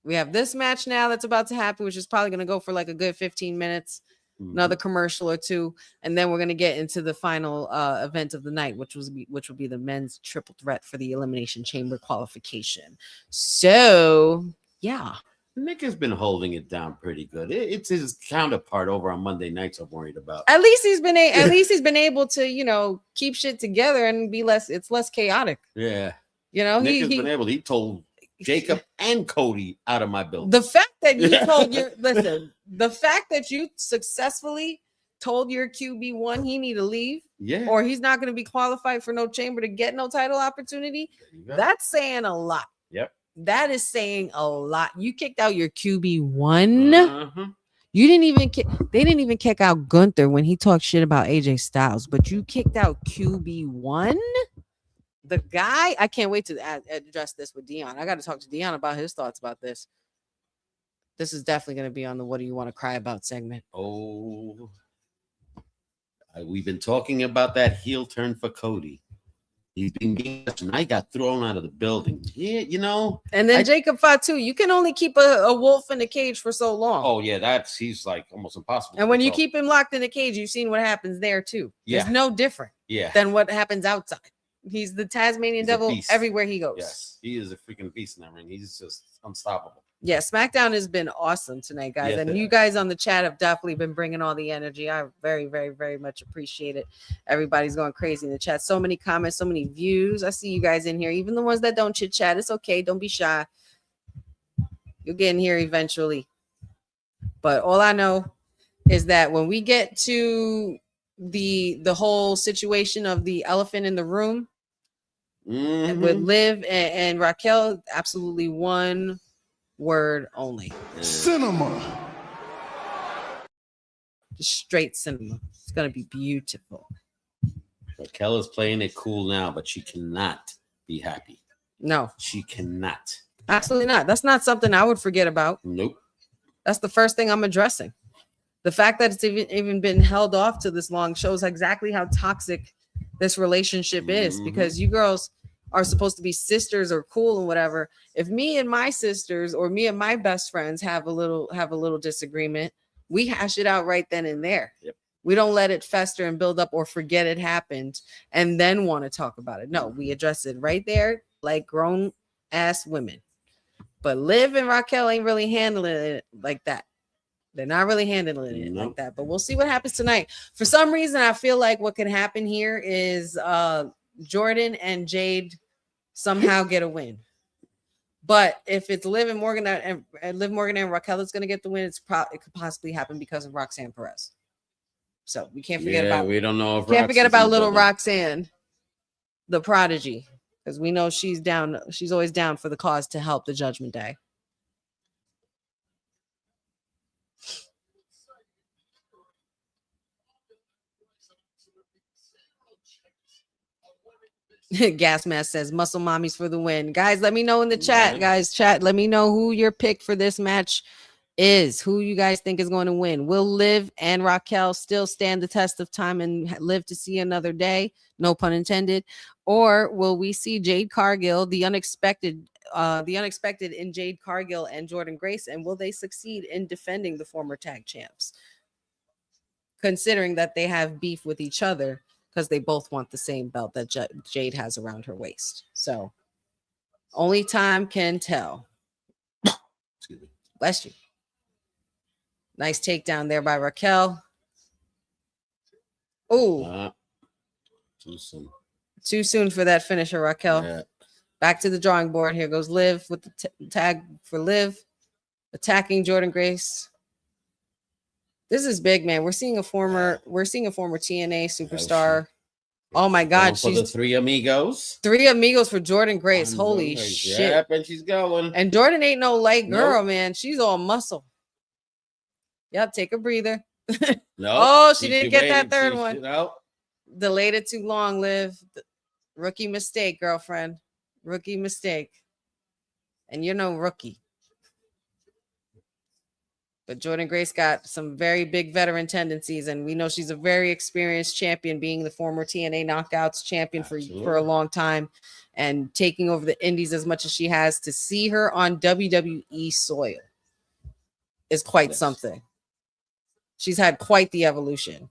We have this match now that's about to happen, which is probably going to go for like a good 15 minutes, another commercial or two, and then we're going to get into the final event of the night, which will be the men's triple threat for the Elimination Chamber qualification. So, yeah. Nick has been holding it down pretty good. It's his counterpart over on Monday nights I'm worried about. At least he's been able to, keep shit together and it's less chaotic. Yeah. Nick has been able. He told Jacob and Cody out of my building. The fact that you the fact that you successfully told your QB1 he need to leave, or he's not going to be qualified for no chamber to get no title opportunity, that's saying a lot. Yep. That is saying a lot. You kicked out your QB1. You didn't even they didn't even kick out Gunther when he talked shit about AJ Styles, but you kicked out QB1. The guy, I can't wait to address this with Dion. I got to talk to Dion about his thoughts about this. This is definitely going to be on the "What Do You Want to Cry About" segment. Oh, we've been talking about that heel turn for Cody. He's been being and I got thrown out of the building. Yeah, And then Jacob Fatu, you can only keep a wolf in the cage for so long. Oh, yeah, he's like almost impossible. And when you keep him locked in the cage, you've seen what happens there too. Yeah. It's no different than what happens outside. He's the Tasmanian devil everywhere he goes. Yes, he is a freaking beast in that ring. He's just unstoppable. Yeah, SmackDown has been awesome tonight, guys. And you guys on the chat have definitely been bringing all the energy. I very, very, very much appreciate it. Everybody's going crazy in the chat. So many comments, so many views. I see you guys in here. Even the ones that don't chit chat, it's okay. Don't be shy. You'll get in here eventually. But all I know is that when we get to the whole situation of the elephant in the room with Liv and Raquel, absolutely one word only. Cinema. Just straight cinema. It's gonna be beautiful. Raquel is playing it cool now, but she cannot be happy. No, she cannot. Absolutely not. That's not something I would forget about. Nope. That's the first thing I'm addressing. The fact that it's even been held off to this long shows exactly how toxic this relationship is, because you girls are supposed to be sisters or cool and whatever. If me and my sisters or me and my best friends have a little disagreement, we hash it out right then and there. Yep. We don't let it fester and build up or forget it happened and then want to talk about it. No, we address it right there like grown ass women. But Liv and Raquel ain't really handling it like that. They're not really handling it like that. But we'll see what happens tonight. For some reason, I feel like what can happen here is Jordan and Jade somehow get a win. But if it's Liv Morgan and Raquel is going to get the win, it could possibly happen because of Roxanne Perez. So we can't forget about. We don't know if can't forget about little Roxanne, the prodigy, because we know she's down. She's always down for the cause to help the Judgment Day. Gas Mask says muscle mommies for the win. Guys, let me know in the chat. Let me know who your pick for this match is. Who you guys think is going to win. Will Liv and Raquel still stand the test of time and live to see another day? No pun intended. Or will we see Jade Cargill, the unexpected in Jade Cargill and Jordan Grace, and will they succeed in defending the former tag champs? Considering that they have beef with each other, because they both want the same belt that Jade has around her waist. So only time can tell. Excuse me. Bless you. Nice takedown there by Raquel. Oh, too soon. Too soon for that finisher, Raquel. Yeah. Back to the drawing board. Here goes Liv with the tag for Liv. Attacking Jordan Grace. This is big, man. We're seeing a former TNA superstar. Oh my God, she's the three amigos. Three amigos for Jordan Grace. Holy shit! Yep, and she's going. And Jordan ain't no light girl, man. She's all muscle. Yep, take a breather. No. Oh, she didn't get that third one. No. Delayed it too long, Liv. Rookie mistake, girlfriend. Rookie mistake. And you're no rookie. But Jordan Grace got some very big veteran tendencies, and we know she's a very experienced champion, being the former TNA Knockouts champion for a long time, and taking over the Indies as much as she has. To see her on WWE soil is quite something. She's had quite the evolution.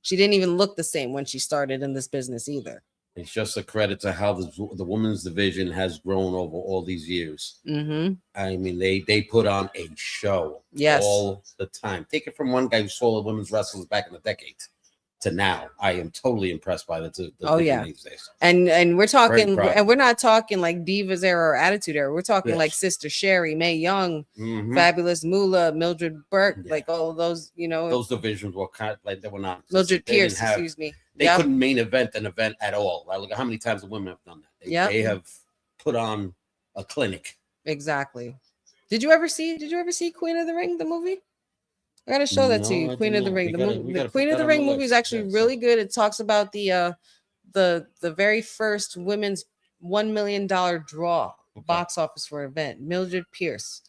She didn't even look the same when she started in this business either. It's just a credit to how the women's division has grown over all these years. Mm-hmm. I mean, they put on a show all the time. Take it from one guy who saw the women's wrestlers back in the decade to now. I am totally impressed by the these days. And we're talking, and we're not talking like Divas era or Attitude era. We're talking like Sister Sherry, Mae Young, Fabulous Moolah, Mildred Burke, like all of those, you know. Those divisions were kind of like they were not. Mildred Pierce, excuse me. They couldn't main event an event at all. Right? Look at how many times the women have done that. They have put on a clinic. Exactly. Did you ever see Queen of the Ring, the movie? I gotta show that to you. Queen of the Ring. The Queen of the Ring movie is actually really good. It talks about the very first women's $1 million draw box office for an event. Mildred Pierce.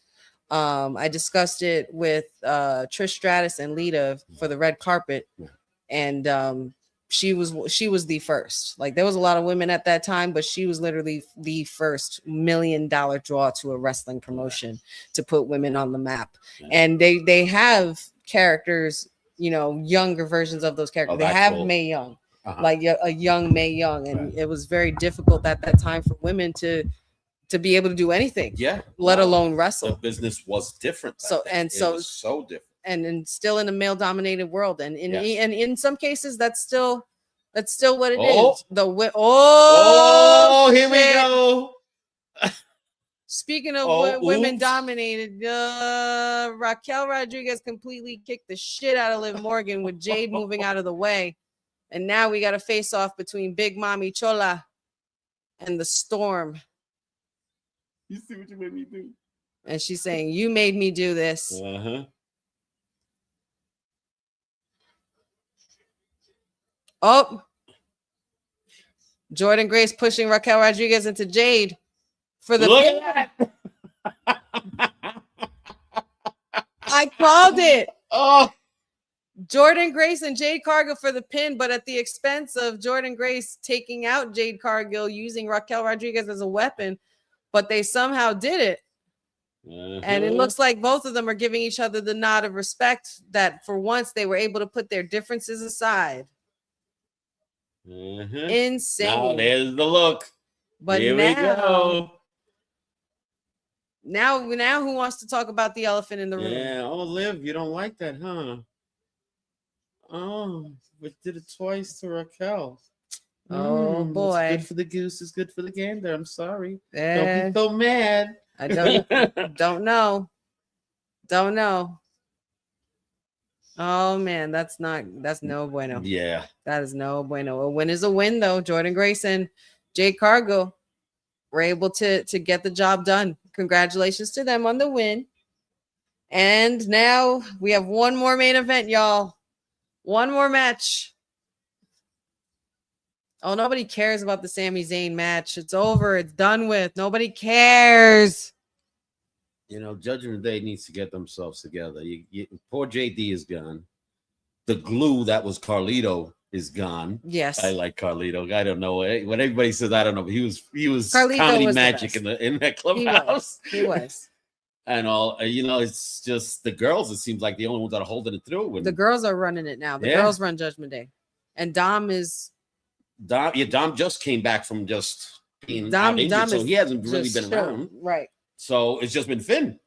I discussed it with Trish Stratus and Lita for the red carpet, and she was the first. Like, there was a lot of women at that time, but she was literally the first $1 million draw to a wrestling promotion to put women on the map. And they have characters, you know, younger versions of those characters. They have cool. Mae Young, like a young Mae Young, and it was very difficult at that time for women to be able to do anything, let alone wrestle. The business was different. So so different. And still in a male dominated world, and in some cases that's still what it is. Here we go. Speaking of women dominated, Raquel Rodriguez completely kicked the shit out of Liv Morgan with Jade moving out of the way, and now we got a face off between Big Mommy Chola and the Storm. You see what you made me do? And she's saying, "You made me do this." Oh, Jordan Grace pushing Raquel Rodriguez into Jade for the pin. I called it. Oh, Jordan Grace and Jade Cargill for the pin, but at the expense of Jordan Grace taking out Jade Cargill, using Raquel Rodriguez as a weapon, but they somehow did it. And it looks like both of them are giving each other the nod of respect that for once they were able to put their differences aside. Insane. Now there's the look. But here we go. Now who wants to talk about the elephant in the room? Yeah. Oh, Liv, you don't like that, huh? Oh, we did it twice to Raquel. Oh boy. It's good for the goose, it's good for the gander. I'm sorry. Don't be so mad. I don't know. Don't know. Oh man, that's no bueno. Yeah. That is no bueno. A win is a win, though. Jordan Grace and Jade Cargill were able to get the job done. Congratulations to them on the win. And now we have one more main event, y'all. One more match. Oh, nobody cares about the Sami Zayn match. It's over. It's done with. Nobody cares. You know, Judgment Day needs to get themselves together. Poor JD is gone. The glue that was Carlito is gone. Yes, I like Carlito. I don't know what everybody says. I don't know, but he was Carlito comedy was magic in that clubhouse. He was. And all, you know, it's just the girls. It seems like the only ones that are holding it through. And the girls are running it now. The girls run Judgment Day, and Dom just came back from just being out injured, so he hasn't really been around. Right. So it's just been Finn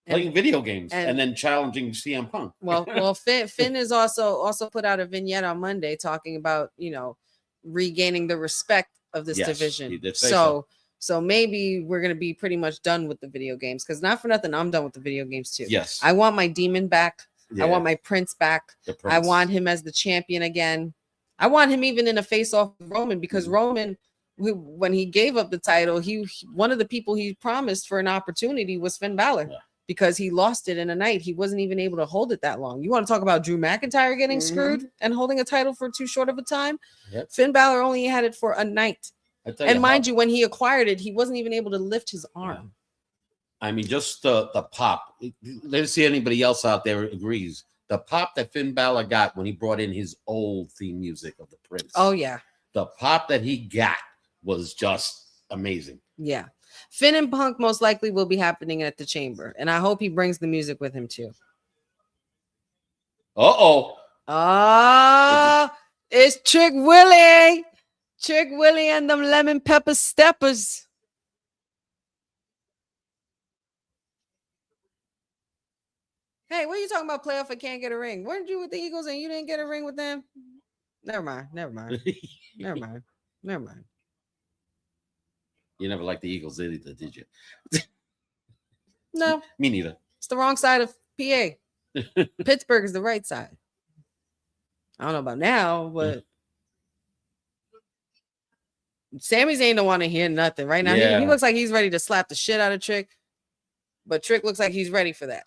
playing video games and then challenging CM Punk. Well, Finn is also put out a vignette on Monday talking about, you know, regaining the respect of this division. He did say so maybe we're gonna be pretty much done with the video games, because not for nothing, I'm done with the video games too. Yes. I want my Demon back. Yeah. I want my Prince back. I want him as the champion again. I want him even in a face-off with Roman, because Roman, when he gave up the title, one of the people he promised for an opportunity was Finn Balor, because he lost it in a night. He wasn't even able to hold it that long. You want to talk about Drew McIntyre getting screwed and holding a title for too short of a time? Yep. Finn Balor only had it for a night. And mind you, when he acquired it, he wasn't even able to lift his arm. I mean, just the pop. Let's see anybody else out there agrees. The pop that Finn Balor got when he brought in his old theme music of the Prince. Oh yeah. The pop that he got was just amazing. Yeah. Finn and Punk most likely will be happening at the Chamber, and I hope he brings the music with him too. Uh-oh. It's Trick Willie. Trick Willie and them lemon pepper steppers. Hey, what are you talking about? Playoff and can't get a ring. Weren't you with the Eagles and you didn't get a ring with them? Never mind. Never mind. Never mind. Never mind. You never liked the Eagles either, did you? No. Me neither. It's the wrong side of PA. Pittsburgh is the right side. I don't know about now, but Sami Zayn don't want to hear nothing right now. Yeah. He looks like he's ready to slap the shit out of Trick, but Trick looks like he's ready for that.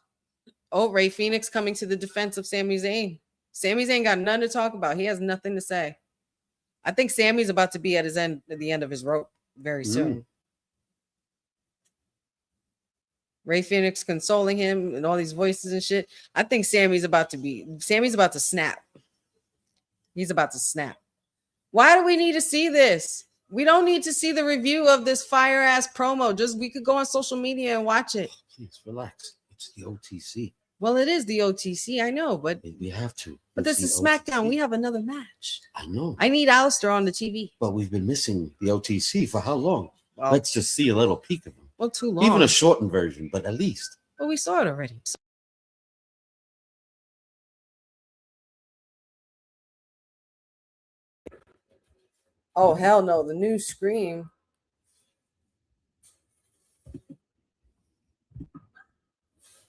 Oh, Ray Phoenix coming to the defense of Sami Zayn. Sami Zayn got nothing to talk about. He has nothing to say. I think Sammy's about to be at the end of his rope very soon. Ray Phoenix consoling him and all these voices and shit. I think Sammy's about to snap. He's about to snap. Why do we need to see this? We don't need to see the review of this fire ass promo. We could go on social media and watch it. Please relax. It's the OTC. Well, it is the OTC, I know, but we have to. But this is SmackDown. We have another match. I know. I need Alistair on the TV. But we've been missing the OTC for how long? Well, let's just see a little peek of them. Well, too long. Even a shortened version, but at least. But we saw it already. Oh, hell no. The new Scream.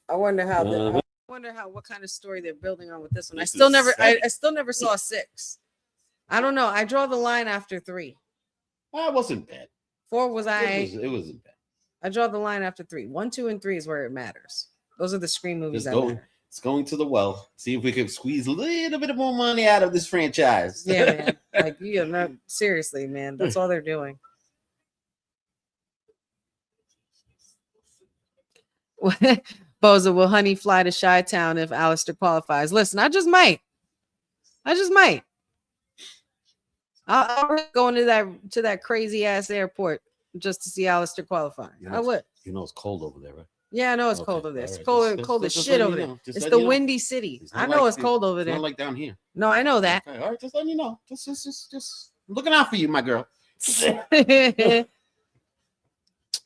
I wonder how what kind of story they're building on with this one. I still never saw 6. I don't know. I draw the line after 3. Well, it wasn't bad. 4 was It wasn't bad. I draw the line after 3. 1, 2, and 3 is where it matters. Those are the Scream movies that matter. It's going to the well. See if we can squeeze a little bit more money out of this franchise. Yeah, man. Like, no, seriously, man. That's all they're doing. Boza, will Honey fly to Chi-Town if Alistair qualifies? Listen, I just might. I'll go into that crazy ass airport just to see Alistair qualify. I would. You know it's cold over there, right? Yeah, I know it's cold over there. It's cold as shit over there. It's the windy city. I know it's cold over there. Not like down here. No, I know that. Okay, all right, just let me know. Just looking out for you, my girl.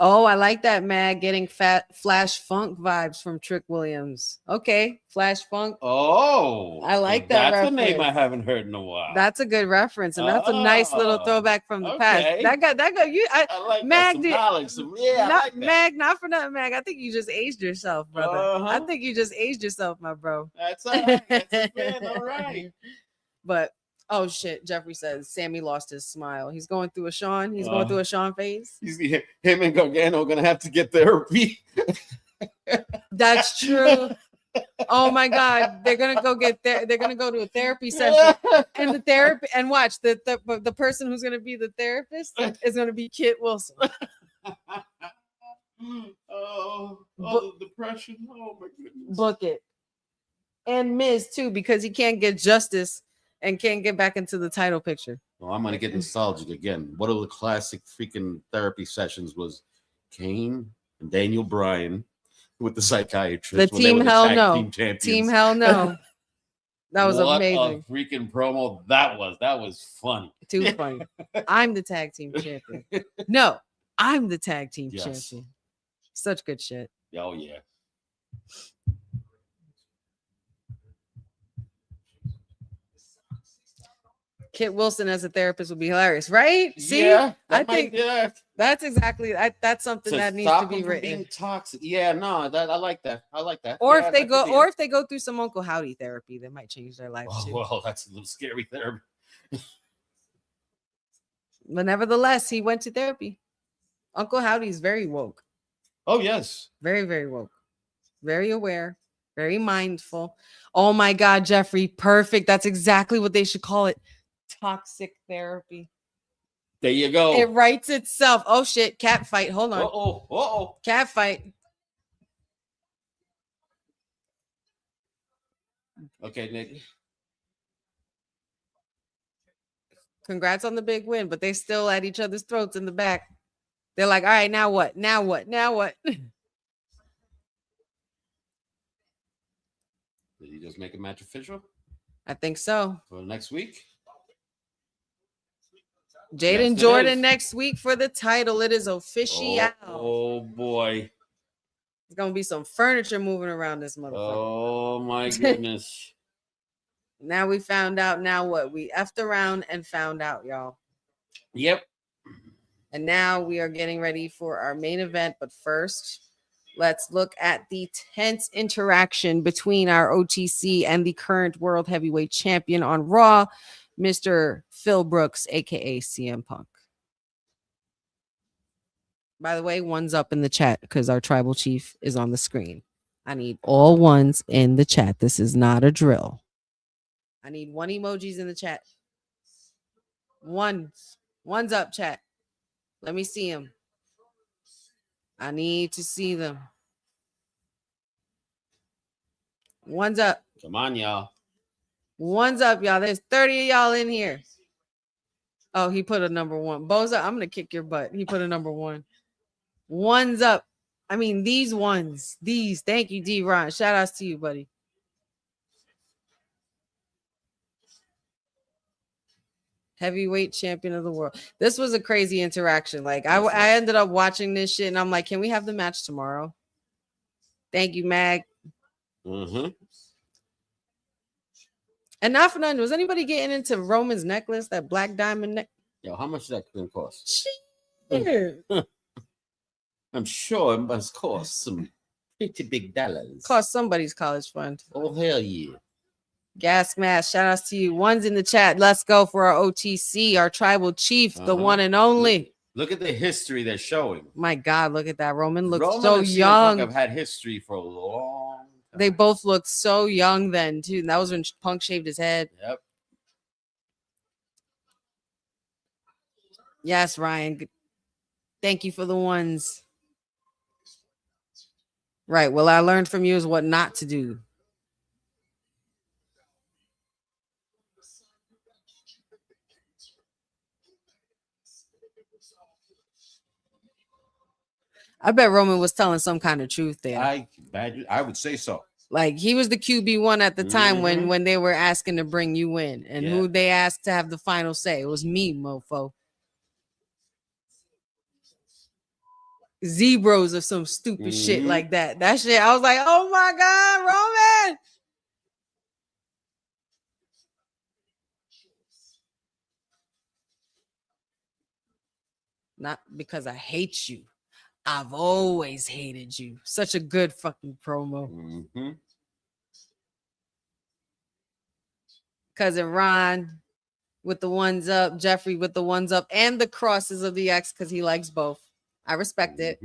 Oh, I like that, Mag. Getting Flash Funk vibes from Trick Williams. Okay, Flash Funk. Oh, I like that. That's a name I haven't heard in a while. That's a good reference, and that's a nice little throwback from the past. That got you. I like Mag. Mag, not for nothing, Mag. I think you just aged yourself, brother. I think you just aged yourself, my bro. That's all right. That's all right. But. Oh shit! Jeffrey says Sammy lost his smile. He's going through a Sean. He's going through a Sean phase. Him and Gargano are gonna have to get therapy. That's true. Oh my God, they're gonna go they're gonna go to a therapy session, and watch the person who's gonna be the therapist is gonna be Kit Wilson. The depression. Oh my goodness. Book it, and Miz too, because he can't get justice. And can't get back into the title picture. Well, I'm gonna get nostalgic again. One of the classic freaking therapy sessions was Kane and Daniel Bryan with the psychiatrist. The Team Hell No. Team Hell No. That was amazing. A freaking promo that was funny. Too funny. I'm the tag team champion. No, I'm the tag team champion. Such good shit. Oh yeah. Kit Wilson as a therapist would be hilarious, right? See, yeah, I think that's exactly that's something that needs to be written. Being toxic. Yeah, no, I like that. I like that. Or if they go through some Uncle Howdy therapy, that might change their life too. Well, that's a little scary therapy. But nevertheless, he went to therapy. Uncle Howdy is very woke. Oh yes, very very woke, very aware, very mindful. Oh my God, Jeffrey, perfect. That's exactly what they should call it. Toxic therapy. There you go. It writes itself. Oh shit, cat fight. Hold on. Uh-oh. Cat fight. Okay, Nick. Congrats on the big win, but they still at each other's throats in the back. They're like, all right, now what? Now what? Now what? Did you just make a match official I think so. for next week? Jaden Yes, it Jordan is. next week for the title. It is official. Oh boy. It's gonna be some furniture moving around this motherfucker. Oh my goodness. Now we found out. Now what? We effed around and found out, y'all. Yep. And now we are getting ready for our main event. But first, let's look at the tense interaction between our OTC and the current world heavyweight champion on Raw, Mr. Phil Brooks, aka CM Punk. By the way, one's up in the chat because our tribal chief is on the screen. I need all ones in the chat. This is not a drill. I need one emojis in the chat. One's up, chat. Let me see them. I need to see them. One's up. Come on, y'all. One's up, y'all. There's 30 of y'all in here. Oh, he put a number one. Boza, I'm going to kick your butt. He put a number one. One's up. I mean, these ones. These. Thank you, D-Ron. Shout outs to you, buddy. Heavyweight champion of the world. This was a crazy interaction. Like, I ended up watching this shit, and I'm like, can we have the match tomorrow? Thank you, Mag. Mm-hmm. And not for nothing, was anybody getting into Roman's necklace, that black diamond neck? Yo, how much that can cost? Shit. I'm sure it must cost some pretty big dollars. Cost somebody's college fund. Oh, hell yeah. Gas mask, shout outs to you. One's in the chat. Let's go for our OTC, our tribal chief, the one and only. Look at the history they're showing. My God, look at that. Roman looks Roman so and CM young. Punk have had history for a long time. They both looked so young then, too. And that was when Punk shaved his head. Yep. Yes, Ryan. Thank you for the ones. Right. Well, I learned from you is what not to do. I bet Roman was telling some kind of truth there. I would say so. Like, he was the QB1 at the time when they were asking to bring you in, and who they asked to have the final say. It was me, mofo. Zebros or some stupid shit like that. That shit, I was like, oh my God, Roman. Not because I hate you. I've always hated you. Such a good fucking promo. Cousin Ron with the ones up, Jeffrey with the ones up, and the crosses of the X because he likes both. I respect it.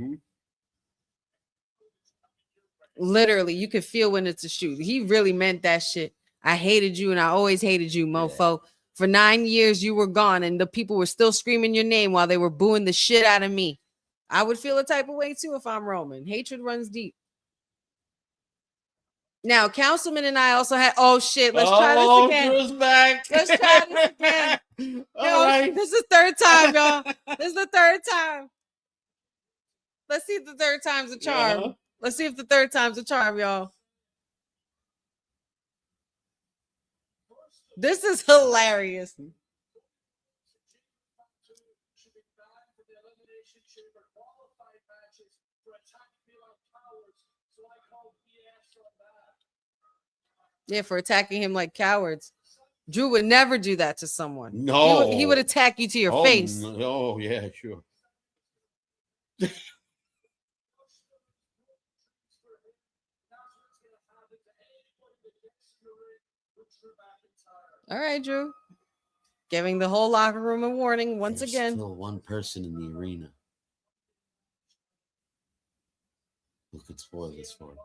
Literally, you can feel when it's a shoot. He really meant that shit. I hated you and I always hated you, mofo. For 9 years, you were gone and the people were still screaming your name while they were booing the shit out of me. I would feel a type of way too if I'm Roman. Hatred runs deep. Now, Councilman and I also had. Oh shit! Let's try this again. Drew's back. Let's try this again. Right. This is the third time, y'all. This is the third time. Let's see if the third time's a charm. Yeah. Let's see if the third time's a charm, y'all. This is hilarious. Yeah, for attacking him like cowards. Drew would never do that to someone. No. He would attack you to your face. No. Oh, yeah, sure. All right, Drew. Giving the whole locker room a warning once There's again. still one person in the arena who could spoil this for him.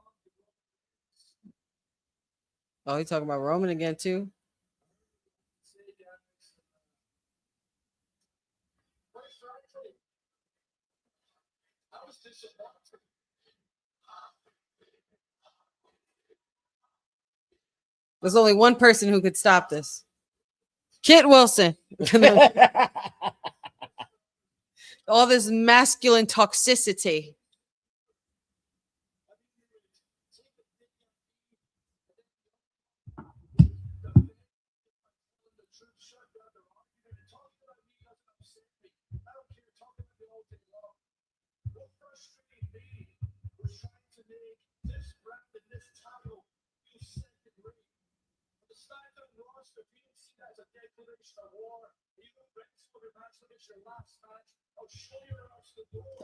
Oh, he's talking about Roman again, too. There's only one person who could stop this. Kit Wilson. All this masculine toxicity.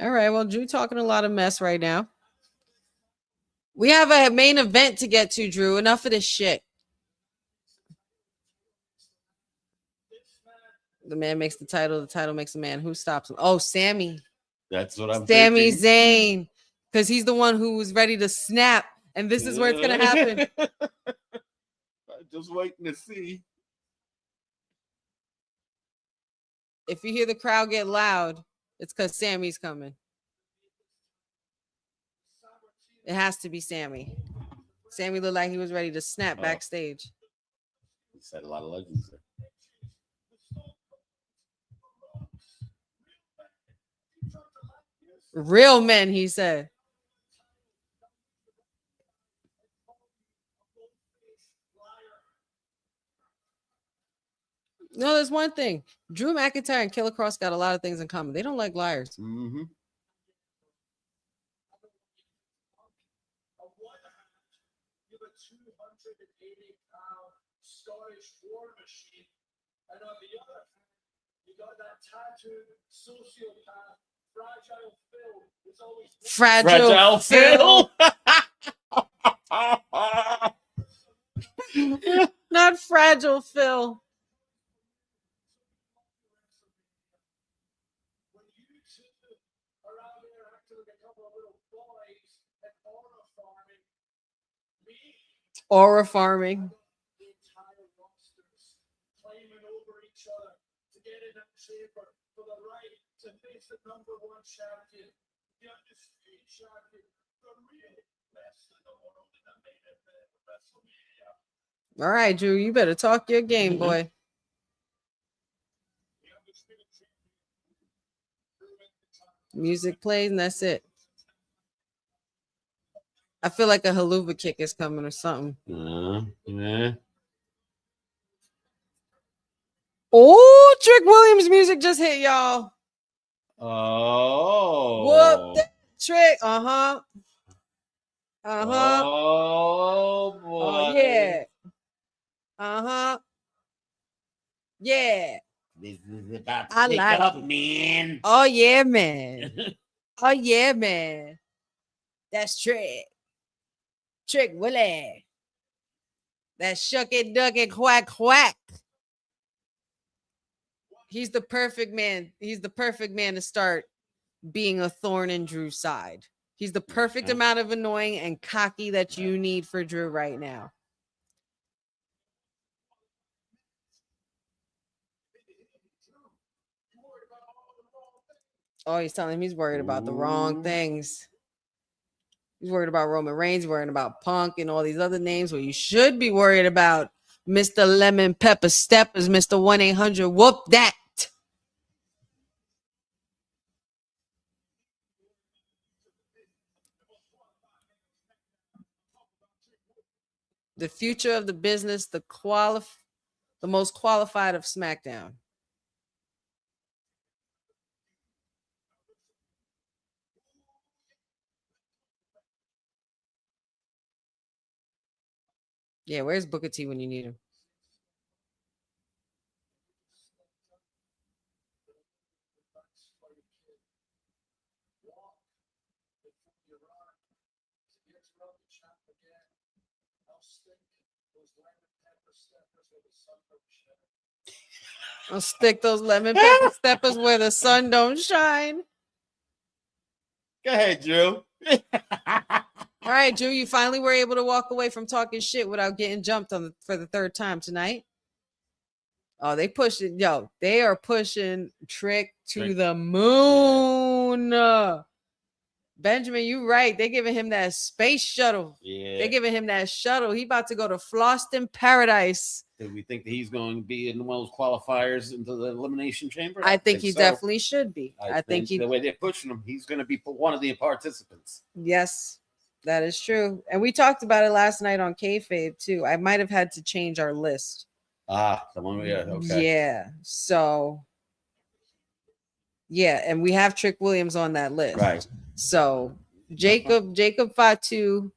All right, well, Drew talking a lot of mess right now. We have a main event to get to, Drew. Enough of this shit. The man makes the title makes the man. Who stops him? Oh, Sammy. That's what I'm Sami thinking. Zayn. Because he's the one who was ready to snap. And this is where it's going to happen. I'm just waiting to see. If you hear the crowd get loud, it's because Sammy's coming. It has to be Sammy. Sammy looked like he was ready to snap backstage. He said a lot of legends there. Real men, he said. No, there's one thing. Drew McIntyre and Killer Cross got a lot of things in common. They don't like liars. Mm-hmm. And on the other hand, you got that tattooed sociopath, Fragile Phil. Fragile Phil. Not Fragile Phil. When you two are out there acting like a couple of little boys and Aura farming. the entire rosters claiming over each other to get in that chamber for the right to face the #1 champion, the undisputed champion, the real best in the world in the main event of WrestleMania. All right, Drew, you better talk your game, boy. Music plays and that's it. I feel like a haluva kick is coming or something. Yeah. Oh, Trick Williams music just hit, y'all. Oh. Whoop that trick. Uh-huh. Uh-huh. Oh, boy. Oh, yeah. Uh-huh. Yeah. This is about to I pick like up, it. man. Oh, yeah, man. Oh, yeah, man. That's Trick. Trick Willie. That shuck it, duck it, quack, quack. He's the perfect man. He's the perfect man to start being a thorn in Drew's side. He's the perfect amount of annoying and cocky that you need for Drew right now. Oh, he's telling him he's worried about the wrong things. He's worried about Roman Reigns, he's worried about Punk and all these other names where you should be worried about Mr. Lemon Pepper Steppers, Mr. 1-800. Whoop that. The future of the business, the most qualified of SmackDown. Yeah, where's Booker T when you need him? I'll stick those lemon pepper steppers where the sun don't shine. Go ahead, Drew. All right, Drew, you finally were able to walk away from talking shit without getting jumped on for the third time tonight. Oh, they pushed it. Yo, they are pushing Trick to the moon. Benjamin, you right. They're giving him that space shuttle. Yeah. They're giving him that shuttle. He about to go to Floston Paradise. Do we think that he's going to be in one of those qualifiers into the Elimination Chamber? I think he so. definitely should be. I think he. The way they're pushing him, he's going to be one of the participants. Yes, that is true. And we talked about it last night on Kayfabe too. I might have had to change our list. Ah, the one. Yeah. Okay. Yeah. So. Yeah, and we have Trick Williams on that list. Right. So Jacob Fatu,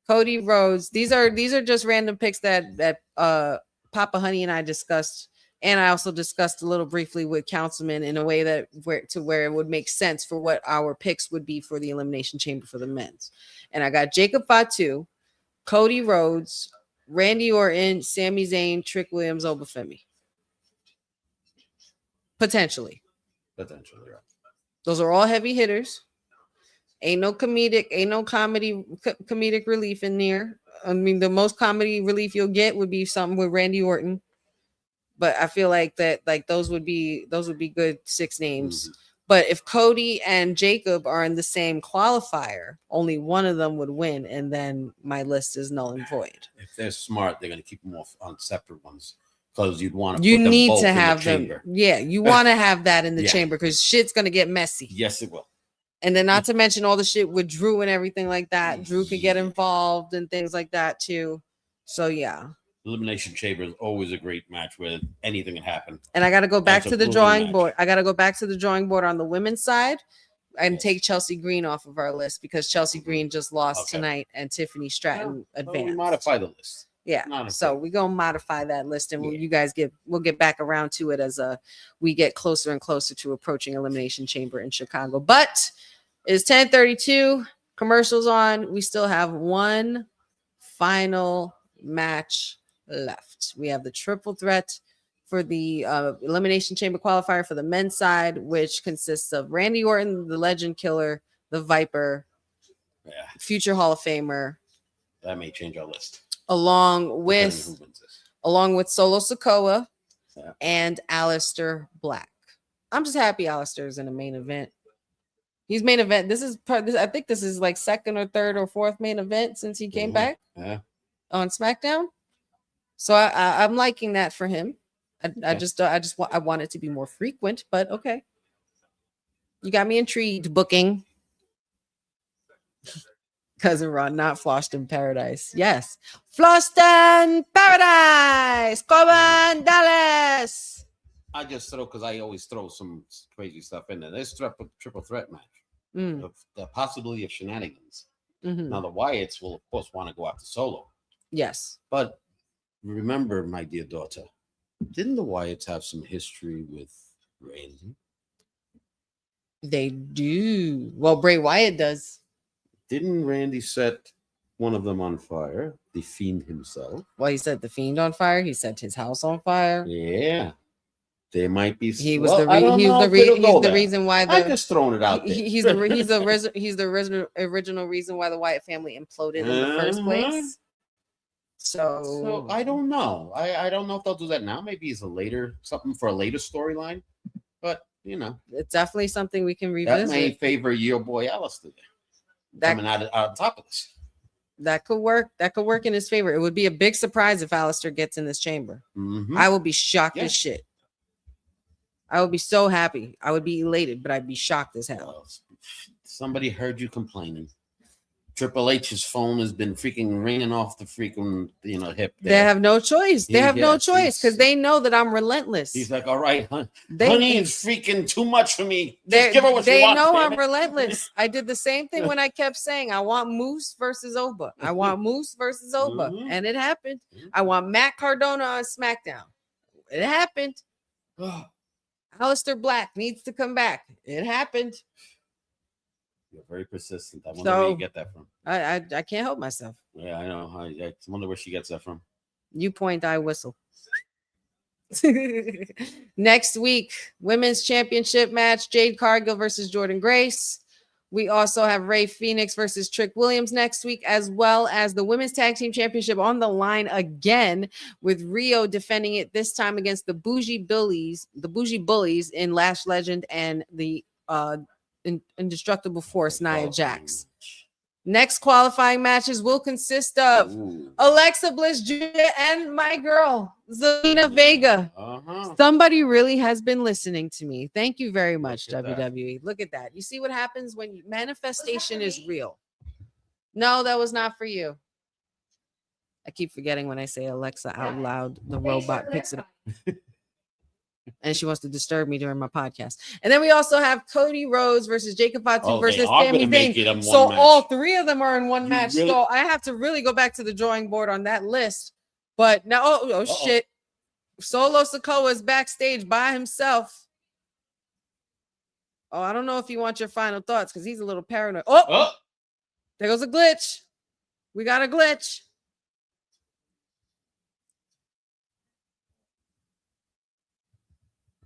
Cody Rhodes. These are just random picks that Papa Honey and I discussed, and I also discussed a little briefly with Councilman in a way that where it would make sense for what our picks would be for the Elimination Chamber for the men's. And I got Jacob Fatu, Cody Rhodes, Randy Orton, Sami Zayn, Trick Williams, Obafemi. Potentially. Potentially, right. Those are all heavy hitters. Ain't no comedic relief in there. I mean, the most comedy relief you'll get would be something with Randy Orton. But I feel like those would be good 6 names. Mm-hmm. But if Cody and Jacob are in the same qualifier, only one of them would win, and then my list is null and void. If they're smart, they're going to keep them off on separate ones. Because you'd want to. You put them need both to in the have them. chamber. Yeah, you want to have that in the Yeah. chamber because shit's gonna get messy. Yes, it will. And then not to mention all the shit with Drew and everything like that. Drew could get involved and things like that too. So yeah. Elimination Chamber is always a great match where anything can happen. And I got to go back That's to a the brutal drawing match. board. I got to go back to the drawing board on the women's side and take Chelsea Green off of our list because Chelsea Green just lost Okay. tonight and Tiffany Stratton Well, we advanced. modify the list. Yeah. Not a So problem. we're gonna modify that list and Yeah. we'll get back around to it as we get closer and closer to approaching Elimination Chamber in Chicago. But it's 10:32, commercials on. We still have one final match left. We have the triple threat for the Elimination Chamber qualifier for the men's side, which consists of Randy Orton, the Legend Killer, the Viper, Yeah, future Hall of Famer, that may change our list. along Depending with who wins this. Solo Sikoa Yeah. and Aleister Black. I'm just happy Aleister's in the main event. He's main event. I think this is like second or third or fourth main event since he came Mhm. back Yeah. on SmackDown. So I'm liking that for him. I want it to be more frequent, but okay. You got me intrigued. Booking. Cousin Ron, not Floston Paradise. Yes. Floston Paradise. Come on, Dallas. I just throw because I always throw some crazy stuff in there. There's triple threat match. Mm, The possibility of shenanigans. mhm. Now the Wyatts will of course want to go after Solo, Yes. but remember, my dear daughter, didn't the Wyatts have some history with Randy? They do. Well, Bray Wyatt does. Didn't Randy set one of them on fire? The Fiend himself. Well, he set the Fiend on fire. He set his house on fire. Yeah, there might be. He was well, the I don't know if it'll go he's the there. reason why I'm just throwing it out there. he's the original reason why the Wyatt family imploded in the first place. So I don't know. I don't know if they'll do that now. Maybe it's something for a later storyline. But you know, it's definitely something we can that revisit. may favor your boy Aleister coming out on top of this. That could work. That could work in his favor. It would be a big surprise if Aleister gets in this chamber. Mhm. I will be shocked Yeah. as shit. I would be so happy. I would be elated, but I'd be shocked as hell. Well, somebody heard you complaining. Triple H's phone has been freaking ringing off the freaking hip. They have no choice. They have no Yes, choice because he's- they know that I'm relentless. He's like, all right, honey, They it's freaking too much for me. They Just give her what she wants. know damn I'm it." relentless. I did the same thing when I kept saying I want Moose versus Oba. I want Moose versus Oba, Mhm. and it happened. I want Matt Cardona on SmackDown. It happened. Aleister Black needs to come back. It happened. You're very persistent. I wonder where So- you get that from. I can't help myself. Yeah, I know. I wonder where she gets that from. You point, I whistle. Next week, women's championship match: Jade Cargill versus Jordan Grace. We also have Ray Phoenix versus Trick Williams next week, as well as the women's tag team championship on the line again, with RHIYO defending it this time against the Bougie Bullies in Lash Legend and the indestructible force, Nia Oh, Jax. Next qualifying matches will consist of ooh. Alexa Bliss Jr. and my girl, Zelina Vega. Uh-huh. Somebody really has been listening to me. Thank you very much, Look at that. WWE. Look at that. You see what happens when manifestation is real. No, that was not for you. I keep forgetting when I say Alexa out loud, the robot picks it up. And she wants to disturb me during my podcast. And then we also have Cody Rhodes versus Jacob Fatu Oh, they versus are Sami gonna make Zayn. it in one So match. all three of them are in one You match. really- So I have to really go back to the drawing board on that list. But now, oh shit. Solo Sikoa is backstage by himself. Oh, I don't know if you want your final thoughts because he's a little paranoid. Oh, there goes a glitch. We got a glitch.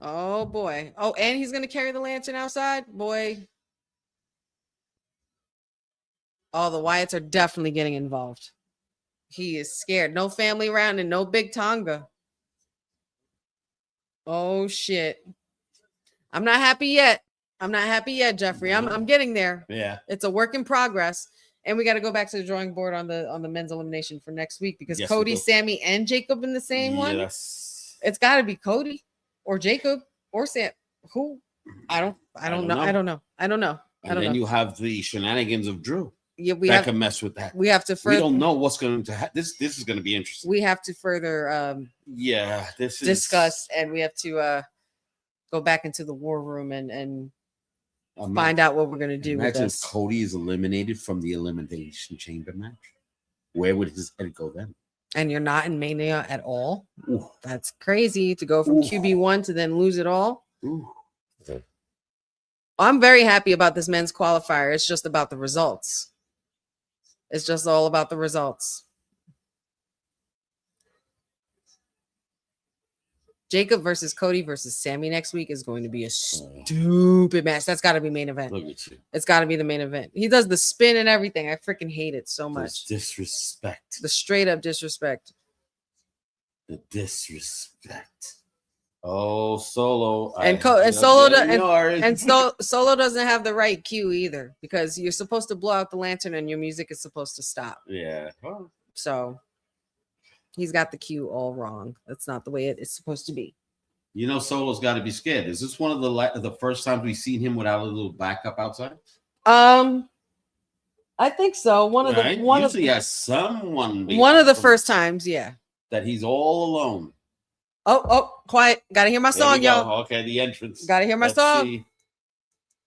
Oh boy. Oh, and he's gonna carry the lantern outside. Boy. Oh, the Wyatts are definitely getting involved. He is scared. No family around and no big Tonga. Oh shit. I'm not happy yet. I'm not happy yet, Jeffrey. I'm getting there. Yeah. It's a work in progress. And we got to go back to the drawing board on the men's elimination for next week because Yes, we Cody, do. Sammy, and Jacob in the same one. Yes. It's got to be Cody or Jacob or Sam. Who? I don't know. I don't know. And then you have the shenanigans of Drew. Yeah, we that have can mess with that. we have to We further. don't know what's going to happen. This is going to be interesting. We have to further Yeah, this is discuss, and we have to go back into the war room and Ima- find out what we're gonna do with Imagine if this. Cody is eliminated from the Elimination Chamber match. Where would his head go then? And you're not in Mania at all. Ooh. That's crazy to go from Ooh. QB1 to then lose it all. Ooh. I'm very happy about this men's qualifier. It's just about the results. It's just all about the results. Jacob versus Cody versus Sammy next week is going to be a stupid match. That's got to be main event. Look at you. It's got to be the main event. He does the spin and everything. I freaking hate it so much. This disrespect. The straight up disrespect. The disrespect. Oh, Solo. And Solo Solo doesn't have the right cue either because you're supposed to blow out the lantern and your music is supposed to stop. Yeah. Oh. So he's got the cue all wrong. That's not the way it is supposed to be. You know, Solo's got to be scared. Is this one of the first times we've seen him without a little backup outside? I think so. Usually has someone. One of the first times, yeah. That he's all alone. Oh, quiet. Gotta hear my There song, we go. y'all. Okay, the entrance. Gotta hear my Let's song. see.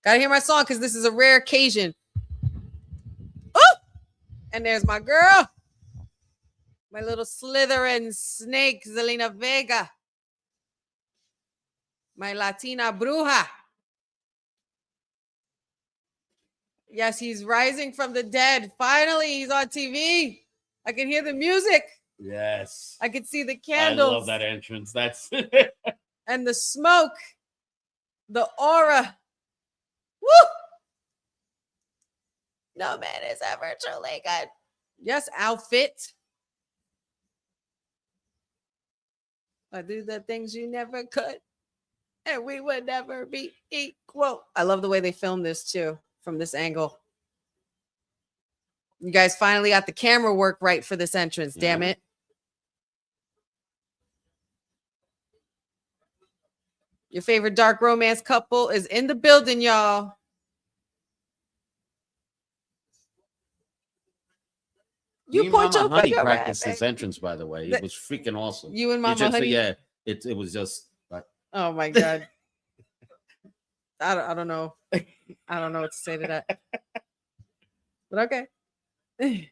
Gotta hear my song because this is a rare occasion. Oh, and there's my girl. My little Slytherin snake, Zelina Vega. My Latina bruja. Yes, he's rising from the dead. Finally, he's on TV. I can hear the music. Yes. I can see the candles. I love that entrance. That's and the smoke. The aura. Woo! No man is ever truly good. Yes, outfit. I do the things you never could, and we would never be equal. I love the way they filmed this too, from this angle. You guys finally got the camera work right for this entrance, damn it. Your favorite dark romance couple is in the building, y'all. You put Mama your Honey finger practiced right, this entrance, by the way. It was freaking awesome. You and Mama Honey? Yeah, it was just like, oh my god. I don't know. I don't know what to say to that. But okay.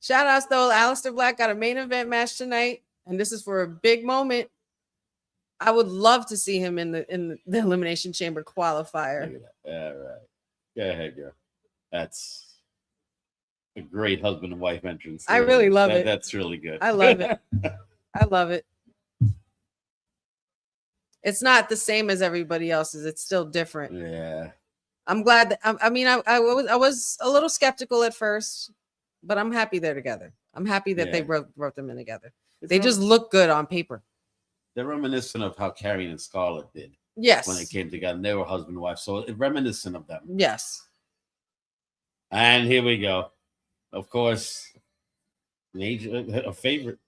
Shout outs though. Aleister Black got a main event match tonight, and this is for a big moment. I would love to see him in the Elimination Chamber qualifier. yeah, right. Go ahead, girl. That's a great husband and wife entrance. I really love it. That's really good. I love it. I love it. It's not the same as everybody else's. It's still different. Yeah. I'm glad that I was a little skeptical at first, but I'm happy they're together. I'm happy that they wrote them in together. They just look good on paper. They're reminiscent of how Carrie and Scarlett did. Yes. when they came together. And they were husband and wife, so reminiscent of them. Yes. And here we go. Of course, a favorite.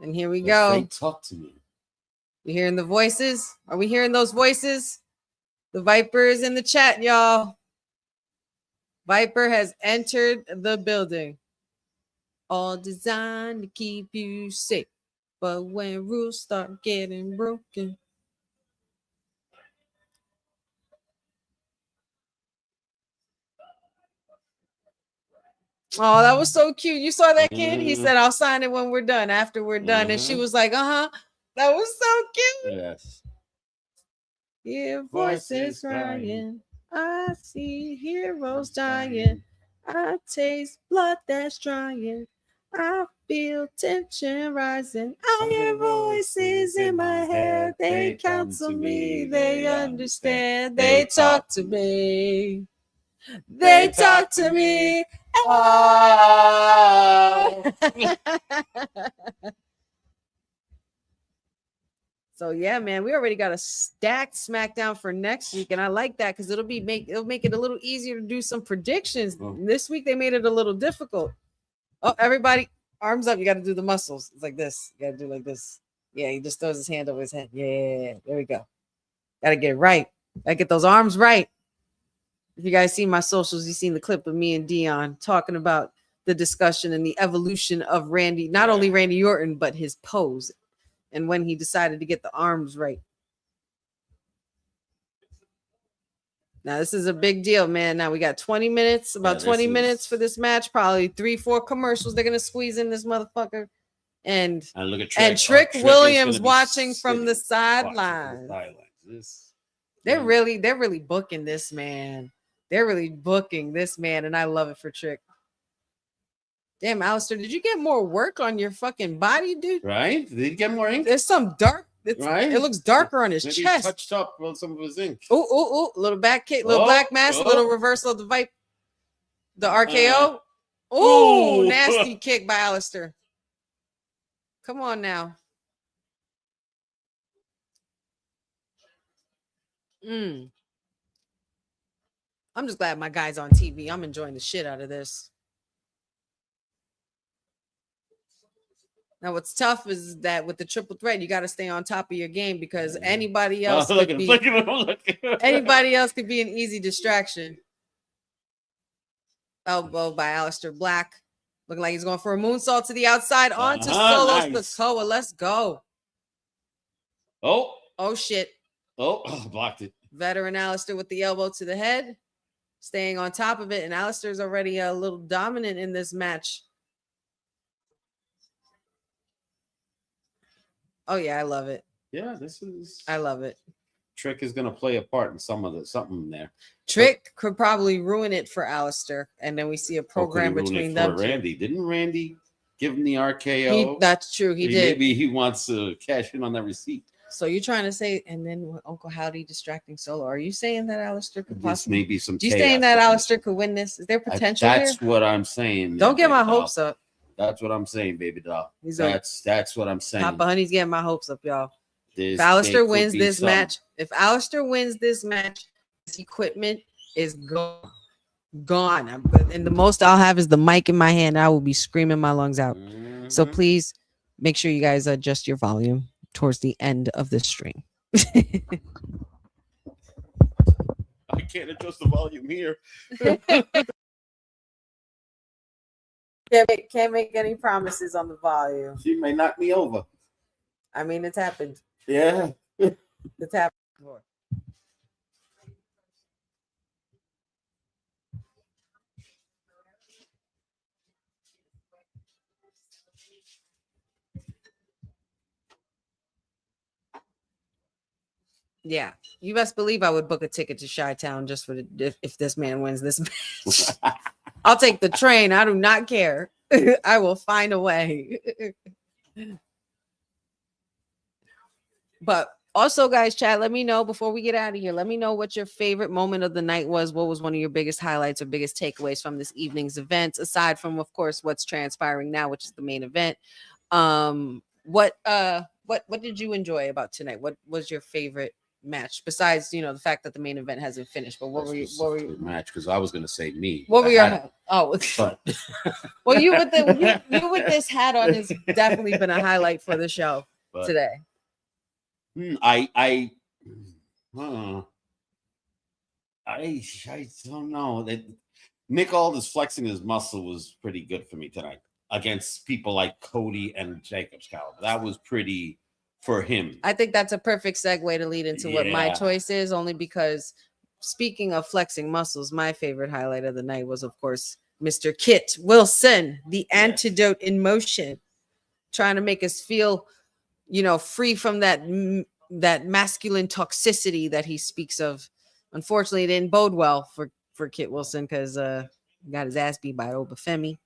And here we They go. talk to me. We hearing the voices? Are we hearing those voices? The Viper is in the chat, y'all. Viper has entered the building. All designed to keep you safe. But when rules start getting broken. Oh, that was so cute. You saw that kid? He said, I'll sign it when we're done, after we're done. And she was like, uh-huh. That was so cute. Yes. Hear voices crying. I see heroes dying. I taste blood that's drying. I feel tension rising. I hear voices in my head. They counsel me. They understand. They talk to me. They talk to me. Oh. So yeah, man, we already got a stacked SmackDown for next week, and I like that because it'll make it a little easier to do some predictions. This week they made it a little difficult. Oh, everybody, arms up! You got to do the muscles. It's like this. You got to do like this. Yeah, he just throws his hand over his head. Yeah, there we go. Got to get it right. Got to get those arms right. If you guys see my socials, you've seen the clip of me and Dion talking about the discussion and the evolution of Randy, not only Randy Orton, but his pose and when he decided to get the arms right. Now, this is a big deal, man. Now we got 20 minutes, about 20 minutes for this match, probably 3-4 commercials. They're going to squeeze in this motherfucker. And look at Trick Williams watching from the sidelines. They're really booking this man. They're really booking this man, and I love it for Trick. Damn, Alistair, did you get more work on your fucking body, dude? Right? Did he get more ink? There's some dark. Right? It looks darker on his Maybe chest. He touched up on some of his ink. Ooh, little back kick, little black mass, little reversal of the Vipe. The RKO. Ooh, nasty kick by Alistair. Come on now. I'm just glad my guy's on TV. I'm enjoying the shit out of this. Now, what's tough is that with the triple threat, you got to stay on top of your game because anybody else could be anybody else could be an easy distraction. Elbow by Alistair Black. Looking like he's going for a moonsault to the outside onto Solo Sikoa. Let's go. Oh, shit. Oh, blocked it. Veteran Alistair with the elbow to the head. Staying on top of it. And Alistair's already a little dominant in this match. Oh, yeah, I love it. Yeah, I love it. Trick is going to play a part in something there. Trick could probably ruin it for Alistair. And then we see a program between them. Randy. Didn't Randy give him the RKO? That's true. He did. Maybe he wants to cash in on that receipt. So you're trying to say, and then Uncle Howdy distracting Solo. Are you saying that Alistair could possibly? Maybe some. You saying that Alistair could win this? Is there potential That's here? what I'm saying. Don't get my hopes up. That's what I'm saying, baby doll. That's what I'm saying. Papa Honey's getting my hopes up, y'all. If Alistair wins this match, his equipment is gone. And the most I'll have is the mic in my hand. I will be screaming my lungs out. So please make sure you guys adjust your volume towards the end of the stream. I can't adjust the volume here. Can't make any promises on the volume. She may knock me over. I mean, it's happened. Yeah. It's happened before. Yeah, you best believe I would book a ticket to Chi-Town just for if this man wins this match. I'll take the train. I do not care. I will find a way. But also, guys, chat, let me know before we get out of here. Let me know what your favorite moment of the night was. What was one of your biggest highlights or biggest takeaways from this evening's event, aside from, of course, what's transpiring now, which is the main event. What did you enjoy about tonight? What was your favorite match? Besides, you know, the fact that the main event hasn't finished. But what were you? Match? Because I was going to say me. What were I your? had- Oh, But well, you with the you with this hat on has definitely been a highlight for the show But- today. I don't know. Nick Aldis flexing his muscle was pretty good for me tonight against people like Cody and Jacob's caliber. That was pretty for him. I think that's a perfect segue to lead into what my Yeah. choice is, only because speaking of flexing muscles, my favorite highlight of the night was, of course, Mr. Kit Wilson, the antidote in motion, trying to make us feel, you know, free from that masculine toxicity that he speaks of. Unfortunately, it didn't bode well for Kit Wilson because he got his ass beat by Obafemi,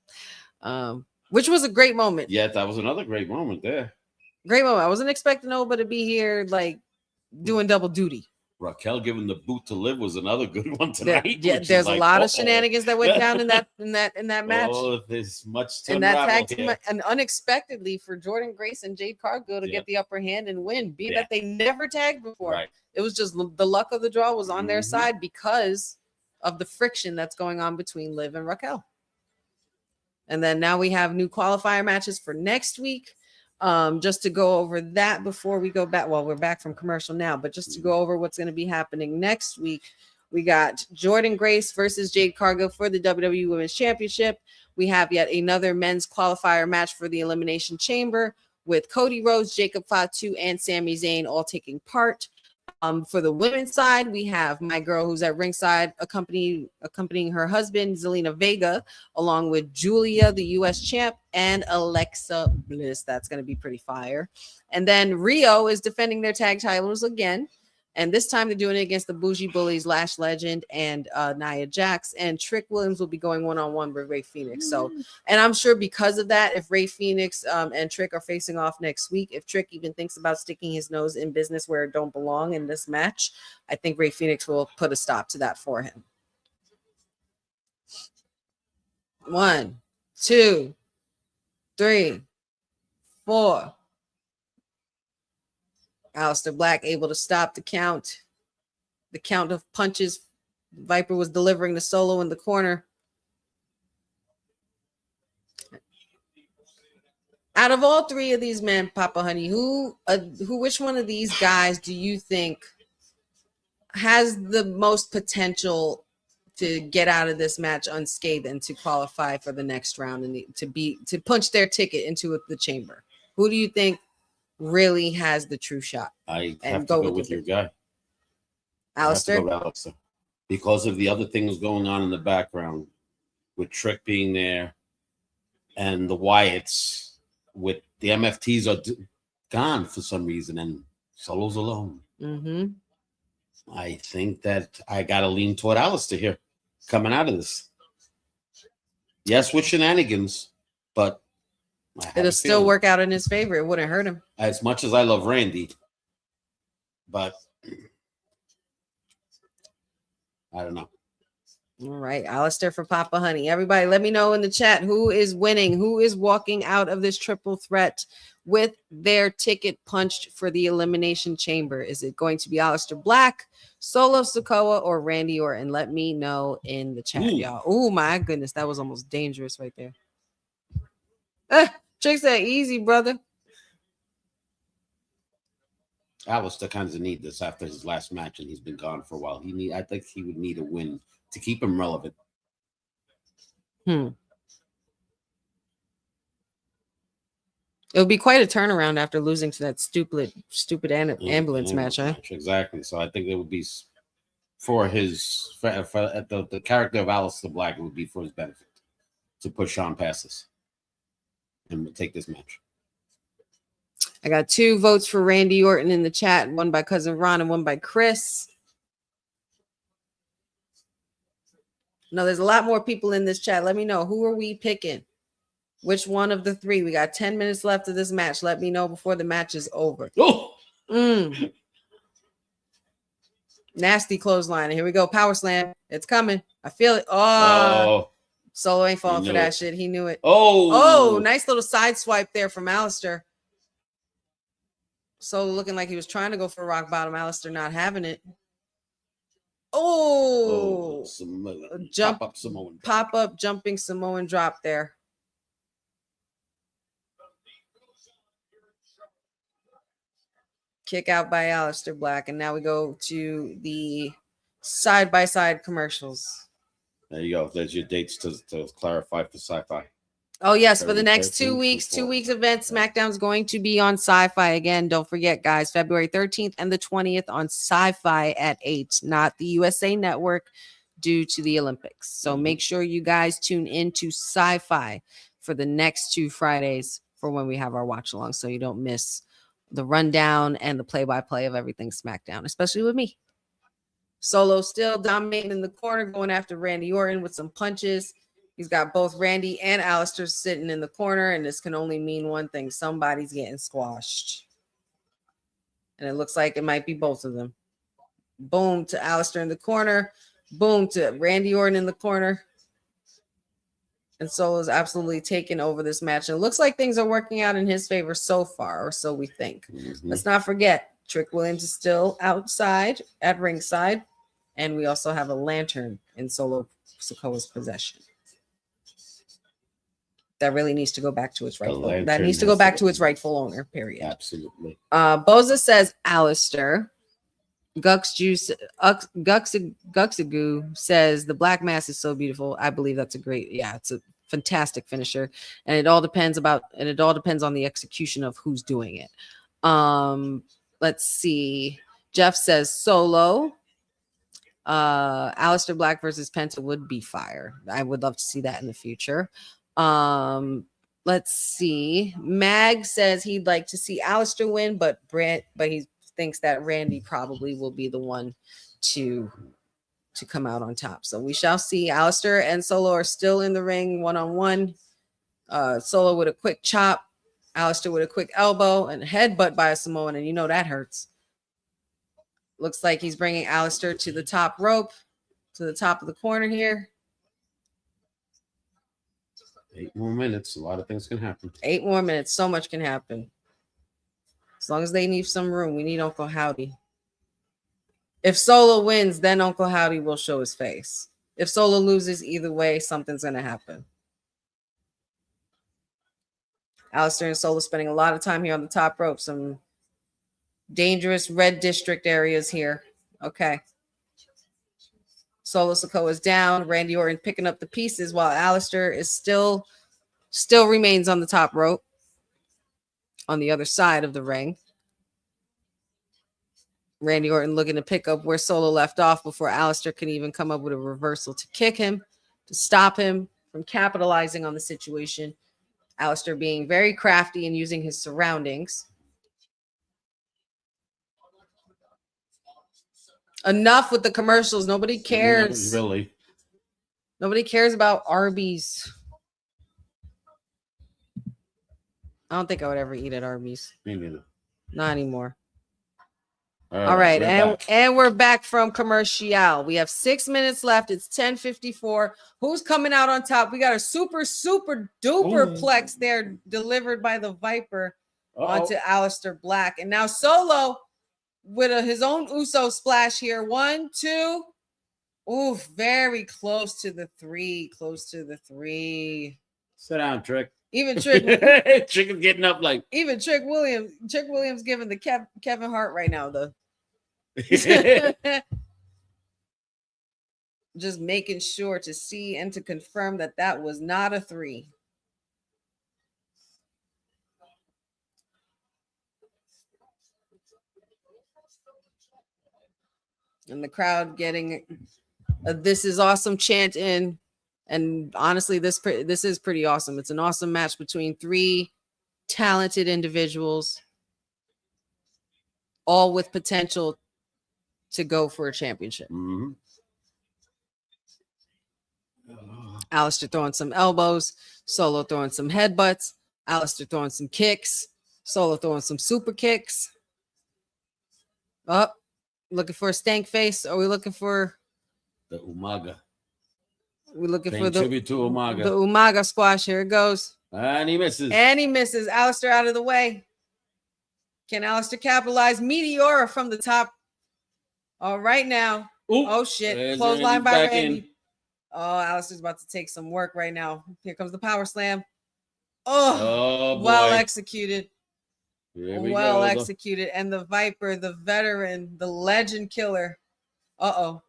which was a great moment. Yeah, that was another great moment there. Great moment. I wasn't expecting Oba to be here like doing double duty. Raquel giving the boot to live was another good one tonight. Yeah, which is there's a like, lot of uh-oh. shenanigans that went down in that match. Oh, there's much to And that unravel tag team, here. and unexpectedly for Jordan Grace and Jade Cargill to Yeah. get the upper hand and win, being Yeah. that they never tagged before. Right. It was just the luck of the draw was on their Mhm. side because of the friction that's going on between Liv and Raquel. And then now we have new qualifier matches for next week. Just to go over that before we go back. Well, we're back from commercial now, but just to go over what's going to be happening next week. We got Jordan Grace versus Jade Cargill for the WWE Women's Championship. We have yet another men's qualifier match for the Elimination Chamber with Cody Rhodes, Jacob Fatu, and Sami Zayn all taking part. For the women's side, we have my girl who's at ringside accompanying her husband, Zelina Vega, along with Julia, the U.S. champ, and Alexa Bliss. That's going to be pretty fire. And then RHIYO is defending their tag titles again. And this time they're doing it against the Bougie Bullies, Lash Legend, and Nia Jax. And Trick Williams will be going one-on-one with Ray Phoenix. So, and I'm sure because of that, if Ray Phoenix and Trick are facing off next week, if Trick even thinks about sticking his nose in business where it don't belong in this match, I think Ray Phoenix will put a stop to that for him. 1, 2, 3, 4. Aleister Black able to stop the count of punches Viper was delivering to Solo in the corner. Out of all three of these men, Papa Honey, which one of these guys do you think has the most potential to get out of this match unscathed and to qualify for the next round and to punch their ticket into the chamber? Who do you think really has the true shot? I have to go with your guy. I have to Aleister? go with Aleister. Because of the other things going on in the background, with Trick being there and the Wyatts, with the MFTs are gone for some reason and Solo's alone. Mm-hmm. I think that I got to lean toward Aleister here coming out of this. Yes, with shenanigans, but I have It'll a still feeling. work out in his favor. It wouldn't hurt him. As much as I love Randy, but I don't know. All right, Aleister for Papa Honey. Everybody, let me know in the chat who is winning, who is walking out of this triple threat with their ticket punched for the Elimination Chamber. Is it going to be Aleister Black, Solo Sikoa, or Randy Orton? Let me know in the chat, y'all. Oh my goodness, that was almost dangerous right there. Trick said, easy, brother. Aleister kind of need this after his last match, and he's been gone for a while. I think he would need a win to keep him relevant. It would be quite a turnaround after losing to that stupid ambulance match, huh? Exactly. So I think it would be for the character of Aleister Black. It would be for his benefit to push Sean past us and take this match. I got 2 votes for Randy Orton in the chat, one by Cousin Ron and one by Chris. No, there's a lot more people in this chat. Let me know, who are we picking? Which one of the 3? We got 10 minutes left of this match. Let me know before the match is over. Oh! Nasty clothesline. Here we go. Power slam. It's coming. I feel it. Oh. Solo ain't falling for that shit. He knew it. Oh, nice little side swipe there from Aleister. Solo looking like he was trying to go for rock bottom. Alistair not having it. Oh, jump pop up Samoan. Pop up jumping Samoan drop there. Kick out by Alistair Black. And now we go to the side-by-side commercials. There you go. There's your dates to clarify for sci-fi. Oh, yes. For the February next 2 13th weeks, through 2 weeks event, SmackDown's going to be on Sci-Fi again. Don't forget, guys, February 13th and the 20th on Sci-Fi at 8, not the USA Network due to the Olympics. So make sure you guys tune into Sci-Fi for the next 2 Fridays for when we have our watch along, so you don't miss the rundown and the play-by-play of everything SmackDown, especially with me. Solo still dominating in the corner, going after Randy Orton with some punches. He's got both Randy and Alistair sitting in the corner, and this can only mean one thing. Somebody's getting squashed. And it looks like it might be both of them. Boom to Alistair in the corner. Boom to Randy Orton in the corner. And Solo's absolutely taken over this match. And it looks like things are working out in his favor so far, or so we think. Let's not forget, Trick Williams is still outside at ringside. And we also have a lantern in Solo Sikoa's possession. That really needs to go back to its rightful. That needs to go back to its rightful owner. Period. Absolutely. Boza says Alistair. Guxigu says the black mass is so beautiful. I believe that's a great. Yeah, it's a fantastic finisher, and it all depends on the execution of who's doing it. Let's see. Jeff says Solo. Alistair Black versus Penta would be fire. I would love to see that in the future. Let's see. Mag says he'd like to see Alistair win, but he thinks that Randy probably will be the one to come out on top. So we shall see. Alistair and Solo are still in the ring one-on-one. Solo with a quick chop, Alistair with a quick elbow and a headbutt by a Samoan, and you know that hurts. Looks like he's bringing Alistair to the top rope, to the top of the corner here. 8 more minutes. A lot of things can happen. 8 more minutes. So much can happen. As long as they leave some room, we need Uncle Howdy. If Solo wins, then Uncle Howdy will show his face. If Solo loses, either way, something's going to happen. Alistair and Solo spending a lot of time here on the top rope. Some dangerous red district areas here. Okay. Solo Sikoa is down. Randy Orton picking up the pieces while Alistair is still remains on the top rope on the other side of the ring. Randy Orton looking to pick up where Solo left off before Alistair can even come up with a reversal to kick him, to stop him from capitalizing on the situation. Alistair being very crafty and using his surroundings. Enough with the commercials. Nobody cares. Really. Nobody cares about Arby's. I don't think I would ever eat at Arby's. Me neither. Not anymore. All right. And we're back from commercial. We have 6 minutes left. It's 10:54. Who's coming out on top? We got a super duper plex there delivered by the Viper onto Alistair Black. And now Solo with his own Uso splash here. 1, 2. Ooh, very close to the 3. Close to the 3. Sit down, Trick. Even Trick. Trick is getting up like. Even Trick Williams. Trick Williams giving the Kevin Hart right now, though. Just making sure to see and to confirm that that was not a 3. And the crowd getting a "This is awesome" chant in. And honestly, this is pretty awesome. It's an awesome match between 3 talented individuals, all with potential to go for a championship. Mm-hmm. Alistair throwing some elbows, Solo throwing some headbutts, Alistair throwing some kicks, Solo throwing some super kicks. Looking for a stank face? Or are we looking for the Umaga? We're looking Paying for the tribute to Umaga. The Umaga squash. Here it goes. And he misses. And he misses. Alistair out of the way. Can Alistair capitalize? Meteora from the top. All right now. Ooh, Oh shit. there's Clothesline Randy's by back Randy. in. Oh, Alistair's about to take some work right now. Here comes the power slam. Oh, Oh, well boy. executed. Here we Well go. executed. And the Viper, the veteran, the legend killer. Uh-oh.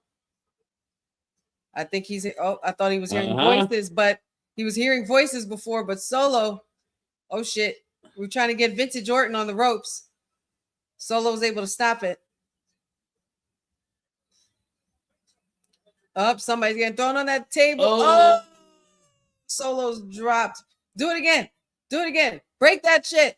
I think he's, oh, I thought he was hearing voices, but he was hearing voices before, but Solo, oh shit. We're trying to get Vintage Orton on the ropes. Solo was able to stop it. Up, somebody's getting thrown on that table. Oh, Solo's dropped. Do it again. Do it again. Break that shit.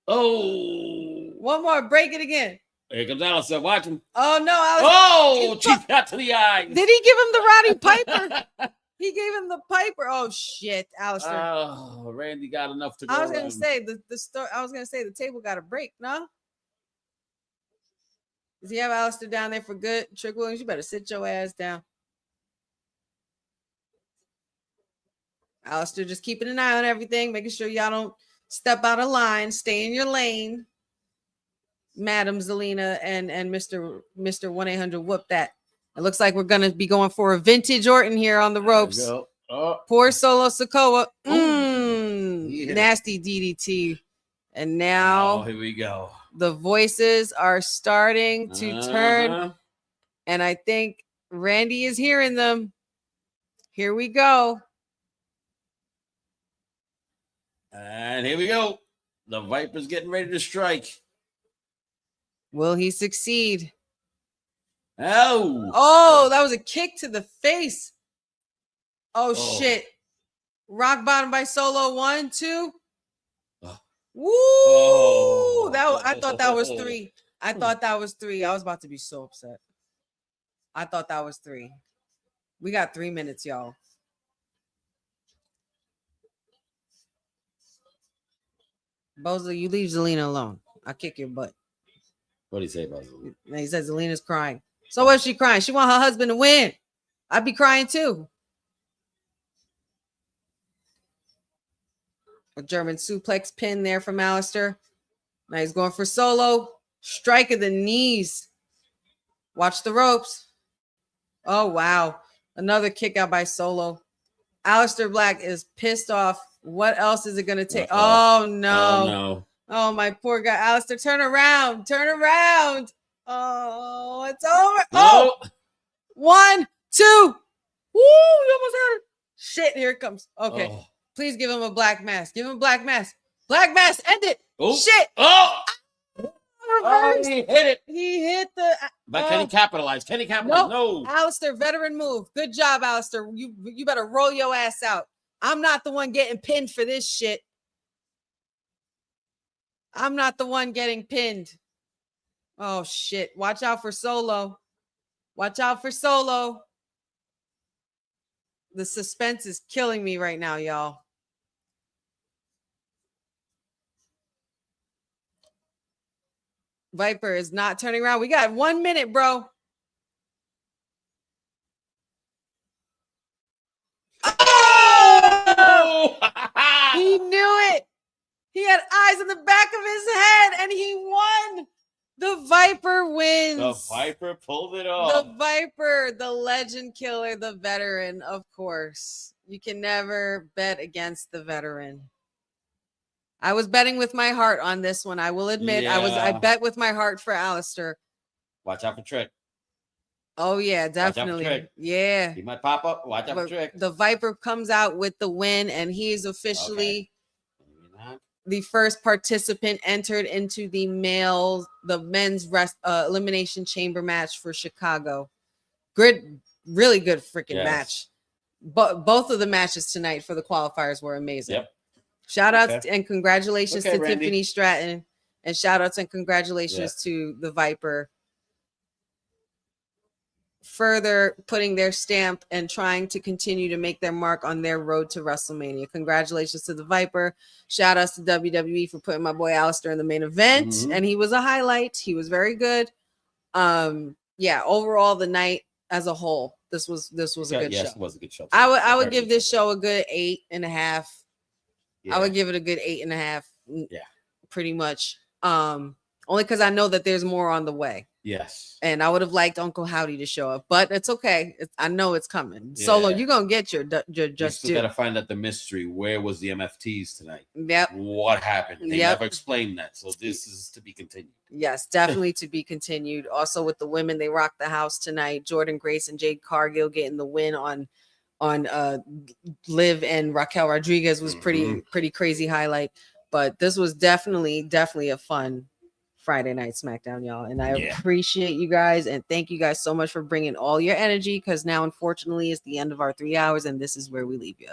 Oh. One more. Break it again. Here comes Alistair. Watch him. Oh, no. Alistair. Oh, cheap shot to the eye. Did he give him the Roddy Piper? He gave him the Piper. Oh, shit, Alistair. Oh, Randy got enough to go. I was going to say, the table got a break, no? Does he have Alistair down there for good? Trick Williams, you better sit your ass down. Alistair just keeping an eye on everything, making sure y'all don't step out of line, stay in your lane. Madam Zelina and Mr. 1-800 whoop that. It looks like we're gonna be going for a Vintage Orton here on the ropes. Oh. Poor Solo Sikoa. Nasty DDT. And now here we go. The voices are starting to turn. And I think Randy is hearing them. Here we go. And here we go. The Viper's getting ready to strike. Will he succeed? Oh, that was a kick to the face. Oh. Shit. Rock bottom by Solo. 1, 2. Woo! I thought that was 3. I thought that was 3. I was about to be so upset. I thought that was 3. We got 3 minutes, y'all. Bozo, you leave Zelina alone. I'll kick your butt. What do you say about Zelina? He says Zelina's crying. So what's she crying? She want her husband to win. I'd be crying too. A German suplex pin there from Alistair. Now he's going for Solo. Strike of the knees. Watch the ropes. Oh, wow. Another kick out by Solo. Alistair Black is pissed off. What else is it going to take? Oh, no. Oh, my poor guy. Alistair, turn around. Turn around. Oh, it's over. Oh, 1, 2. Woo, you almost had it. Shit, here it comes. Okay. Please give him a black mask. Give him a black mask. Black mask. End it. Shit. He hit it. He hit the. But can he capitalize? Can he capitalize? No. Alistair, veteran move. Good job, Alistair. You better roll your ass out. I'm not the one getting pinned for this shit. I'm not the one getting pinned. Oh, shit. Watch out for Solo. Watch out for Solo. The suspense is killing me right now, y'all. Viper is not turning around. We got 1 minute, bro. Oh! He knew it. He had eyes in the back of his head, and he won. The Viper wins. The Viper pulled it off. The Viper, the legend killer, the veteran, of course. You can never bet against the veteran. I was betting with my heart on this one. I will admit, I bet with my heart for Alistair. Watch out for Trick. Oh yeah, definitely. Yeah. He might pop up. Watch out for Trick. The Viper comes out with the win, and he is officially the first participant entered into the men's elimination chamber match for Chicago. Good, really good freaking match. But both of the matches tonight for the qualifiers were amazing. Yep. Shout outs and congratulations to Randy. Tiffany Stratton, and shout outs and congratulations to the Viper. Further putting their stamp and trying to continue to make their mark on their road to WrestleMania. Congratulations to the Viper. Shout outs to WWE for putting my boy Alistair in the main event. And he was a highlight. He was very good. Overall the night as a whole, this was a good show. It was a good show. I would give this show a good 8.5. I would give it a good 8.5. Yeah. Pretty much. only because I know that there's more on the way. Yes. And I would have liked Uncle Howdy to show up, but it's okay. I know it's coming. Solo, you're gonna get your You just still gotta find out the mystery. Where was the MFTs tonight? Yep. What happened? They never explained that. So this is to be continued. Yes, definitely to be continued. Also with the women, they rocked the house tonight. Jordan Grace and Jade Cargill getting the win on Liv and Raquel Rodriguez was pretty crazy highlight. But this was definitely a fun Friday night SmackDown, y'all. And I appreciate you guys and thank you guys so much for bringing all your energy, because now, unfortunately, it's the end of our 3 hours and this is where we leave you.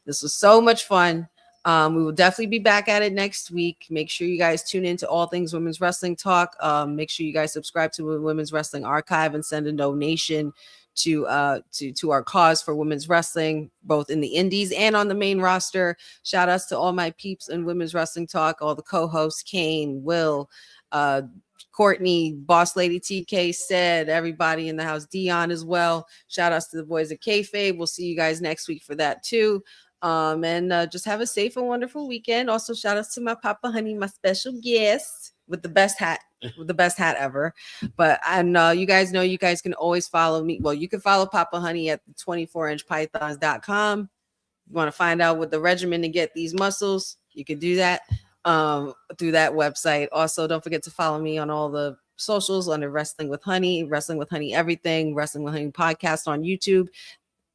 This was so much fun. We will definitely be back at it next week. Make sure you guys tune in to All Things Women's Wrestling Talk. Make sure you guys subscribe to the Women's Wrestling Archive and send a donation to our cause for women's wrestling, both in the indies and on the main roster. Shout outs to all my peeps in Women's Wrestling Talk, all the co-hosts, Kane, Will, Courtney, Boss Lady TK, said everybody in the house, Dion as well. Shout outs to the boys at Kayfabe. We'll see you guys next week for that too. And just have a safe and wonderful weekend. Also, shout outs to my Papa Honey, my special guest with the best hat ever. But I know you guys can always follow me. Well, you can follow Papa Honey at the 24inchpythons.com. You want to find out what the regimen to get these muscles, you can do that through that website. Also, don't forget to follow me on all the socials under Wrestling with Honey everything, Wrestling with Honey podcast on YouTube.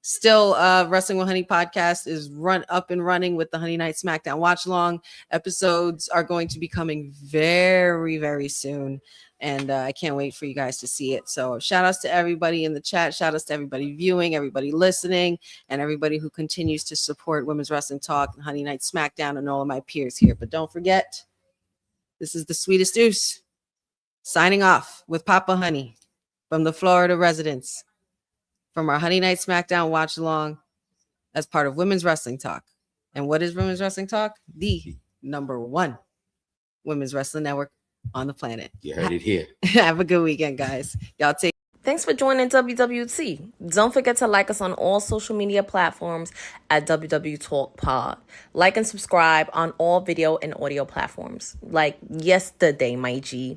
Still, Wrestling with Honey podcast is up and running with the Honey Night SmackDown watch along. Episodes are going to be coming very, very soon. And I can't wait for you guys to see it. So shout outs to everybody in the chat. Shout outs to everybody viewing, everybody listening, and everybody who continues to support Women's Wrestling Talk, Honey Night SmackDown, and all of my peers here. But don't forget, this is the Sweetest Deuce signing off with Papa Honey from the Florida residence from our Honey Night SmackDown watch along as part of Women's Wrestling Talk. And what is Women's Wrestling Talk? The #1 women's wrestling network on the planet. You heard it here. Have a good weekend, guys. Y'all take. Thanks for joining WWT. Don't forget to like us on all social media platforms at WW Talk Pod. Like and subscribe on all video and audio platforms, like yesterday, my G.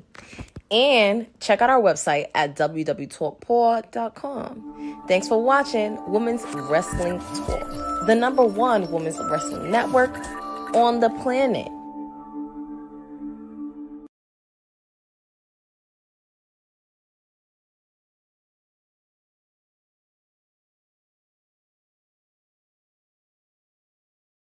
And check out our website at www.talkpod.com. Thanks for watching Women's Wrestling Talk, the #1 women's wrestling network on the planet.